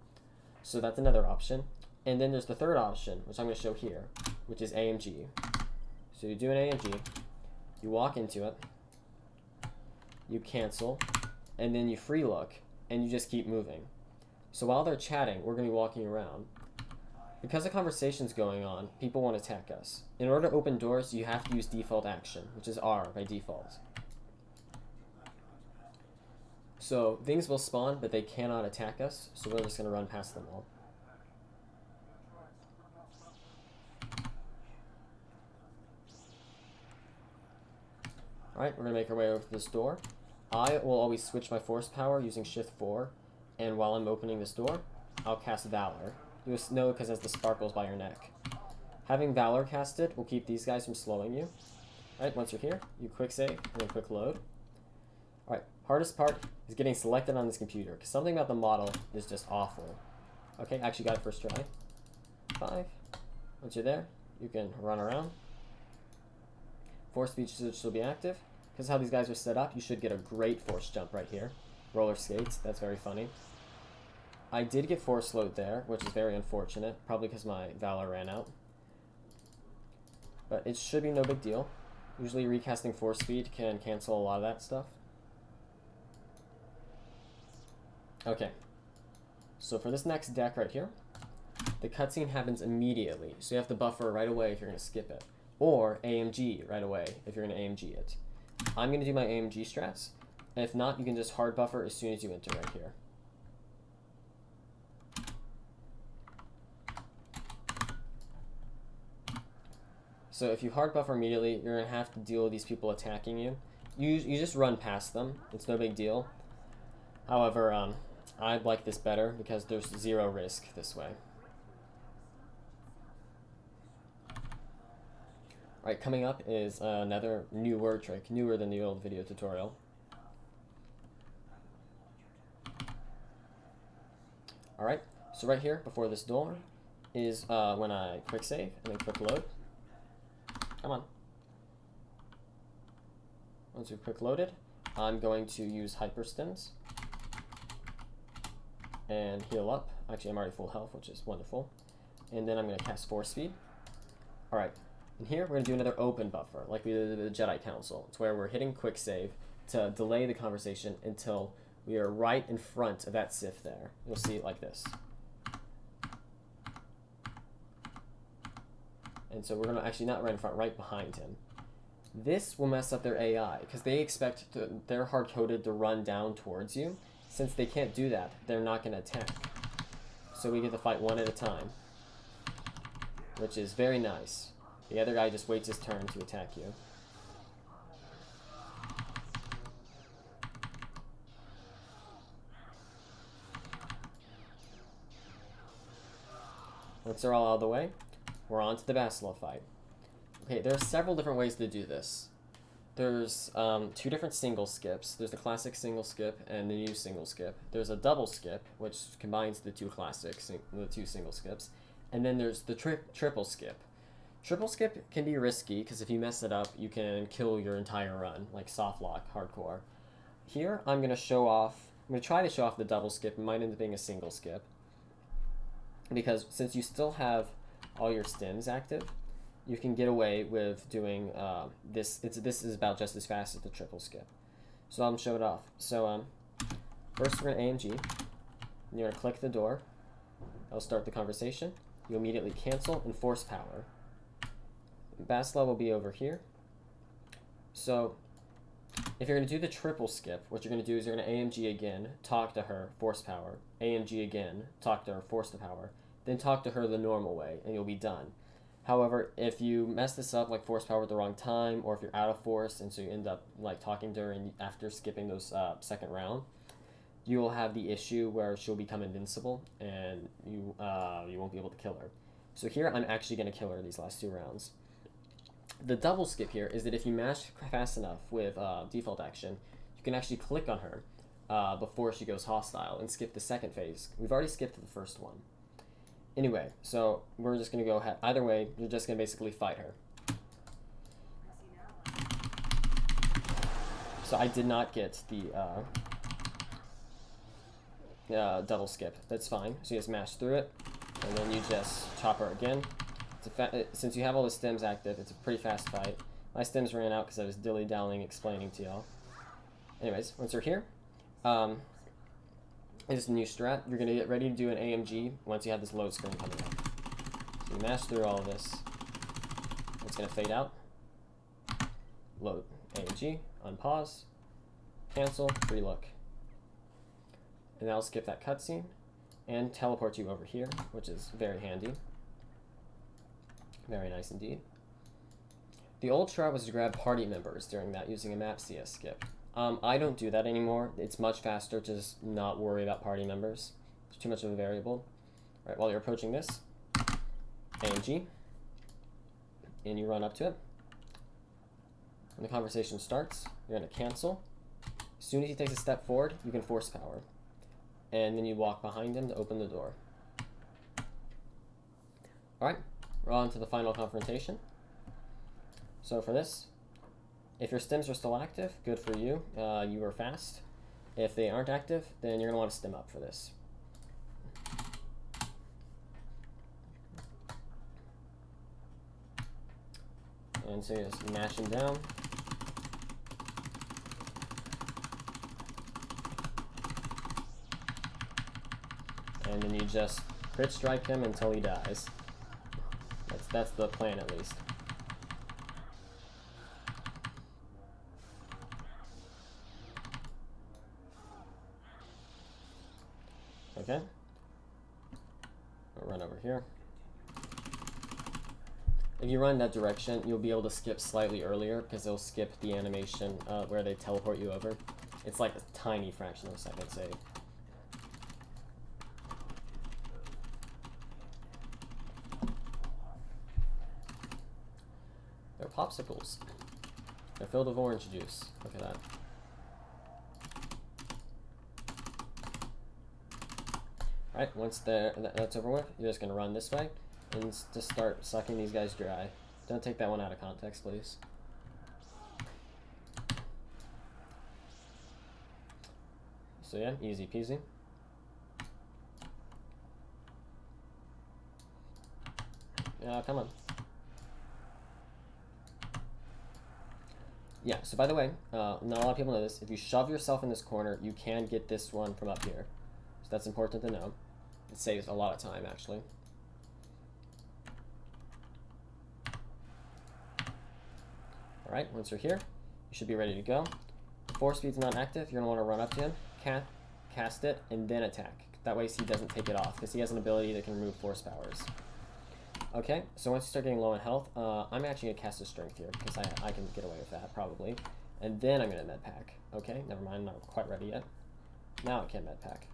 So that's another option. And then there's the third option, which I'm going to show here, which is AMG. So you do an AMG, you walk into it, you cancel, and then you free look, and you just keep moving. So while they're chatting, we're going to be walking around. Because a conversation's going on, people want to attack us. In order to open doors, you have to use default action, which is R by default. So things will spawn, but they cannot attack us, so we're just going to run past them all. Alright, we're going to make our way over to this door. I will always switch my force power using Shift 4, and while I'm opening this door, I'll cast Valor. You'll know because it has the sparkles by your neck. Having Valor casted will keep these guys from slowing you. Alright, once you're here, you quick save and then quick load. Alright, hardest part is getting selected on this computer, because something about the model is just awful. Okay, actually got it first try. 5. Once you're there, you can run around. Force speed should still be active. Because how these guys are set up, you should get a great force jump right here. Roller skates, that's very funny. I did get force load there, which is very unfortunate, probably because my Valor ran out. But it should be no big deal. Usually recasting force speed can cancel a lot of that stuff. Okay, so for this next deck right here, the cutscene happens immediately, so you have to buffer right away if you're going to skip it. Or AMG right away if you're going to AMG it. I'm going to do my AMG strats. If not, you can just hard buffer as soon as you enter right here. So if you hard buffer immediately, you're going to have to deal with these people attacking you. You just run past them. It's no big deal. However, I like this better because there's 0 risk this way. Alright, coming up is another new word trick, newer than the old video tutorial. Alright, so right here before this door is when I quick save and then quick load. Come on. Once we've quick loaded, I'm going to use hyperstims and heal up. Actually, I'm already full health, which is wonderful. And then I'm going to cast force speed. Alright. And here, we're going to do another open buffer, like we did with the Jedi Council. It's where we're hitting quick save to delay the conversation until we are right in front of that Sith there. You'll see it like this. And so we're going to actually not right in front, right behind him. This will mess up their AI, because they expect they're hard-coded to run down towards you. Since they can't do that, they're not going to attack. So we get to fight one at a time, which is very nice. The other guy just waits his turn to attack you. Once they're all out of the way, we're on to the Bastila fight. Okay, there are several different ways to do this. There's 2 different single skips. There's the classic single skip and the new single skip. There's a double skip, which combines the 2 classics, the 2 single skips. And then there's the triple skip. Triple skip can be risky, because if you mess it up, you can kill your entire run, like soft lock, hardcore. Here, I'm going to try to show off the double skip. It might end up being a single skip. Because since you still have all your stims active, you can get away with doing this. This is about just as fast as the triple skip. So I'm showing it off. So first we're going to AMG. You're going to click the door. I'll start the conversation. You immediately cancel and force power. Bastila will be over here. So if you're going to do the triple skip, what you're going to do is you're going to AMG again, talk to her, force power. AMG again, talk to her, force the power. Then talk to her the normal way, and you'll be done. However, if you mess this up, like force power at the wrong time, or if you're out of force, and so you end up like talking to her and after skipping those second round, you will have the issue where she'll become invincible, and you won't be able to kill her. So here, I'm actually going to kill her these last 2 rounds. The double skip here is that if you mash fast enough with default action, you can actually click on her before she goes hostile and skip the second phase. We've already skipped the first one. Anyway, so we're just going to go ahead. Either way, you're just going to basically fight her. So I did not get the double skip. That's fine. So you just mash through it, and then you just chop her again. Since you have all the stims active, it's a pretty fast fight. My stims ran out because I was dilly-dallying explaining to y'all. Anyways, once you're here, it's a new strat. You're going to get ready to do an AMG once you have this load screen coming up. So you mash through all of this. It's going to fade out. Load AMG, unpause, cancel, relook. and that'll skip that cutscene and teleport you over here, which is very handy. Very nice indeed. The old try was to grab party members during that using a map CS skip. I don't do that anymore. It's much faster to just not worry about party members. It's too much of a variable. All right, while you're approaching this, AMG, and you run up to it. When the conversation starts, you're going to cancel. As soon as he takes a step forward, you can force power. And then you walk behind him to open the door. Alright, we're on to the final confrontation. So for this, if your stims are still active, good for you. You were fast. If they aren't active, then you're going to want to stim up for this. And so you just mash him down. And then you just crit strike him until he dies. That's the plan, at least. Okay. I'll run over here. If you run that direction, you'll be able to skip slightly earlier because it'll skip the animation where they teleport you over. It's like a tiny fraction of a second save. They're popsicles. They're filled with orange juice. Look at that. Alright, once that's over with, you're just going to run this way and just start sucking these guys dry. Don't take that one out of context, please. So yeah, easy peasy. Yeah, come on. Yeah, so by the way, not a lot of people know this. If you shove yourself in this corner, you can get this one from up here. So that's important to know. It saves a lot of time, actually. Alright, once you're here, you should be ready to go. If force speed's not active, you're going to want to run up to him, cast it, and then attack. That way he doesn't take it off, because he has an ability that can remove force powers. Okay, so once you start getting low in health, I'm actually going to cast a strength here, because I can get away with that, probably. And then I'm going to med pack. Okay, never mind, I'm not quite ready yet. Now I can med pack.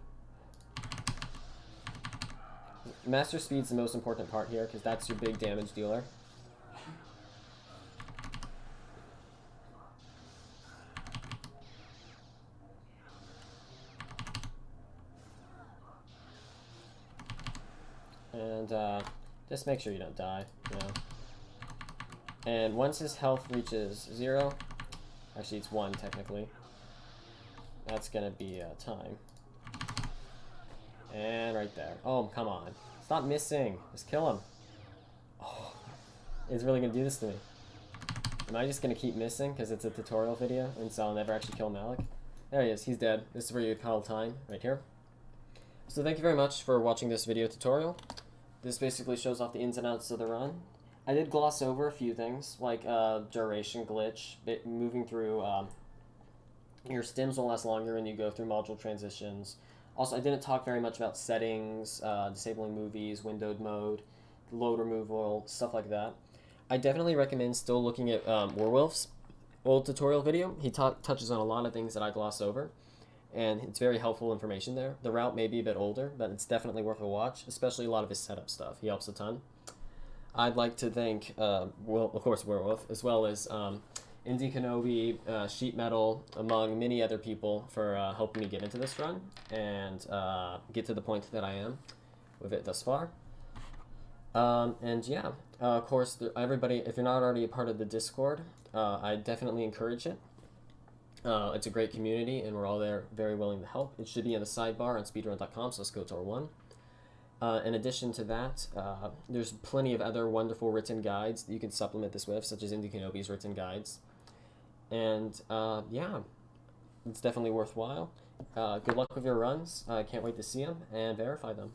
Master speed's the most important part here, because that's your big damage dealer. And just make sure you don't die, you know. And once his health reaches 0, actually it's 1 technically, that's gonna be time. And right there. Oh, come on. Stop missing. Just kill him. Oh, it's really gonna do this to me. Am I just gonna keep missing because it's a tutorial video and so I'll never actually kill Malik? There he is. He's dead. This is where you call time, right here. So thank you very much for watching this video tutorial. This basically shows off the ins and outs of the run. I did gloss over a few things, like duration glitch, moving through, your stims will last longer when you go through module transitions. Also, I didn't talk very much about settings, disabling movies, windowed mode, load removal, stuff like that. I definitely recommend still looking at Warwolf's old tutorial video. He touches on a lot of things that I glossed over, and it's very helpful information there. The route may be a bit older, but it's definitely worth a watch, especially a lot of his setup stuff. He helps a ton. I'd like to thank, well, of course, Werewolf, as well as Indie Kenobi, Sheet Metal, among many other people for helping me get into this run and get to the point that I am with it thus far. And yeah, of course, everybody, if you're not already a part of the Discord, I definitely encourage it. It's a great community, and we're all there very willing to help. It should be in the sidebar on speedrun.com, so let's go to our one. In addition to that, there's plenty of other wonderful written guides that you can supplement this with, such as Indie Kenobi's written guides. And yeah, it's definitely worthwhile. Good luck with your runs. I can't wait to see them and verify them.